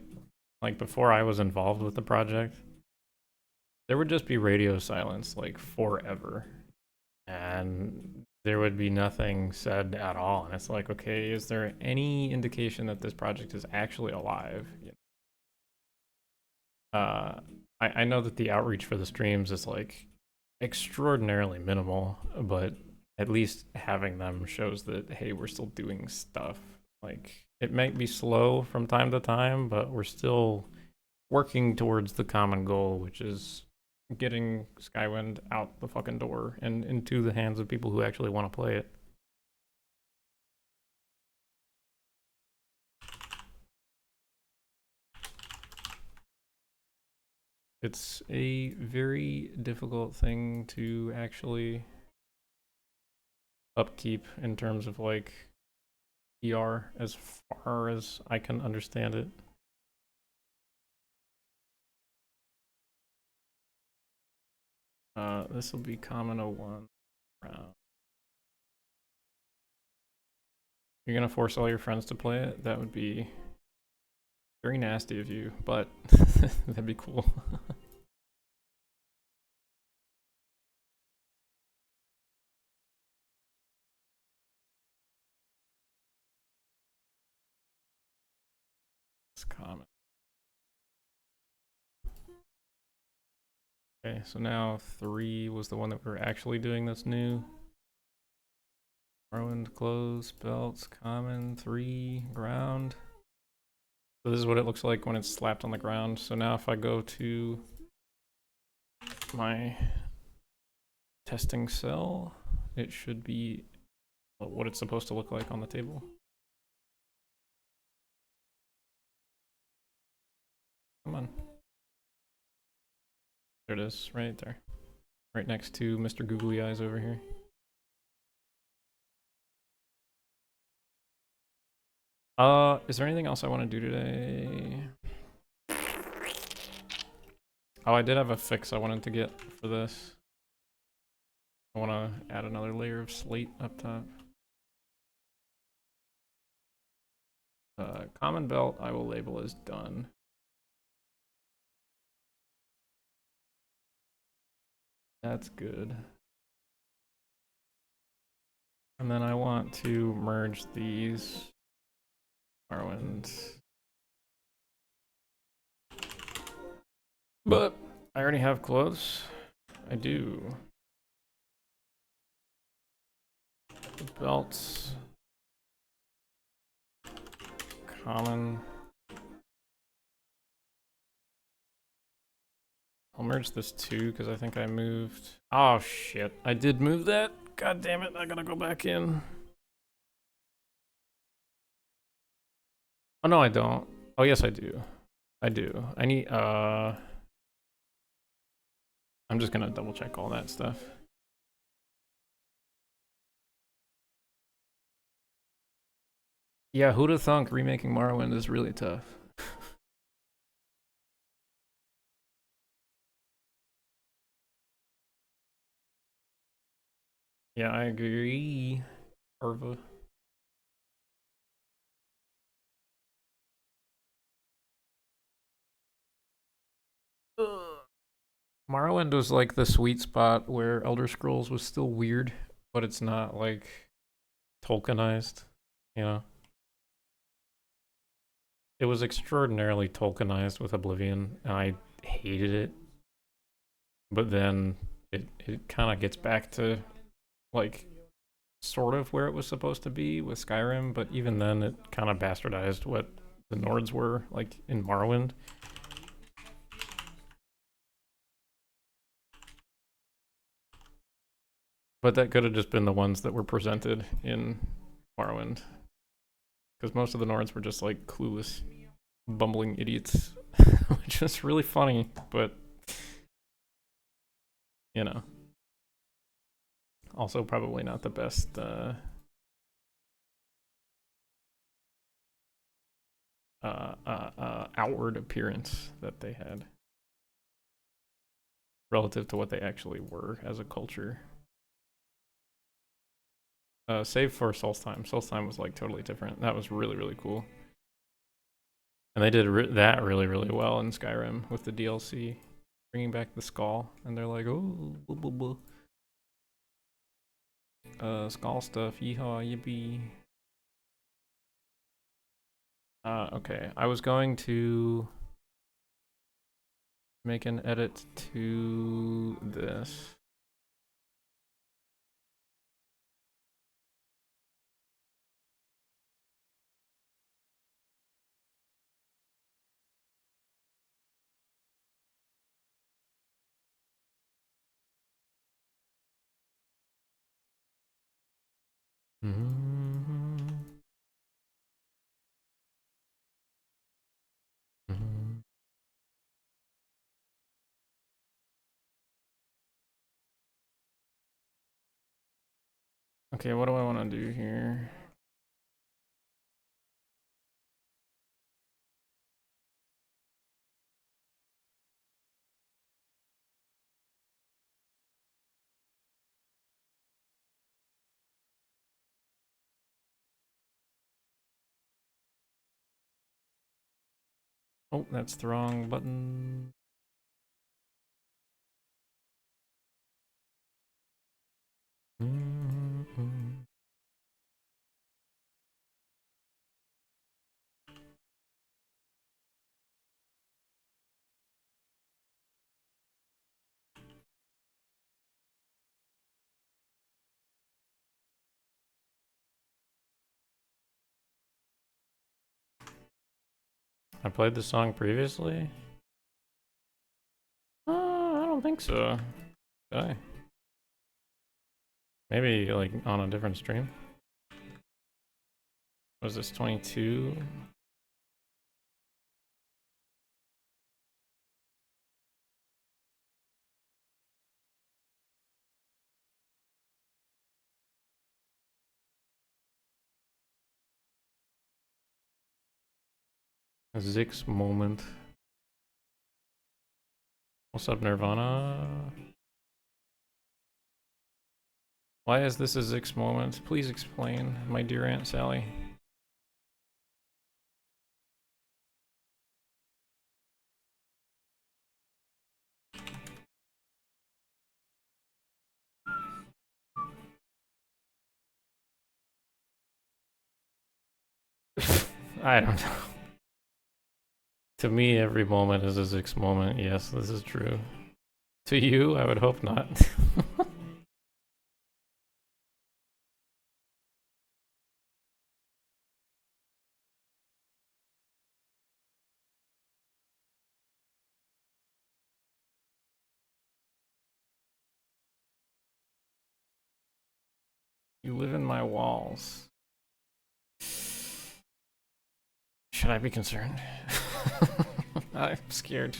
Like before I was involved with the project, there would just be radio silence like forever. And there would be nothing said at all. And it's like, okay, is there any indication that this project is actually alive? Uh, I know that the outreach for the streams is like extraordinarily minimal, but at least having them shows that, hey, we're still doing stuff. Like, it might be slow from time to time, but we're still working towards the common goal, which is getting Skywind out the fucking door and into the hands of people who actually want to play it. It's a very difficult thing to actually upkeep in terms of like PR as far as I can understand it. This will be common 01 round. You're gonna force all your friends to play it? That would be very nasty of you, but that'd be cool. It's common. Okay, so now 3 was the one that we were actually doing that's new. Morrowind, clothes, belts, common, 3, ground. So this is what it looks like when it's slapped on the ground. So now if I go to my testing cell, it should be what it's supposed to look like on the table. Come on. There it is, right there. Right next to Mr. Googly Eyes over here. Is there anything else I want to do today? Oh, I did have a fix I wanted to get for this. I want to add another layer of slate up top. Common belt I will label as done. That's good. And then I want to merge these Morrowind. But I already have clothes. I do. Belts. Common. I'll merge this too because I think I moved. Oh shit, I did move that. God damn it, I gotta go back in. Oh no, I don't. Oh yes, I do. I do. I need, I'm just gonna double check all that stuff. Yeah, who'da thunk remaking Morrowind is really tough. Yeah, I agree. Arva. Morrowind was like the sweet spot where Elder Scrolls was still weird, but it's not like Tolkienized, you know? It was extraordinarily Tolkienized with Oblivion, and I hated it. But then it kind of gets back to like sort of where it was supposed to be with Skyrim, but even then it kind of bastardized what the Nords were like in Morrowind. But that could have just been the ones that were presented in Morrowind. Because most of the Nords were just like clueless, bumbling idiots, which is really funny, but you know, also probably not the best outward appearance that they had relative to what they actually were as a culture. Save for Solstheim. Solstheim was like totally different. That was really, really cool. And they did that really, really well in Skyrim with the DLC, bringing back the skull. And they're like, oh, blah, blah, blah. Skull stuff, yeehaw, yippee. Okay, I was going to make an edit to this. Okay, what do I want to do here? Oh, that's the wrong button. I played this song previously? I don't think so. Did I? Maybe like on a different stream. Was this 22? A Zix moment. What's up, Nirvana? Why is this a Zix moment? Please explain, my dear Aunt Sally. I don't know. To me, every moment is a Zix moment. Yes, this is true. To you, I would hope not. You live in my walls. Should I be concerned? I'm scared.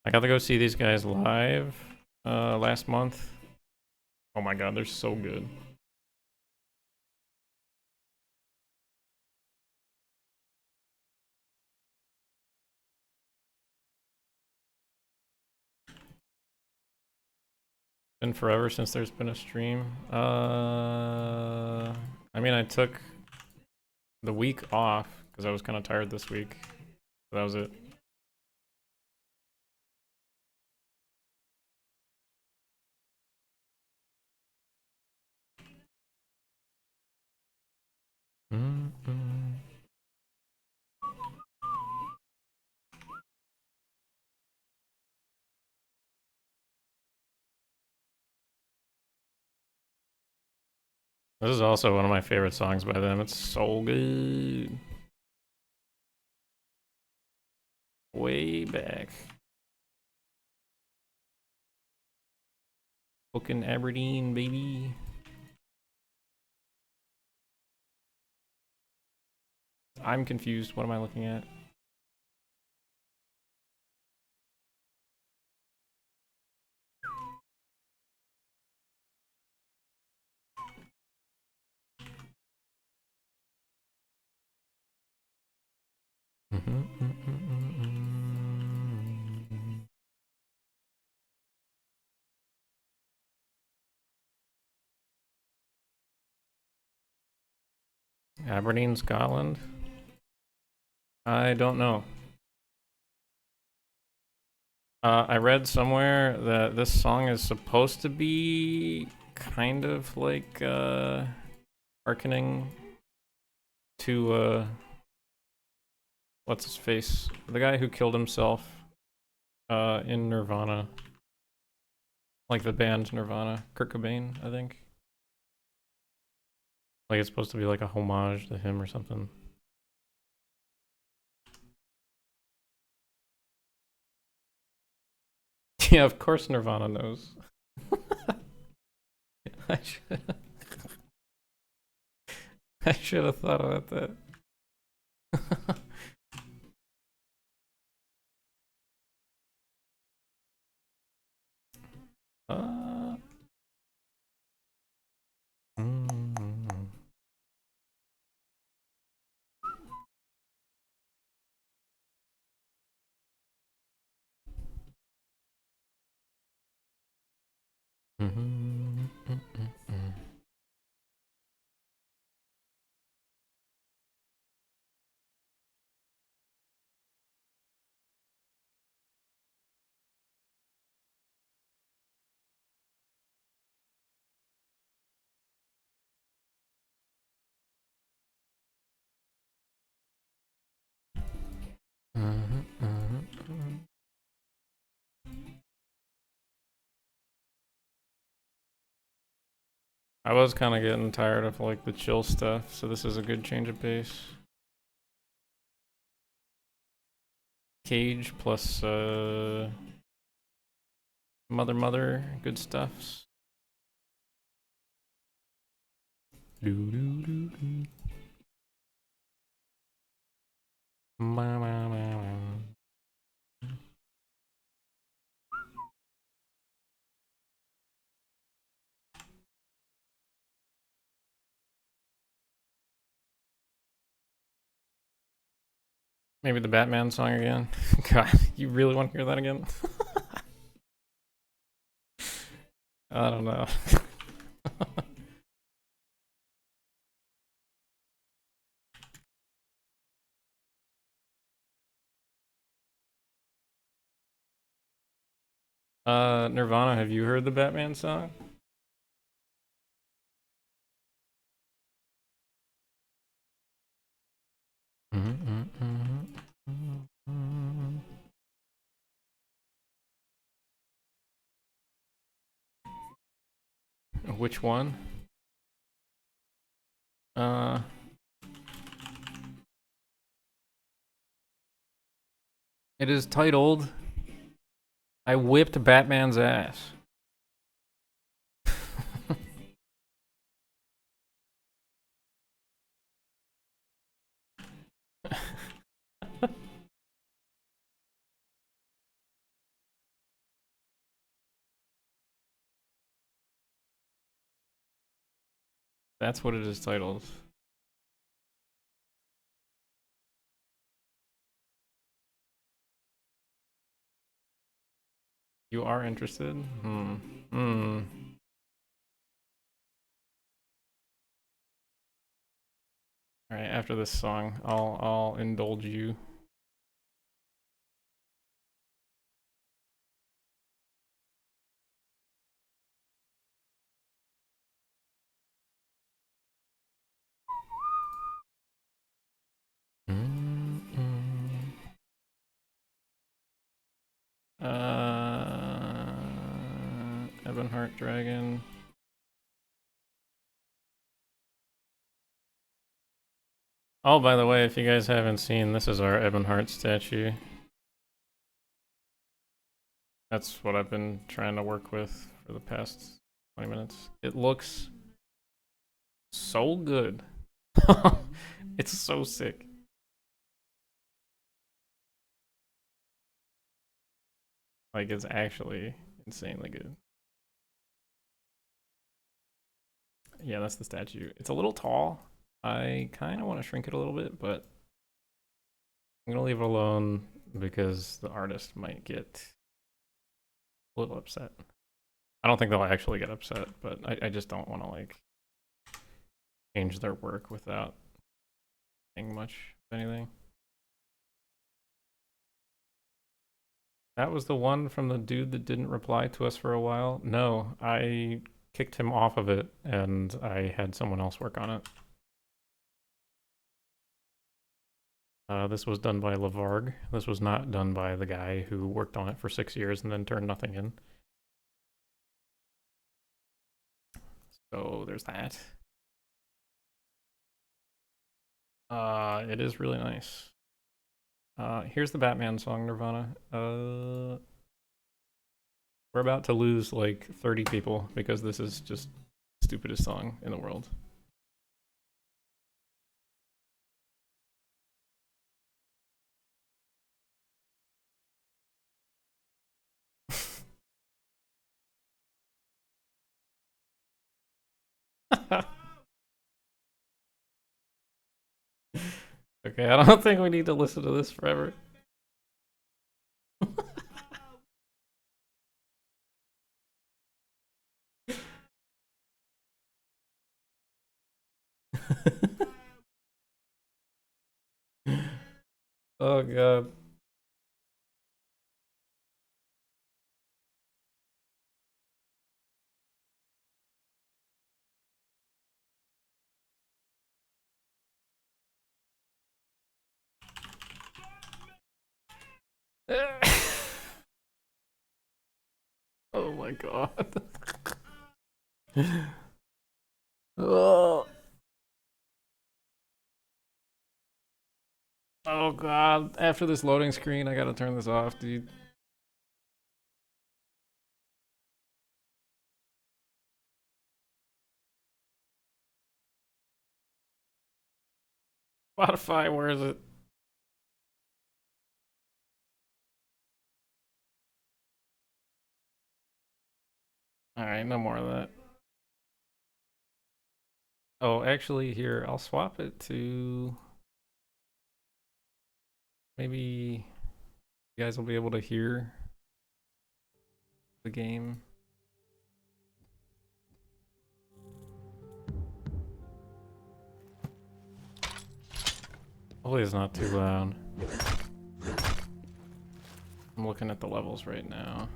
I got to go see these guys live last month. Oh my god, they're so good. Been forever since there's been a stream. I mean, I took the week off because I was kind of tired this week. That was it. This is also one of my favorite songs by them. It's so good. Way back. Fucking Aberdeen, baby. I'm confused. What am I looking at? Aberdeen, Scotland? I don't know. I read somewhere that this song is supposed to be kind of like hearkening to what's his face? The guy who killed himself in Nirvana. Like the band Nirvana. Kurt Cobain, I think. Like it's supposed to be like a homage to him or something. Yeah, of course Nirvana knows. I should. I should have thought about that. uh, mm. I was kind of getting tired of like the chill stuff, so this is a good change of pace. Cage plus Mother, good stuffs. Do do do do. Ma, ma, ma, ma. Maybe the Batman song again. God, you really want to hear that again? I don't know. Nirvana, have you heard the Batman song? Which one? It is titled I Whipped Batman's Ass. That's what it is titled. You are interested? Alright, after this song, I'll indulge you. Ebonheart Dragon. Oh, by the way, if you guys haven't seen, this is our Ebonheart statue. That's what I've been trying to work with for the past 20 minutes. It looks so good. It's so sick. Like, it's actually insanely good. Yeah, that's the statue. It's a little tall. I kind of want to shrink it a little bit, but I'm going to leave it alone because the artist might get a little upset. I don't think they'll actually get upset, but I just don't want to, like, change their work without saying much of anything. That was the one from the dude that didn't reply to us for a while? No, I kicked him off of it, and I had someone else work on it. This was done by Lavarg. This was not done by the guy who worked on it for 6 years and then turned nothing in. So there's that. It is really nice. Here's the Batman song, Nirvana. We're about to lose like 30 people because this is just the stupidest song in the world. Okay, I don't think we need to listen to this forever. Oh god. Oh my god. Oh. Oh god. After this loading screen, I gotta turn this off, dude. Spotify, where is it? Alright, no more of that. Oh, actually, here, I'll swap it to... Maybe you guys will be able to hear the game. Hopefully it's not too loud. I'm looking at the levels right now.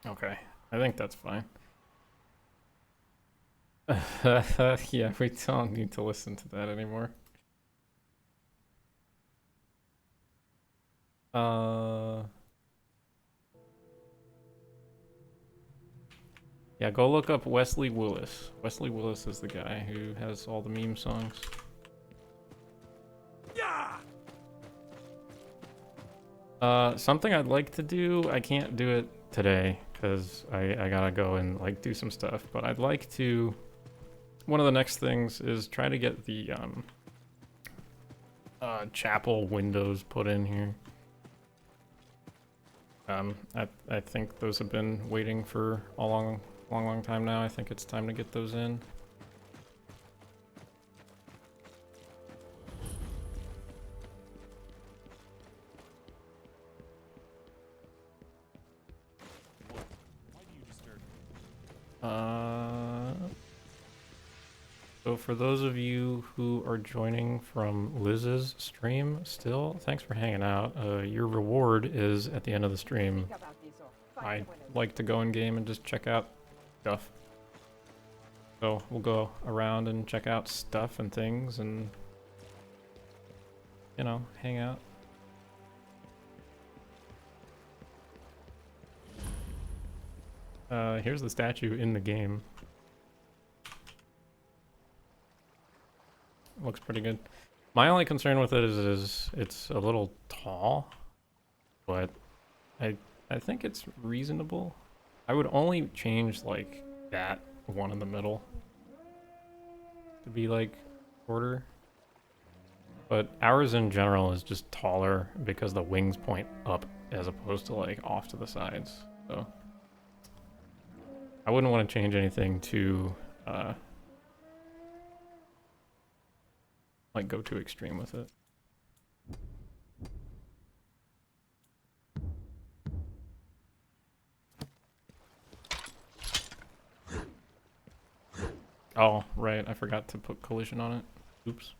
Okay, I think that's fine. Yeah, we don't need to listen to that anymore. Yeah, go look up Wesley Willis. Wesley Willis is the guy who has all the meme songs. Something I'd like to do, I can't do it today because I gotta go and like do some stuff, but I'd like to, one of the next things is try to get the chapel windows put in here. I think those have been waiting for a long time now. I think it's time to get those in. So for those of you who are joining from Liz's stream still, thanks for hanging out. Your reward is at the end of the stream. I like to go in game and just check out stuff. So we'll go around and check out stuff and things and, you know, hang out. Here's the statue in the game. Looks pretty good. My only concern with it is it's a little tall, but I think it's reasonable. I would only change like that one in the middle to be like shorter. But ours in general is just taller because the wings point up as opposed to like off to the sides. So I wouldn't want to change anything to like go too extreme with it. Oh, right, I forgot to put collision on it. Oops.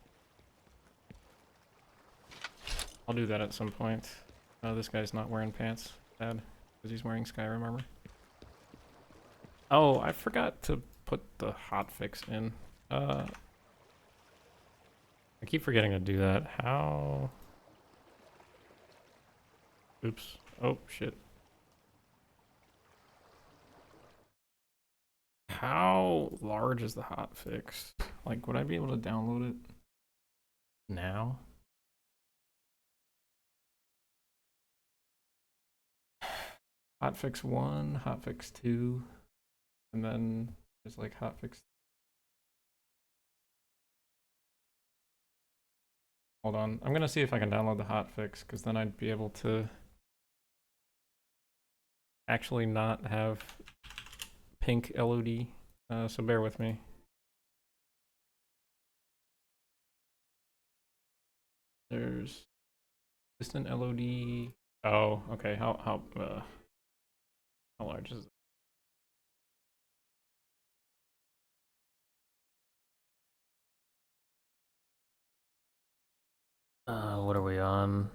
I'll do that at some point. This guy's not wearing pants. Sad, because he's wearing Skyrim armor. Oh, I forgot to put the hotfix in. I keep forgetting to do that. How? Oops. Oh, shit. How large is the hotfix? Like, would I be able to download it now? Hotfix 1, hotfix 2, and then there's like hotfix. Hold on, I'm gonna see if I can download the hotfix, because then I'd be able to actually not have pink LOD, so bear with me. There's distant LOD. Oh, okay. How large is it? What are we on?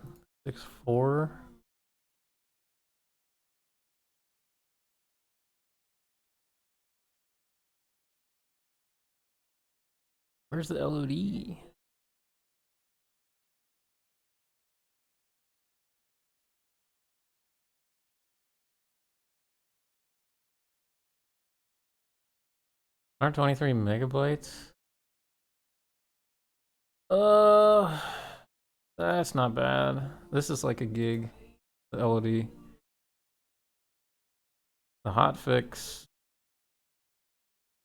6.4? Where's the LOD? Aren't 23 megabytes? That's not bad. This is like a gig, the LOD. The hotfix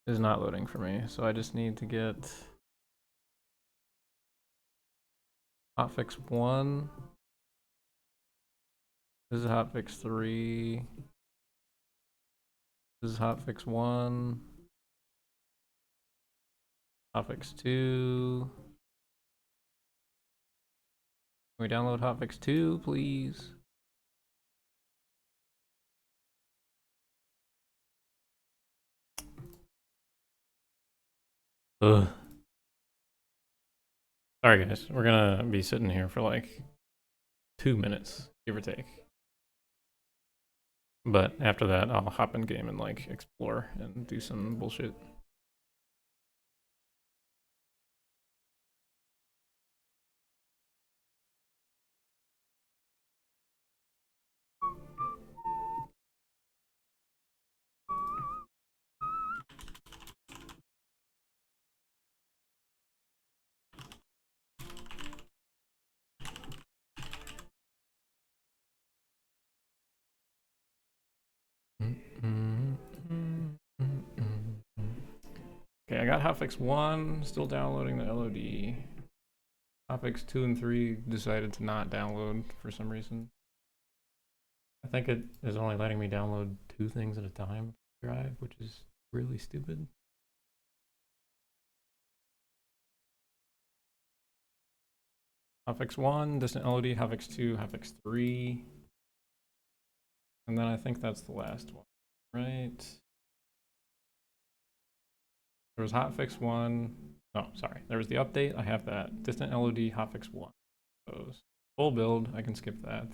is not loading for me, so I just need to get hotfix 1. This is hotfix 3. This is hotfix 1. Hotfix 2. Can we download hotfix 2, please? Ugh. Alright guys, we're gonna be sitting here for like 2 minutes, give or take. But after that, I'll hop in game and like explore and do some bullshit. Okay, I got hotfix 1, still downloading the LOD. Hotfix 2 and 3 decided to not download for some reason. I think it is only letting me download 2 things at a time drive, which is really stupid. Hotfix 1, distant LOD, hotfix 2, hotfix 3. And then I think that's the last one, right? There was hotfix 1. Oh, sorry. There was the update. I have that. Distant LOD, hotfix 1. Those. Full build, I can skip that.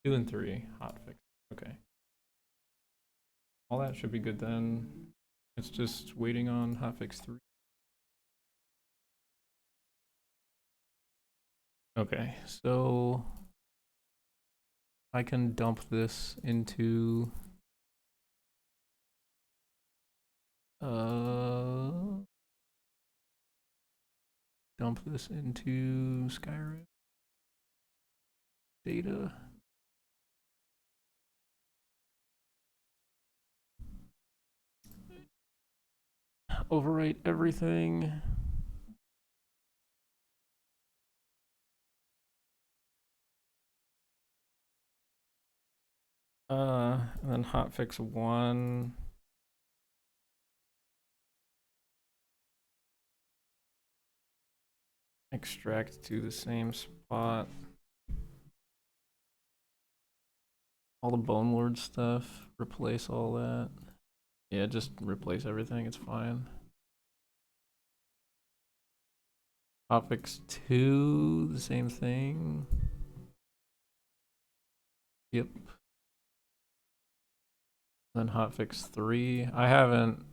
2 and 3, hotfix. Okay. All that should be good then. It's just waiting on hotfix 3. Okay, so I can dump this into Skyrim data. Overwrite everything. And then hotfix 1. Extract to the same spot. All the Bone Lord stuff, replace all that. Yeah, just replace everything, it's fine. Hotfix 2, the same thing. Yep. Then hotfix 3. I haven't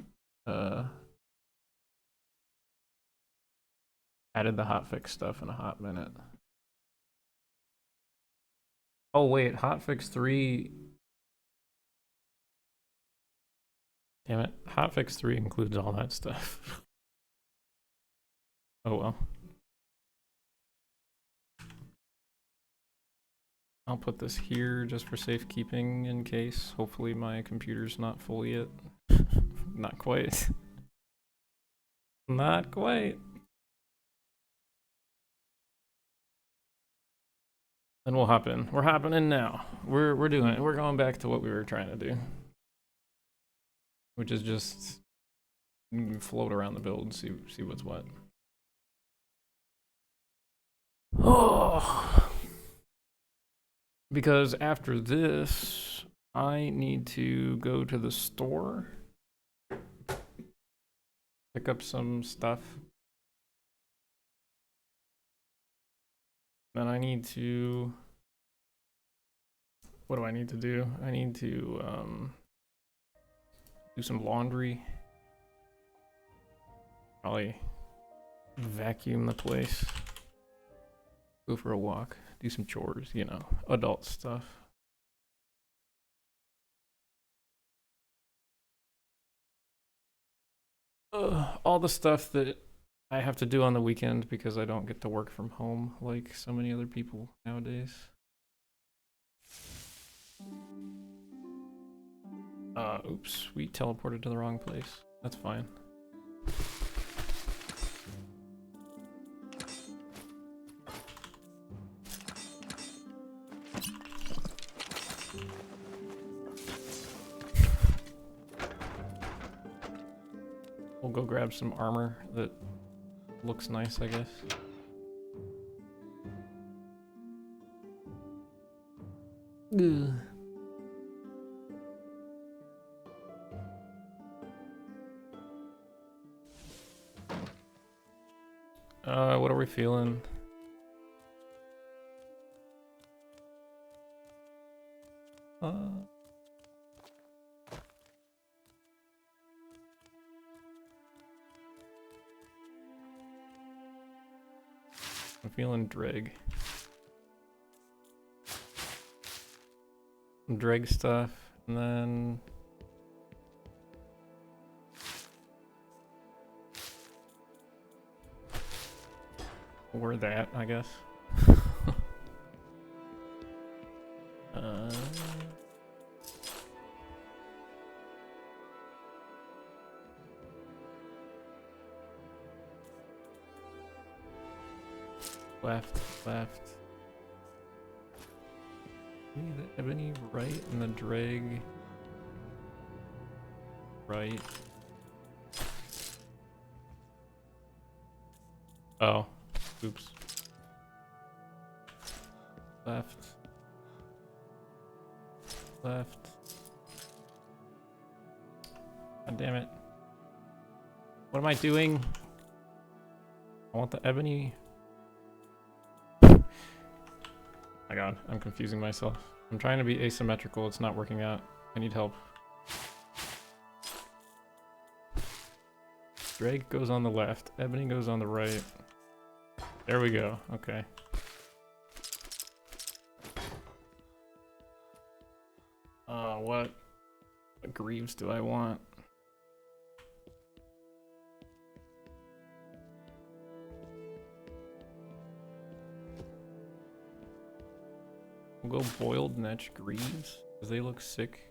added the hotfix stuff in a hot minute. Oh wait, hotfix 3. Damn it, hotfix 3 includes all that stuff. Oh well. I'll put this here just for safekeeping in case. Hopefully my computer's not full yet. Not quite. Not quite. Then we'll hop in. We're hopping in now. We're doing it. We're going back to what we were trying to do, which is just float around the build and see what's what. Oh, because after this, I need to go to the store, pick up some stuff. Then I need to, what do I need to do? I need to do some laundry. Probably vacuum the place. Go for a walk. Do some chores, you know, adult stuff. All the stuff that I have to do on the weekend because I don't get to work from home like so many other people nowadays. Oops, we teleported to the wrong place. That's fine. We'll go grab some armor that looks nice, I guess. Ugh. What are we feeling? I'm feeling dreg. Dreg stuff, and then or that, I guess. Left. Maybe the ebony right and the drag right. Oh, oops. Left. God damn it. What am I doing? I want the ebony. My god, I'm confusing myself. I'm trying to be asymmetrical, it's not working out. I need help. Drake goes on the left, ebony goes on the right. There we go, okay. What greaves do I want? We'll go boiled netch greaves, because they look sick.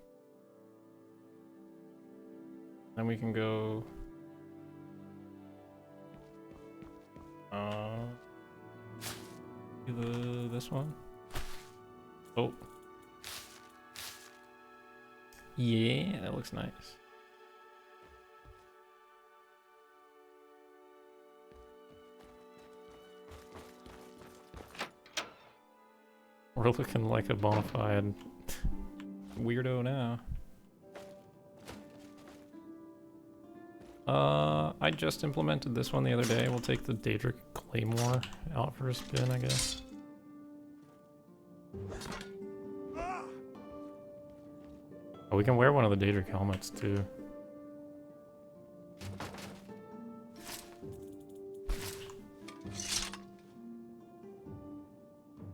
Then we can go... this one? Oh. Yeah, that looks nice. We're looking like a bona fide weirdo now. I just implemented this one the other day. We'll take the Daedric Claymore out for a spin, I guess. Oh, we can wear one of the Daedric helmets too.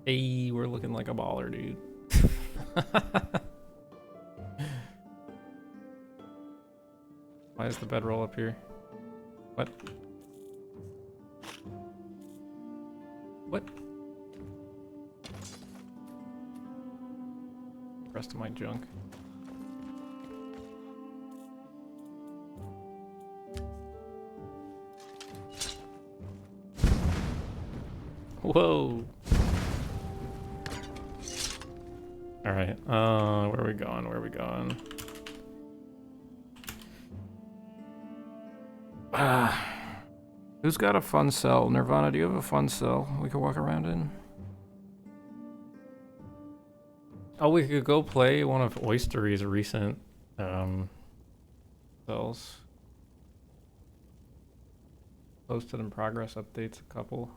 Hey, we're looking like a baller, dude. Why is the bedroll up here? What? What? Rest of my junk. Whoa. Where are we going? Where are we going? Who's got a fun cell? Nirvana, do you have a fun cell we could walk around in? Oh, we could go play one of Oystery's recent cells. Posted in progress updates, a couple.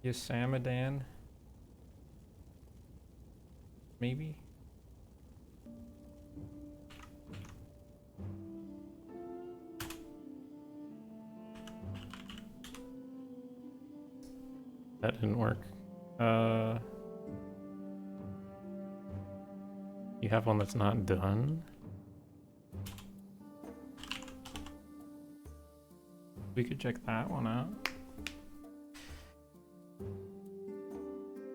Yosamadan? Maybe? That didn't work. You have one that's not done? We could check that one out.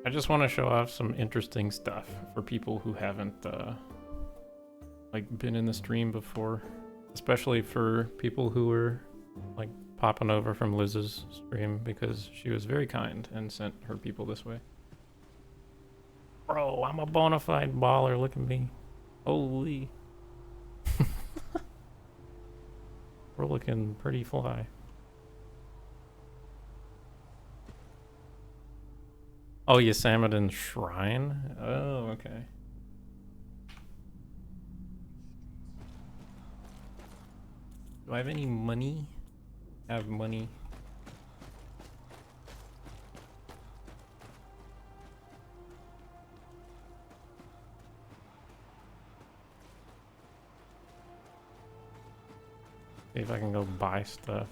I just want to show off some interesting stuff for people who haven't like been in the stream before, especially for people who were like popping over from Liz's stream because she was very kind and sent her people this way. Bro, I'm a bona fide baller, look at me. Holy. We're looking pretty fly. Oh, Yosamadan Shrine? Oh, okay. Do I have any money? I have money. See if I can go buy stuff.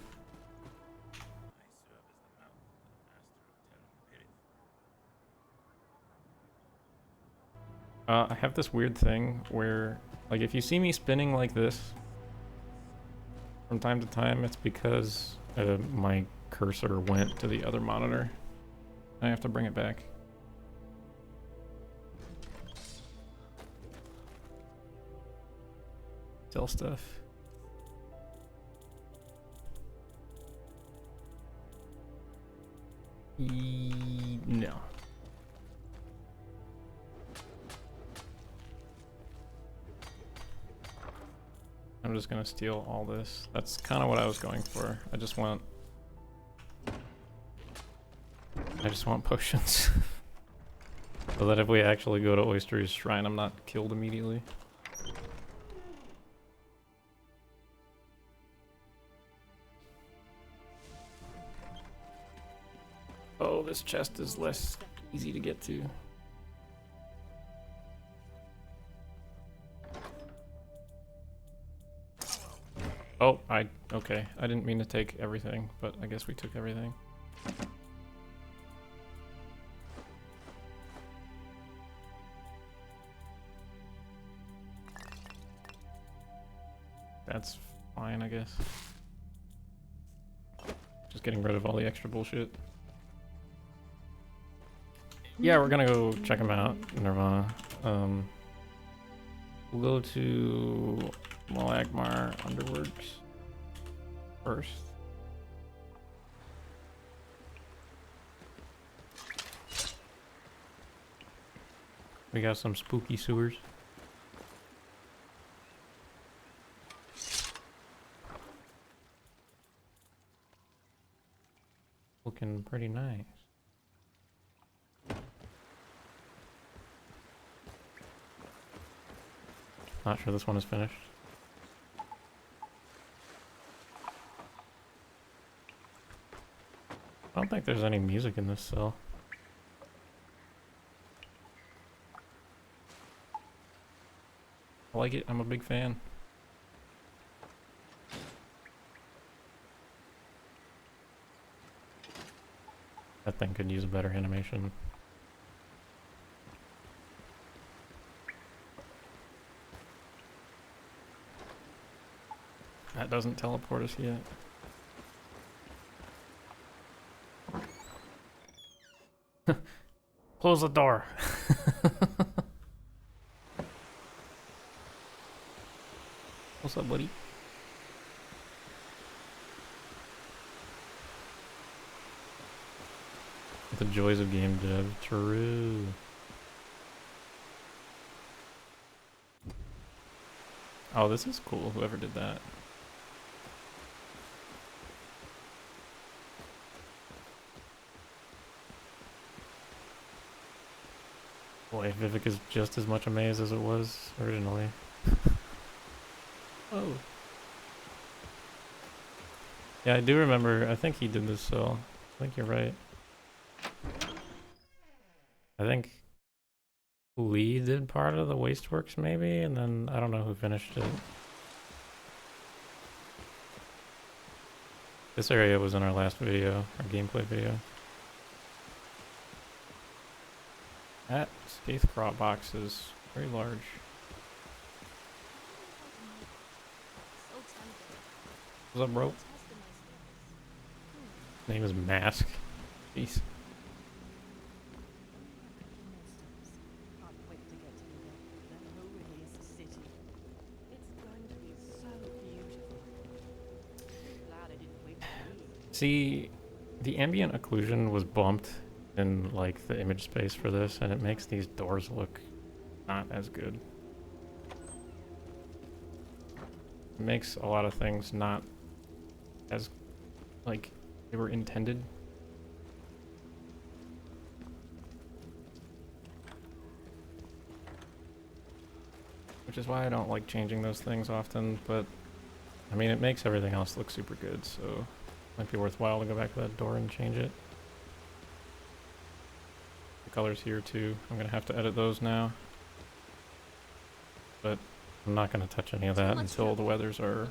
I have this weird thing where, like, if you see me spinning like this from time to time, it's because my cursor went to the other monitor. I have to bring it back. Sell stuff. No. I'm just gonna steal all this. That's kind of what I was going for. I just want potions. So that if we actually go to Oyster's Shrine, I'm not killed immediately. Oh, this chest is less easy to get to. Oh, okay. I didn't mean to take everything, but I guess we took everything. That's fine, I guess. Just getting rid of all the extra bullshit. Yeah, we're gonna go check them out, Nirvana. We'll go to Malagmar Underworks first. We got some spooky sewers. Looking pretty nice. Not sure this one is finished. I don't think there's any music in this cell. I like it, I'm a big fan. That thing could use a better animation. That doesn't teleport us yet. Close the door. What's up, buddy? the joys of game dev. True. Oh, this is cool, whoever did that. Boy, Vivek is just as much a maze as it was originally. Oh. Yeah, I do remember, I think he did this, so I think you're right. I think Lee did part of the Wasteworks maybe, and then I don't know who finished it. This area was in our last video, our gameplay video. That Skaithcraw box is very large. What's up, bro? His name is Mask. Jeez. See, the ambient occlusion was bumped in like the image space for this, and it makes these doors look not as good. It makes a lot of things not as like they were intended. Which is why I don't like changing those things often, but I mean it makes everything else look super good, so it might be worthwhile to go back to that door and change it. The colors here too, I'm gonna have to edit those now. But I'm not gonna touch any of that until the weathers are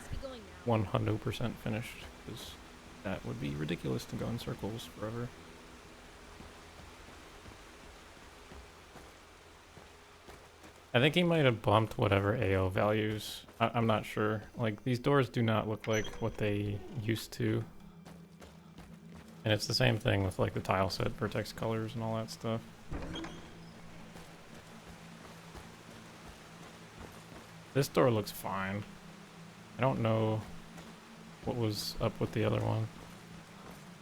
100% finished, because that would be ridiculous to go in circles forever. I think he might have bumped whatever AO values. I'm not sure. Like, these doors do not look like what they used to. And it's the same thing with like the tile set, vertex colors and all that stuff. This door looks fine. I don't know what was up with the other one.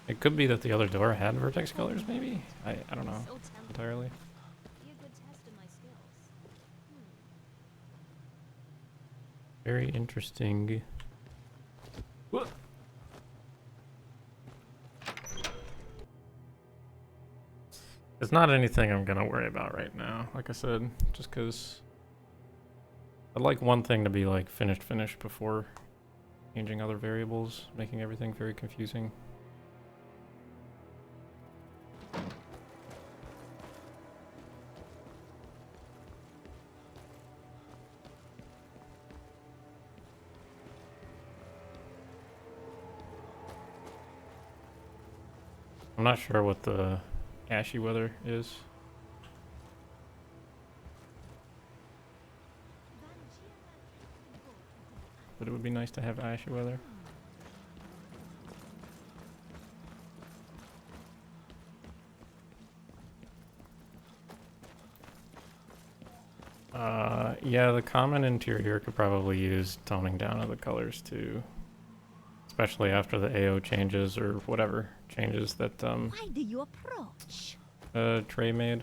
It could be that the other door had vertex colors, maybe? I don't know entirely. Very interesting. What? It's not anything I'm gonna worry about right now, like I said, just because I'd like one thing to be like finished before changing other variables, making everything very confusing. I'm not sure what the ashy weather is. But it would be nice to have ashy weather. Yeah, the common interior could probably use toning down of the colors too. Especially after the AO changes or whatever changes that Why do you approach? Trey made.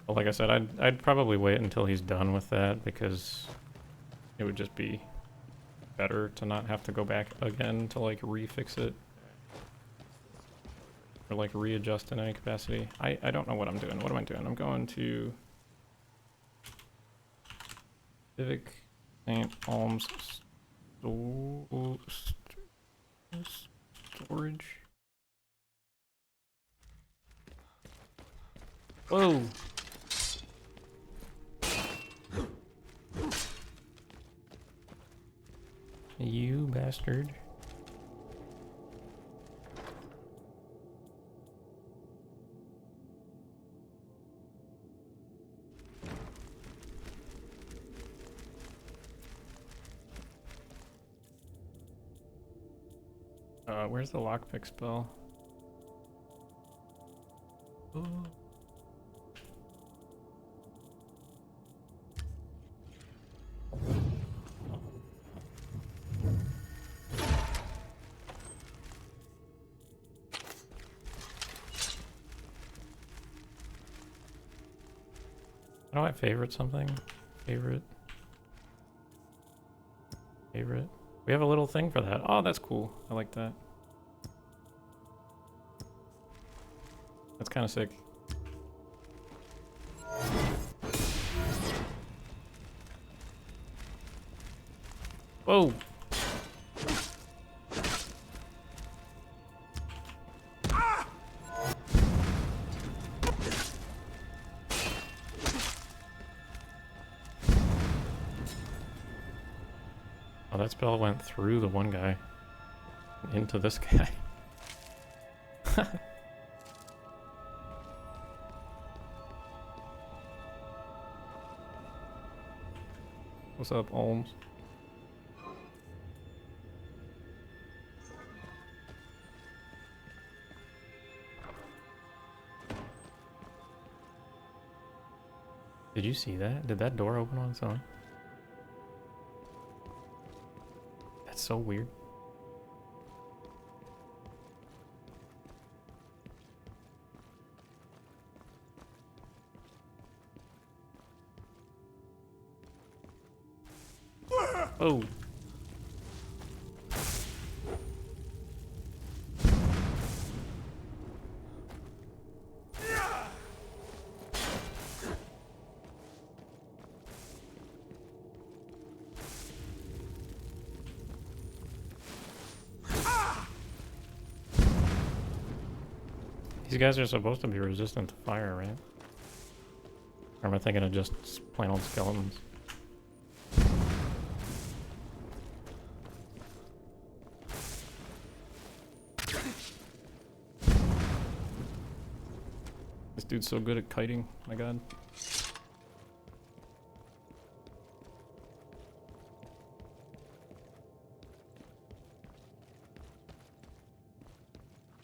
Well, like I said, I'd probably wait until he's done with that, because it would just be better to not have to go back again to like refix it. Or like readjust in any capacity. I don't know what I'm doing. What am I doing? I'm going to Civic St. Alms storage. Whoa! You bastard. Where's the lockpick spell? Oh. How do I favorite something? Favorite. Favorite. We have a little thing for that. Oh, that's cool. I like that. That's kind of sick. Whoa! Oh, that spell went through the one guy. Into this guy. What's up, Olms? Did you see that? Did that door open on its own? That's so weird. Oh. These guys are supposed to be resistant to fire, right? Or am I thinking of just plain old skeletons? This dude's so good at kiting, my god.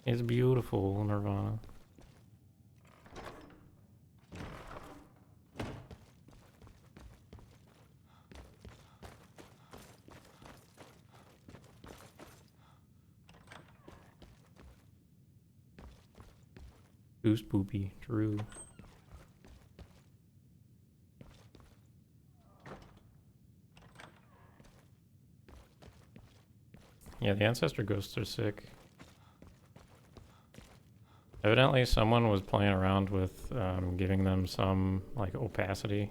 It's beautiful, Nirvana. Goose poopy, true. Yeah, the ancestor ghosts are sick. Evidently someone was playing around with giving them some like opacity.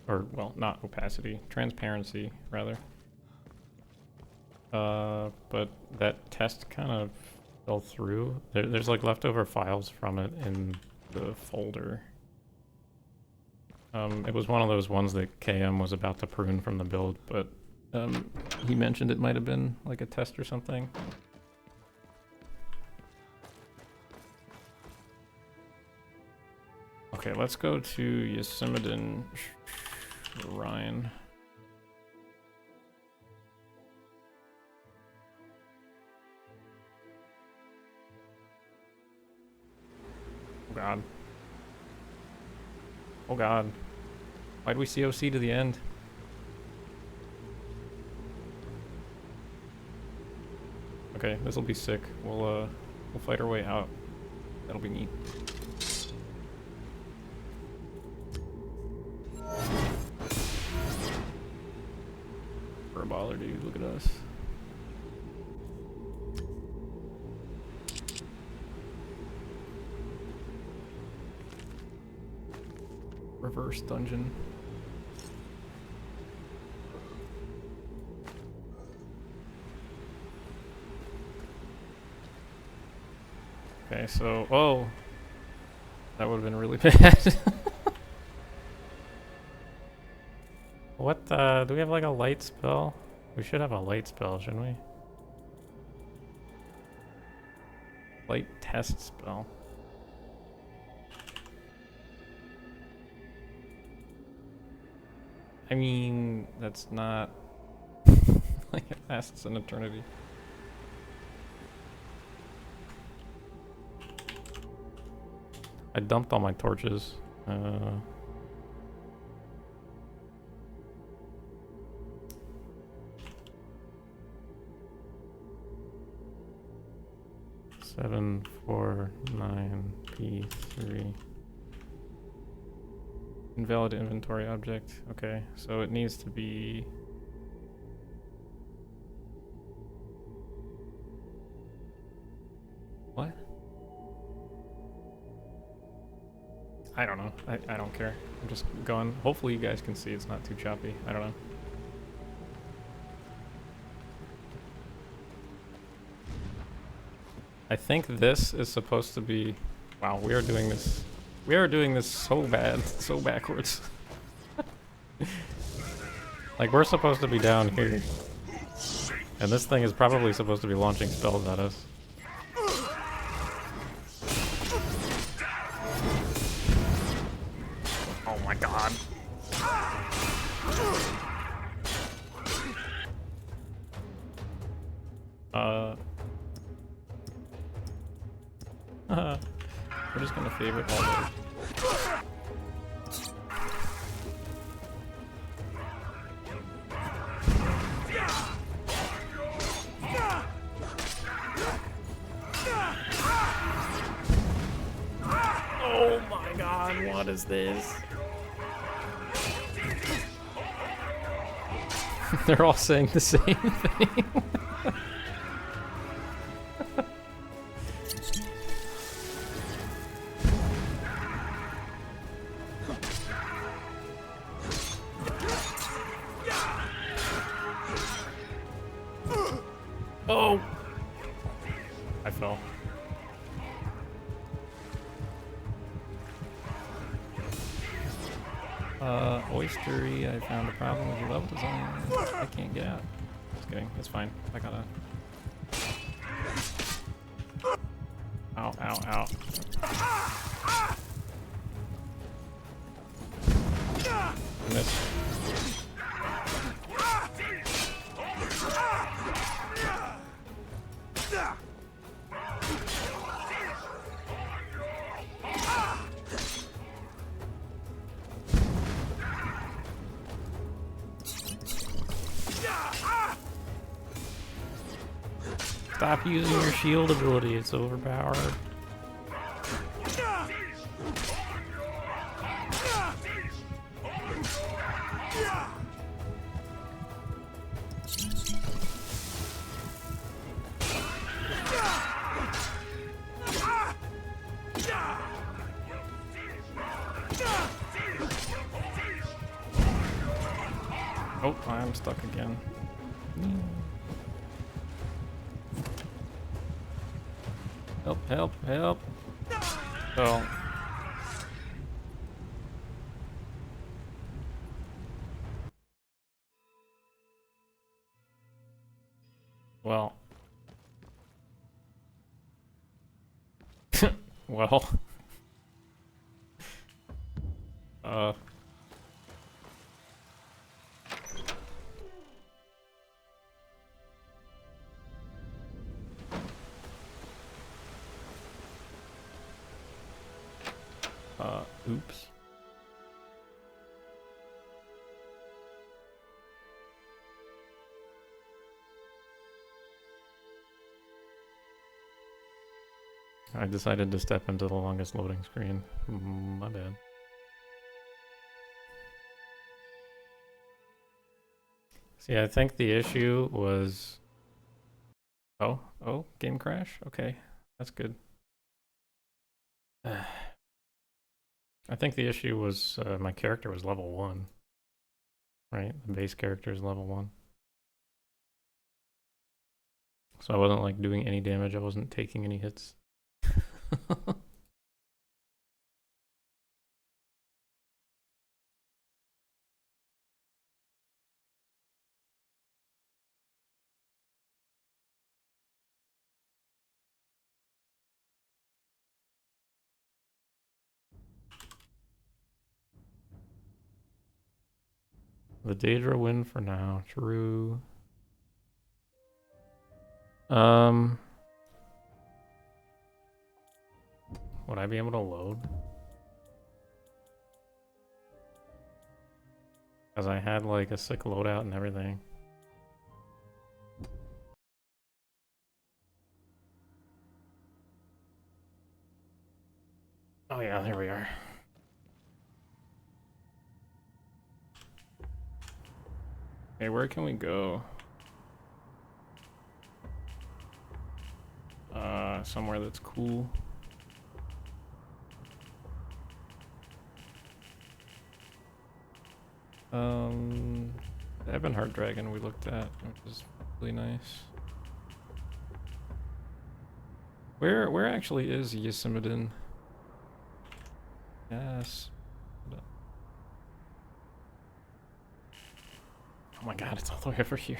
Or, well, not opacity, transparency, rather. But that test kind of fell through. There's like leftover files from it in the folder. It was one of those ones that KM was about to prune from the build, but he mentioned it might have been like a test or something. Okay, let's go to Yosemite Shrine. Oh god. Oh god. Why'd we COC to the end? Okay, this'll be sick. We'll fight our way out. That'll be neat. For a baller, dude. Look at us. Reverse dungeon. Okay, so... Oh! That would have been really bad. What, do we have like a light spell? We should have a light spell, shouldn't we? Light test spell. I mean, that's not... like, it lasts an eternity. I dumped all my torches. 749P3. Invalid inventory object. Okay, so it needs to be... What? I don't know. I don't care. I'm just going. Hopefully you guys can see it's not too choppy. I don't know. I think this is supposed to be... Wow, we are doing this... We are doing this so bad, so backwards. Like, we're supposed to be down here. And this thing is probably supposed to be launching spells at us. Oh my god. We're just gonna favorite all those. Oh my god, what is this? They're all saying the same thing. Oh! I fell. Oystery, I found a problem with your level design. I can't get out. Just kidding, it's fine. I gotta... Ow, ow, ow. Missed. Stop using your shield ability, it's overpowered. Oh, I'm stuck again. Help, help, help. Oh. Well. Well. Oops. I decided to step into the longest loading screen. My bad. See, I think the issue was... Oh, game crash? Okay, that's good. I think the issue was my character was level 1. Right? The base character is level 1. So I wasn't like doing any damage, I wasn't taking any hits. The Daedra win for now, true. Would I be able to load? Because I had like a sick loadout and everything. Oh yeah, there we are. Okay, where can we go? Somewhere that's cool. The Ebonheart Dragon we looked at, which is really nice. Where actually is Yosemite? Yes. Oh my god, it's all the way over here.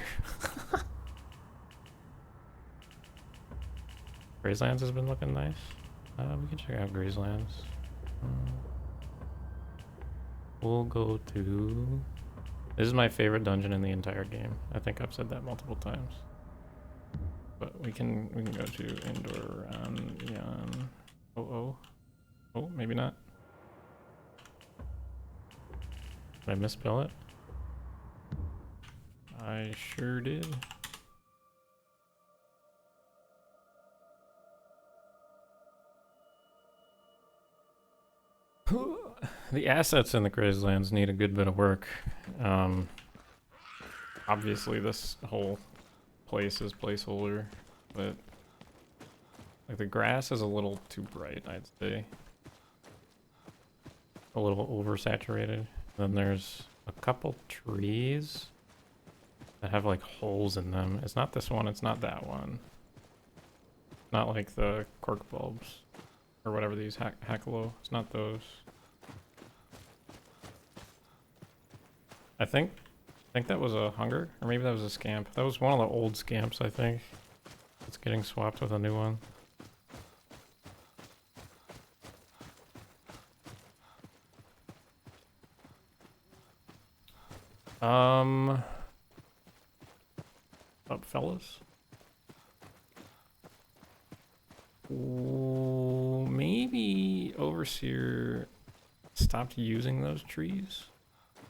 Grayslands has been looking nice. We can check out Grayslands. We'll go to... This is my favorite dungeon in the entire game. I think I've said that multiple times. But we can go to Indoor Yan. Oh, maybe not. Did I misspell it? I sure did. The assets in the Grayslands need a good bit of work. Obviously this whole place is placeholder, but like the grass is a little too bright, I'd say. A little oversaturated. Then there's a couple trees that have like holes in them. It's not this one, it's not that one. Not like the cork bulbs or whatever these hackalo. It's not those. I think that was a hunger, or maybe that was a scamp. That was one of the old scamps, I think. It's getting swapped with a new one. Up, fellas. Ooh, maybe Overseer stopped using those trees.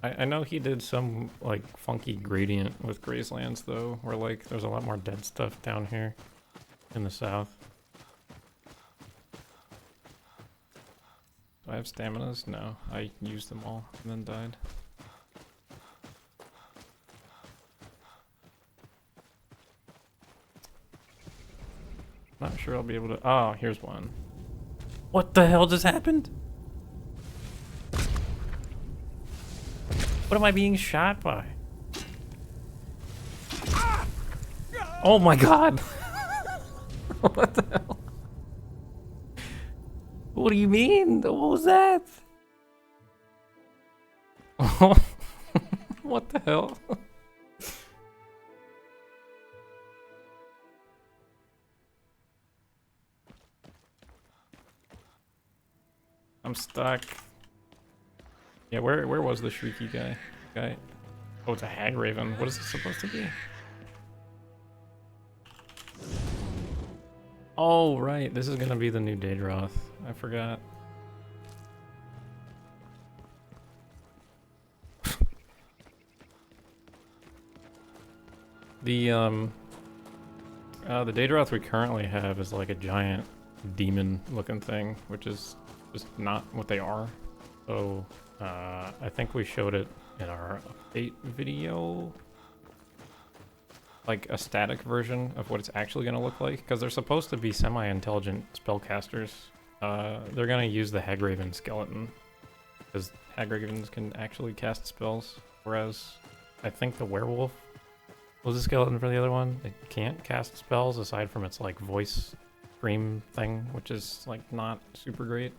I know he did some like funky gradient with Grayslands though, where like there's a lot more dead stuff down here in the south. Do I have staminas? No, I used them all and then died. Not sure I'll be able to. Oh, here's one. What the hell just happened? What am I being shot by? Oh my god! What the hell? What do you mean? What was that? What the hell? I'm stuck. Yeah, where was the shrieky guy? Oh, it's a hag raven. What is this supposed to be? Oh, right. This is gonna be the new Daedroth. I forgot. The Daedroth we currently have is like a giant demon-looking thing, which is just not what they are. So I think we showed it in our update video, like a static version of what it's actually going to look like, because they're supposed to be semi-intelligent spellcasters. They're going to use the Hagraven skeleton, because Hagravens can actually cast spells, whereas I think the werewolf was a skeleton for the other one. It can't cast spells aside from its like voice scream thing, which is like not super great.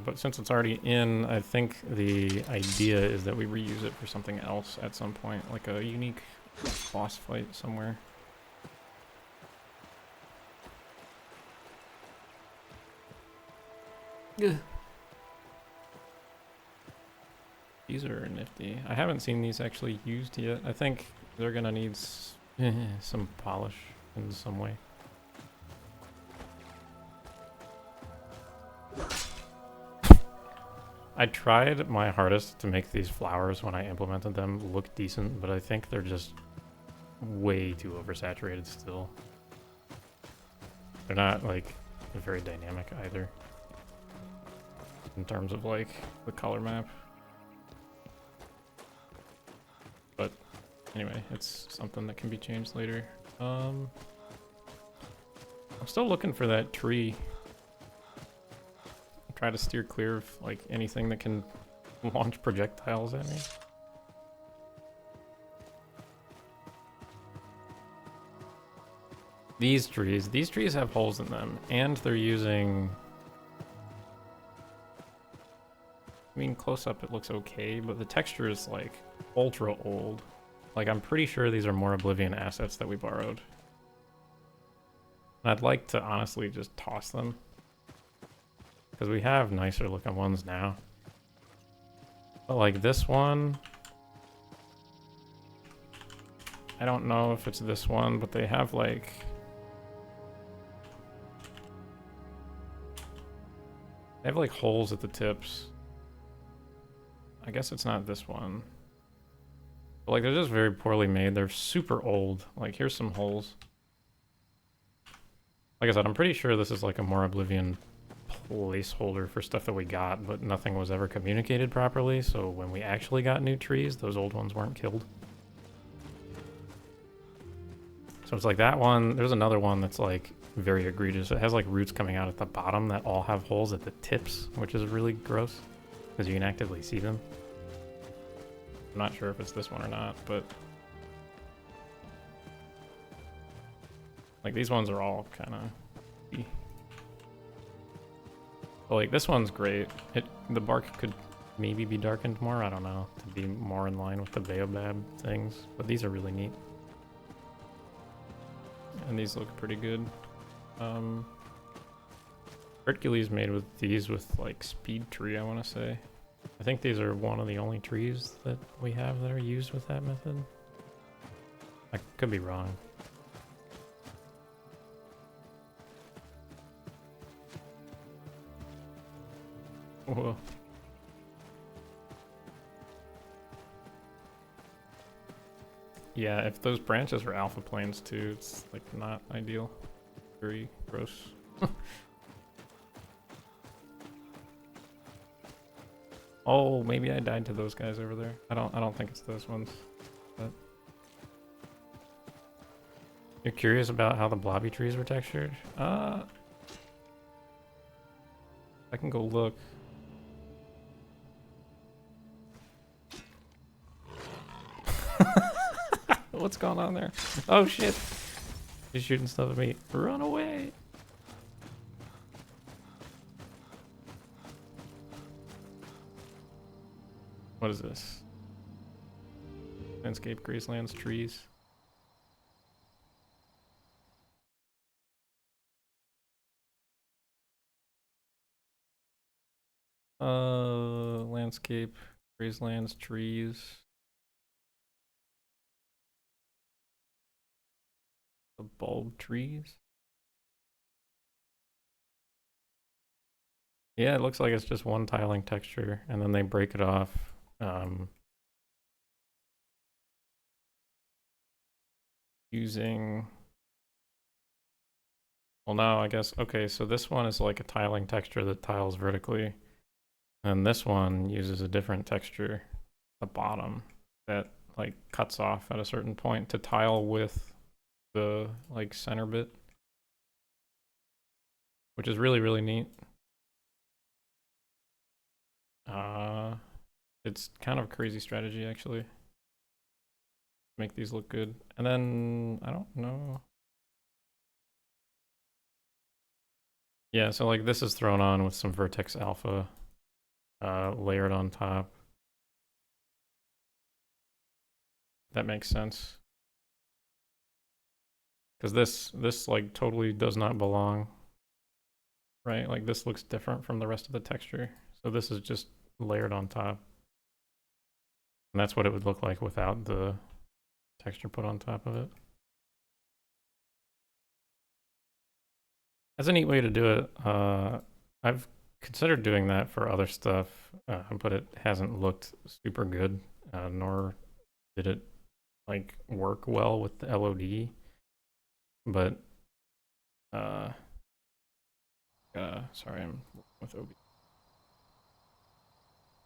But since it's already in, I think the idea is that we reuse it for something else at some point, like a unique boss fight somewhere. Ugh. These are nifty. I haven't seen these actually used yet. I think they're gonna need some polish in some way. I tried my hardest to make these flowers when I implemented them look decent, but I think they're just way too oversaturated still. They're not like very dynamic either. in terms of like the color map. But anyway, it's something that can be changed later. I'm still looking for that tree. Try to steer clear of like anything that can launch projectiles at me. These trees have holes in them, and they're using... I mean, close up it looks okay, but the texture is like ultra old. Like, I'm pretty sure these are more Oblivion assets that we borrowed. And I'd like to honestly just toss them, because we have nicer looking ones now. But like this one, I don't know if it's this one, but they have like... They have like holes at the tips. I guess it's not this one. But like they're just very poorly made. They're super old. Like here's some holes. Like I said, I'm pretty sure this is like a more Oblivion placeholder for stuff that we got, but nothing was ever communicated properly, so when we actually got new trees, those old ones weren't killed. So it's like that one. There's another one that's like very egregious. It has like roots coming out at the bottom that all have holes at the tips, which is really gross because you can actively see them. I'm not sure if it's this one or not, but like these ones are all kind of... But like this one's great. The bark could maybe be darkened more, I don't know, to be more in line with the baobab things, but these are really neat. And these look pretty good. Hercules made with these with like speed tree, I want to say. I think these are one of the only trees that we have that are used with that method. I could be wrong. Whoa. Yeah, if those branches are alpha planes too, it's like not ideal. Very gross. Oh, maybe I died to those guys over there. I don't think it's those ones. But you're curious about how the blobby trees were textured? I can go look. What's going on there? Oh shit! He's shooting stuff at me. Run away! What is this? Landscape, gracelands, trees. Landscape, gracelands, trees. The bulb trees. Yeah, it looks like it's just one tiling texture, and then they break it off. Using... Well, no, I guess... Okay, so this one is like a tiling texture that tiles vertically. And this one uses a different texture at the bottom that like cuts off at a certain point to tile with the like center bit, which is really, really neat. It's kind of a crazy strategy actually. Make these look good. And then I don't know. Yeah, so like this is thrown on with some vertex alpha layered on top. That makes sense. Because this like totally does not belong. Right? Like this looks different from the rest of the texture. So this is just layered on top. And that's what it would look like without the texture put on top of it. That's a neat way to do it. I've considered doing that for other stuff, but it hasn't looked super good, nor did it like work well with the LOD. But sorry, I'm with OB.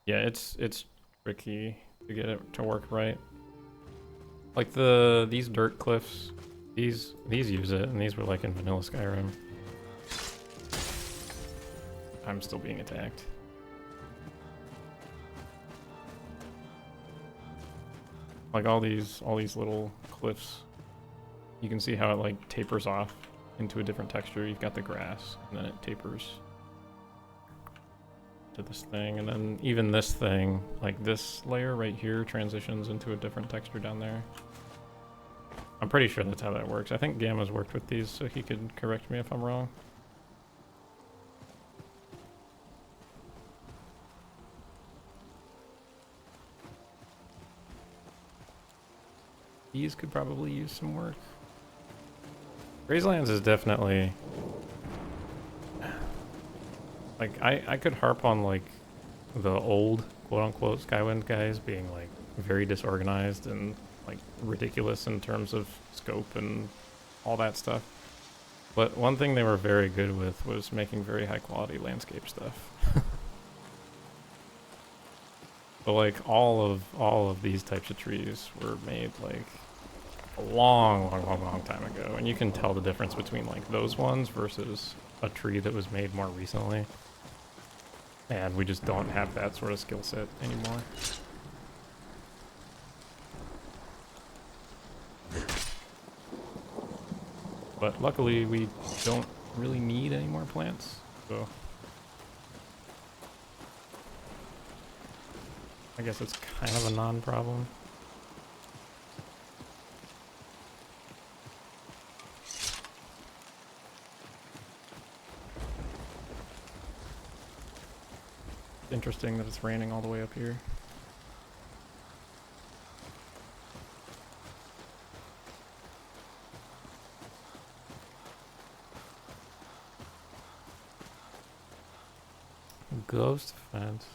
Yeah, it's tricky to get it to work right. Like these dirt cliffs, these use it, and these were like in vanilla Skyrim. I'm still being attacked. Like all these little cliffs, you can see how it like tapers off into a different texture. You've got the grass, and then it tapers to this thing, and then even this thing, like this layer right here, transitions into a different texture down there. I'm pretty sure that's how that works. I think Gamma's worked with these, so he could correct me if I'm wrong. These could probably use some work. Grazelands is definitely... Like, I could harp on, like, the old, quote-unquote, Skywind guys being, like, very disorganized and, like, ridiculous in terms of scope and all that stuff. But one thing they were very good with was making very high-quality landscape stuff. But, like, all of these types of trees were made, like, a long time ago. And you can tell the difference between, like, those ones versus a tree that was made more recently. And we just don't have that sort of skill set anymore. But luckily we don't really need any more plants, so I guess it's kind of a non-problem. Interesting that it's raining all the way up here. Ghost fence.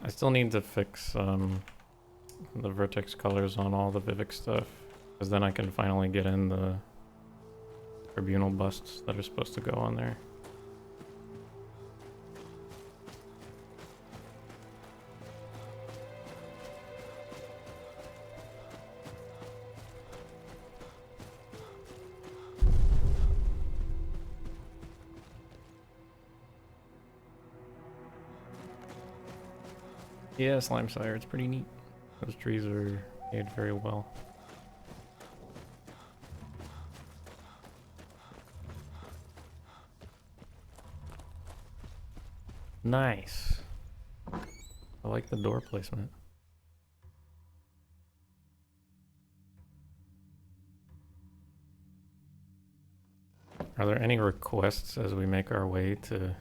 I still need to fix the vertex colors on all the Vivek stuff, because then I can finally get in the tribunal busts that are supposed to go on there. Yeah, Slime Sire, it's pretty neat. Those trees are made very well. Nice. I like the door placement. Are there any requests as we make our way to...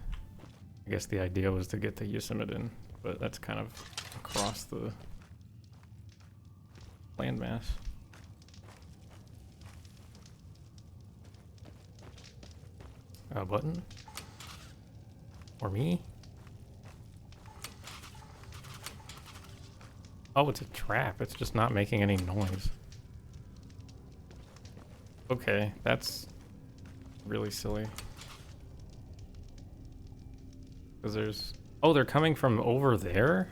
I guess the idea was to get to Yosemite, but that's kind of across the landmass. A button? For me? Oh, it's a trap. It's just not making any noise. Okay, that's really silly. Because there's... Oh, they're coming from over there?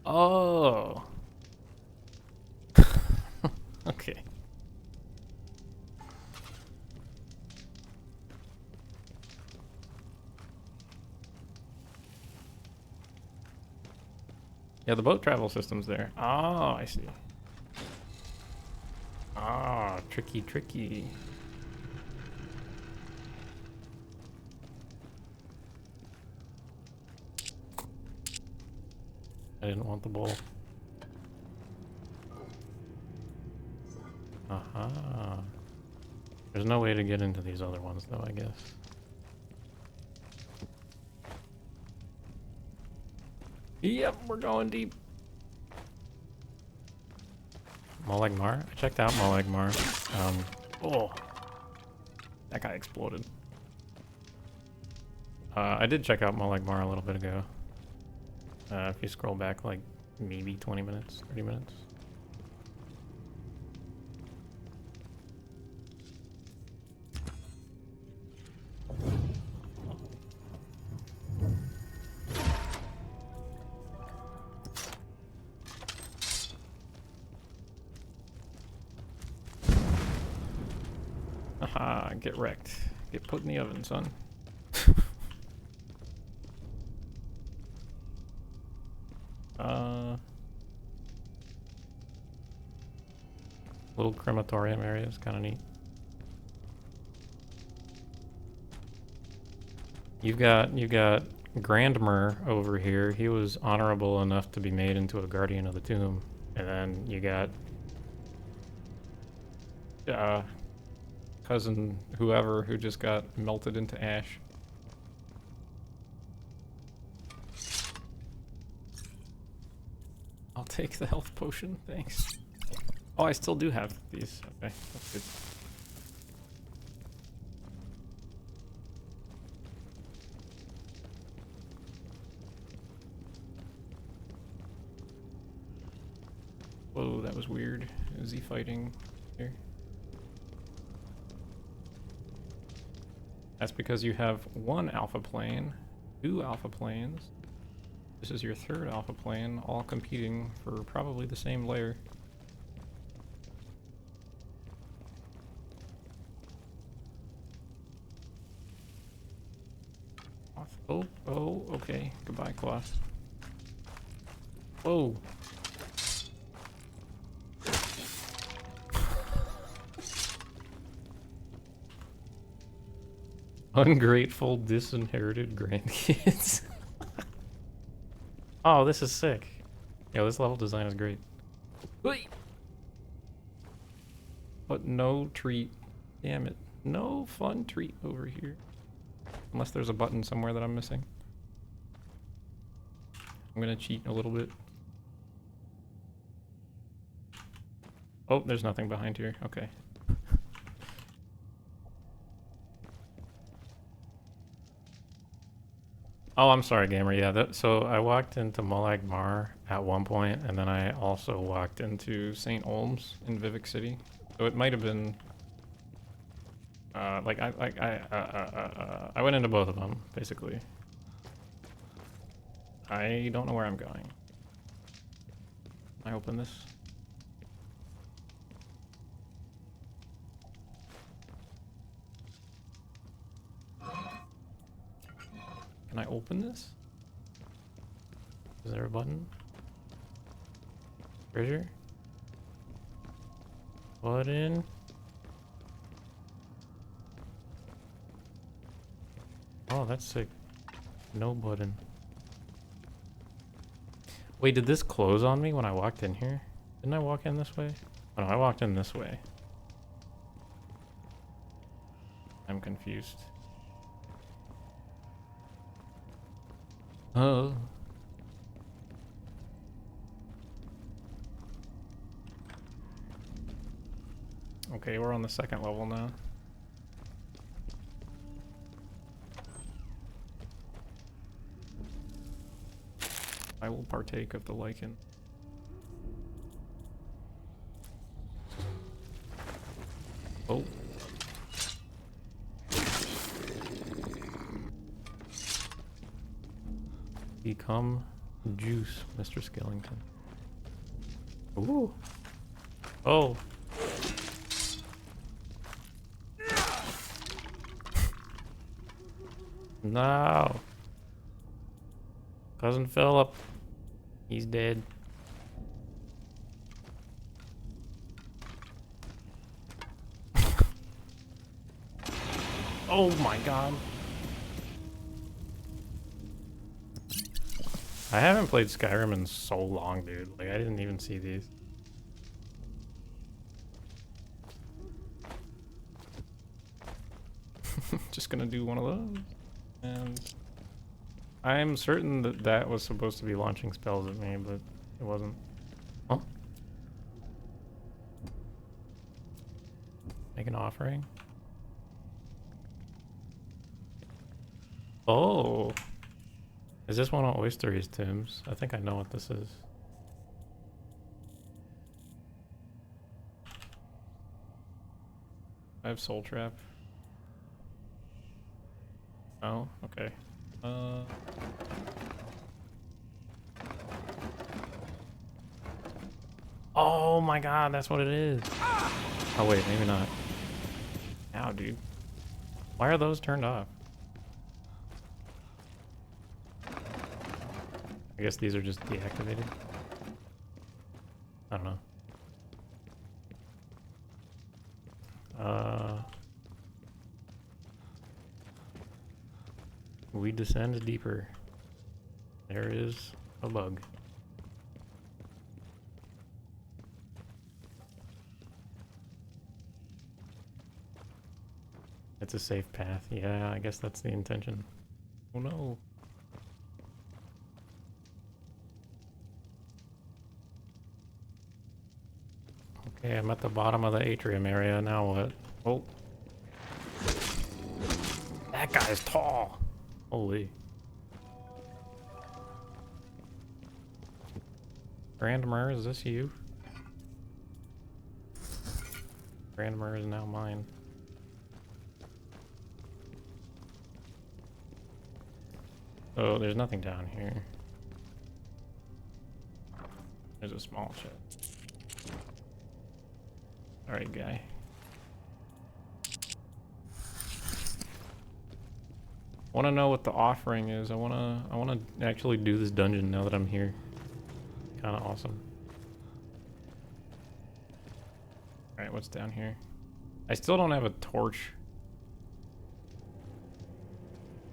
Oh. Okay. Yeah, the boat travel system's there. Oh, I see. Ah, tricky, tricky. I didn't want the bowl. Aha. There's no way to get into these other ones, though, I guess. Yep, we're going deep. Molegmar? I checked out Molegmar. Oh. That guy exploded. I did check out Molegmar a little bit ago. If you scroll back like maybe 20 minutes, 30 minutes. Get wrecked. Get put in the oven, son. Little crematorium area is kind of neat. You got Grandmer over here. He was honorable enough to be made into a guardian of the tomb, and then you got cousin whoever who just got melted into ash. I'll take the health potion, thanks. Oh, I still do have these. Okay, that's good. Whoa, that was weird. Is he fighting here? That's because you have one alpha plane, two alpha planes. This is your third alpha plane, all competing for probably the same layer. Oh, okay. Goodbye, Cloth. Whoa. Ungrateful, disinherited grandkids. Oh, this is sick. Yo, this level design is great. Wait. But no treat. Damn it. No fun treat over here. Unless there's a button somewhere that I'm missing. I'm gonna cheat a little bit. Oh, there's nothing behind here. Okay. Oh, I'm sorry, gamer. Yeah, so I walked into Molag Mar at one point, and then I also walked into St. Olms in Vivek City. So it might have been I went into both of them basically. I don't know where I'm going. I open this. Can I open this? Is there a button? Treasure? Button? Oh, that's sick. No button. Wait, did this close on me when I walked in here? Didn't I walk in this way? Oh no, I walked in this way. I'm confused. Oh. Okay, we're on the second level now. I will partake of the lichen. Oh. Become juice, Mr. Skellington. Ooh. Oh. No. Cousin Philip. He's dead. Oh my god. I haven't played Skyrim in so long, dude. Like, I didn't even see these. Just gonna do one of those. And I'm certain that that was supposed to be launching spells at me, but it wasn't. Oh. Make an offering. Oh. Is this one of Oyster's tombs? I think I know what this is. I have Soul Trap. Oh, okay. Oh my god, that's what it is. Oh wait, maybe not. Ow, dude. Why are those turned off? I guess these are just deactivated. I don't know. We descend deeper. There is a bug. It's a safe path. Yeah, I guess that's the intention. Oh no. Okay, I'm at the bottom of the atrium area. Now what? Oh. That guy's tall. Holy. Grandmer, is this you? Grandmer is now mine. Oh, there's nothing down here. There's a small chest. Alright, guy. I wanna know what the offering is. I wanna actually do this dungeon now that I'm here. Kinda awesome. Alright, what's down here? I still don't have a torch.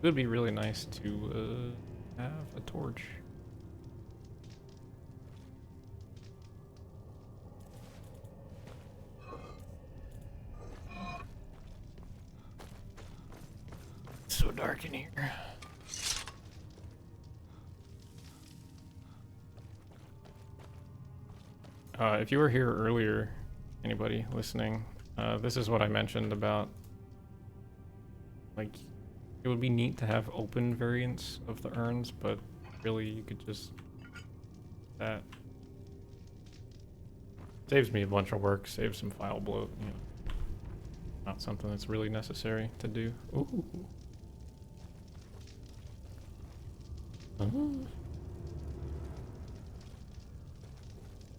It would be really nice to have a torch. It's so dark in here. If you were here earlier, anybody listening, this is what I mentioned about, like, it would be neat to have open variants of the urns, but really you could just that saves me a bunch of work, saves some file bloat, you know. Not something that's really necessary to do. Ooh.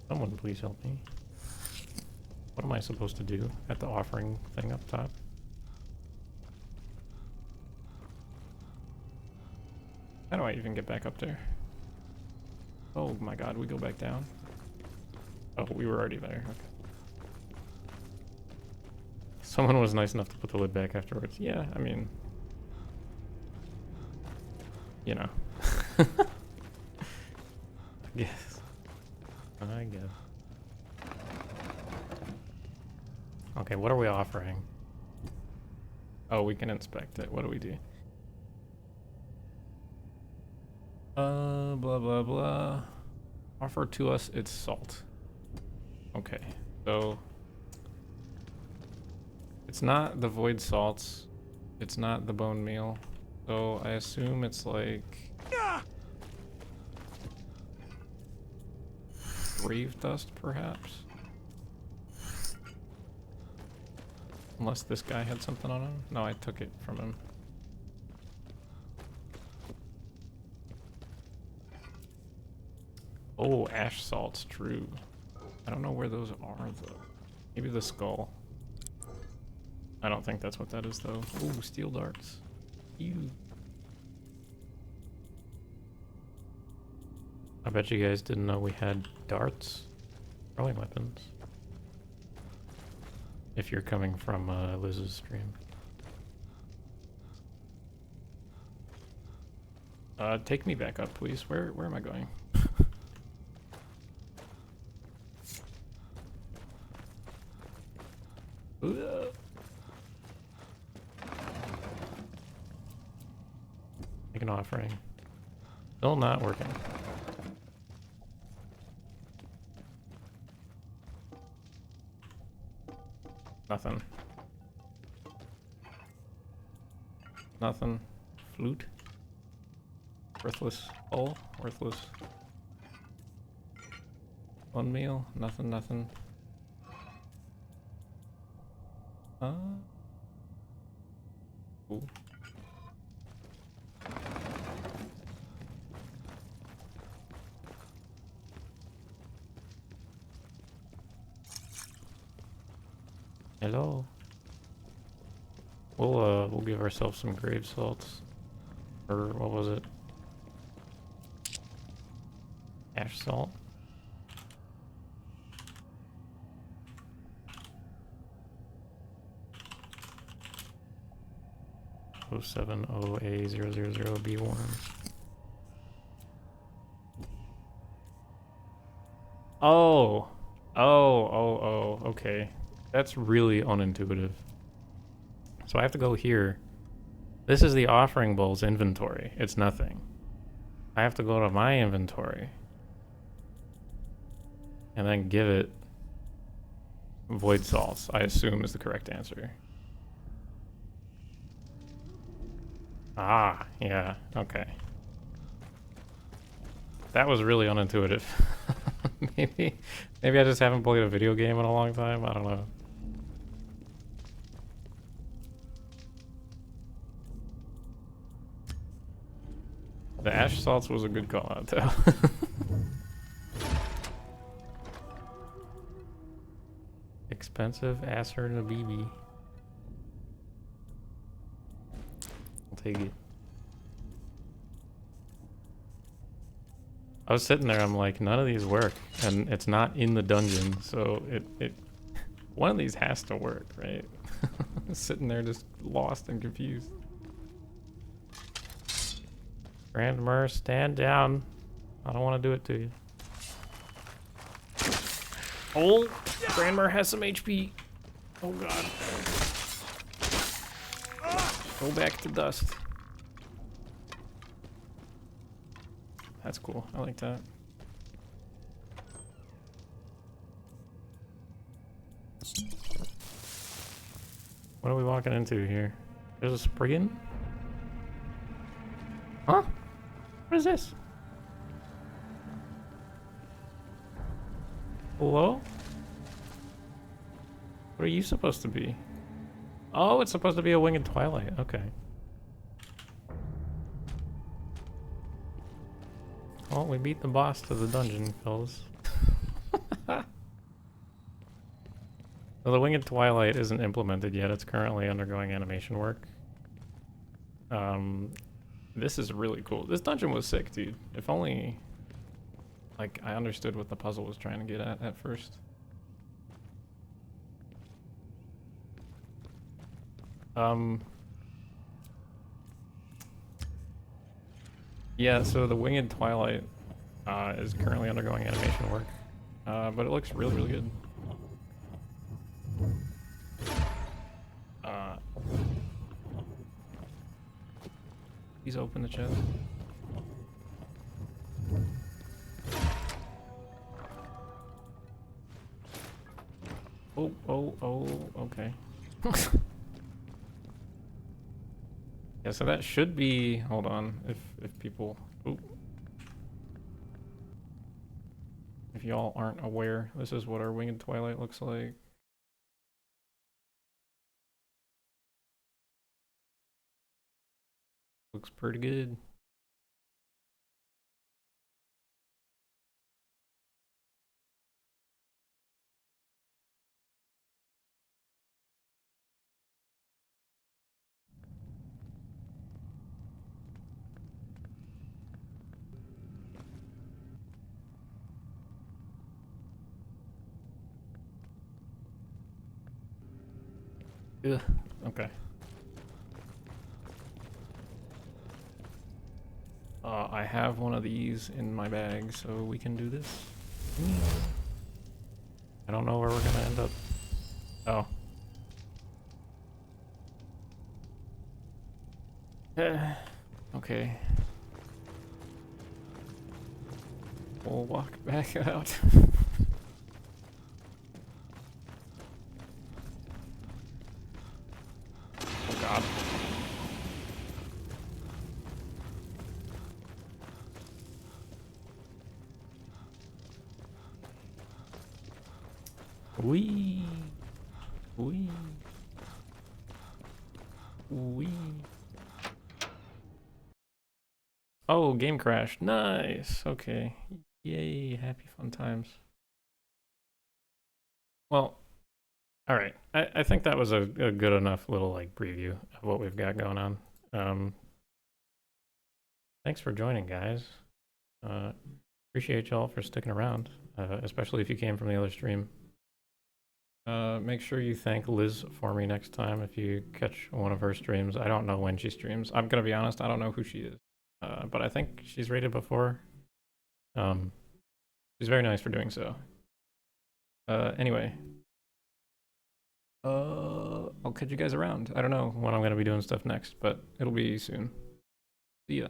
Someone please help me. What am I supposed to do at the offering thing up top? How do I even get back up there? Oh my god, we go back down? Oh, we were already there. Okay. Someone was nice enough to put the lid back afterwards. Yeah, I mean... You know. I guess. Okay, what are we offering? Oh, we can inspect it. What do we do? Blah blah blah. Offer to us its salt. Okay, so it's not the void salts. It's not the bone meal. So I assume it's like grave dust, perhaps? Unless this guy had something on him? No, I took it from him. Oh, ash salts, true. I don't know where those are, though. Maybe the skull. I don't think that's what that is, though. Ooh, steel darts. Ew. I bet you guys didn't know we had darts. Throwing weapons. If you're coming from Liz's stream. Take me back up, please. Where am I going? Make an offering. Still not working. Nothing. Nothing. Flute. Worthless. Oh, worthless. One meal. Nothing, nothing. Ooh. Hello. We'll give ourselves some grave salts. Or what was it? Ash salt. O70A000B worms. Oh, okay. That's really unintuitive. So I have to go here. This is the offering bowl's inventory. It's nothing. I have to go to my inventory. And then give it void salts, I assume is the correct answer. Ah, yeah, okay. That was really unintuitive. maybe I just haven't played a video game in a long time. I don't know. The ash salts was a good call out though. Expensive Acer and a BB. I'll take it. I was sitting there, I'm like, none of these work, and it's not in the dungeon, so it one of these has to work, right? Sitting there just lost and confused. Grandmere, stand down. I don't want to do it to you. Oh, Grandmere has some HP. Oh god. Go back to dust. That's cool. I like that. What are we walking into here? There's a spriggan? Huh? What is this? Hello? What are you supposed to be? Oh, it's supposed to be a winged twilight. Okay. Well, we beat the boss to the dungeon, fellas. Well, the Winged Twilight isn't implemented yet. It's currently undergoing animation work. This is really cool. This dungeon was sick, dude. If only, like, I understood what the puzzle was trying to get at first. Yeah, so the Winged Twilight is currently undergoing animation work, but it looks really, really good. Please open the chest. Oh, okay. Yeah, so that should be, hold on, if people, if y'all aren't aware, this is what our Winged Twilight looks like. Looks pretty good. Ugh, okay. I have one of these in my bag, so we can do this. I don't know where we're gonna end up. Oh. Okay. We'll walk back out. Oh god. Wee. Wee. Wee. Oh, game crashed. Nice. Okay. Yay. Happy fun times. Well, All right. I think that was a good enough little like preview of what we've got going on. Thanks for joining, guys. Appreciate y'all for sticking around, especially if you came from the other stream. Make sure you thank Liz for me next time if you catch one of her streams. I don't know when she streams. I'm gonna be honest, I don't know who she is, but I think she's rated before. She's very nice for doing so. Anyway, I'll catch you guys around. I don't know when I'm gonna be doing stuff next, but it'll be soon. See ya.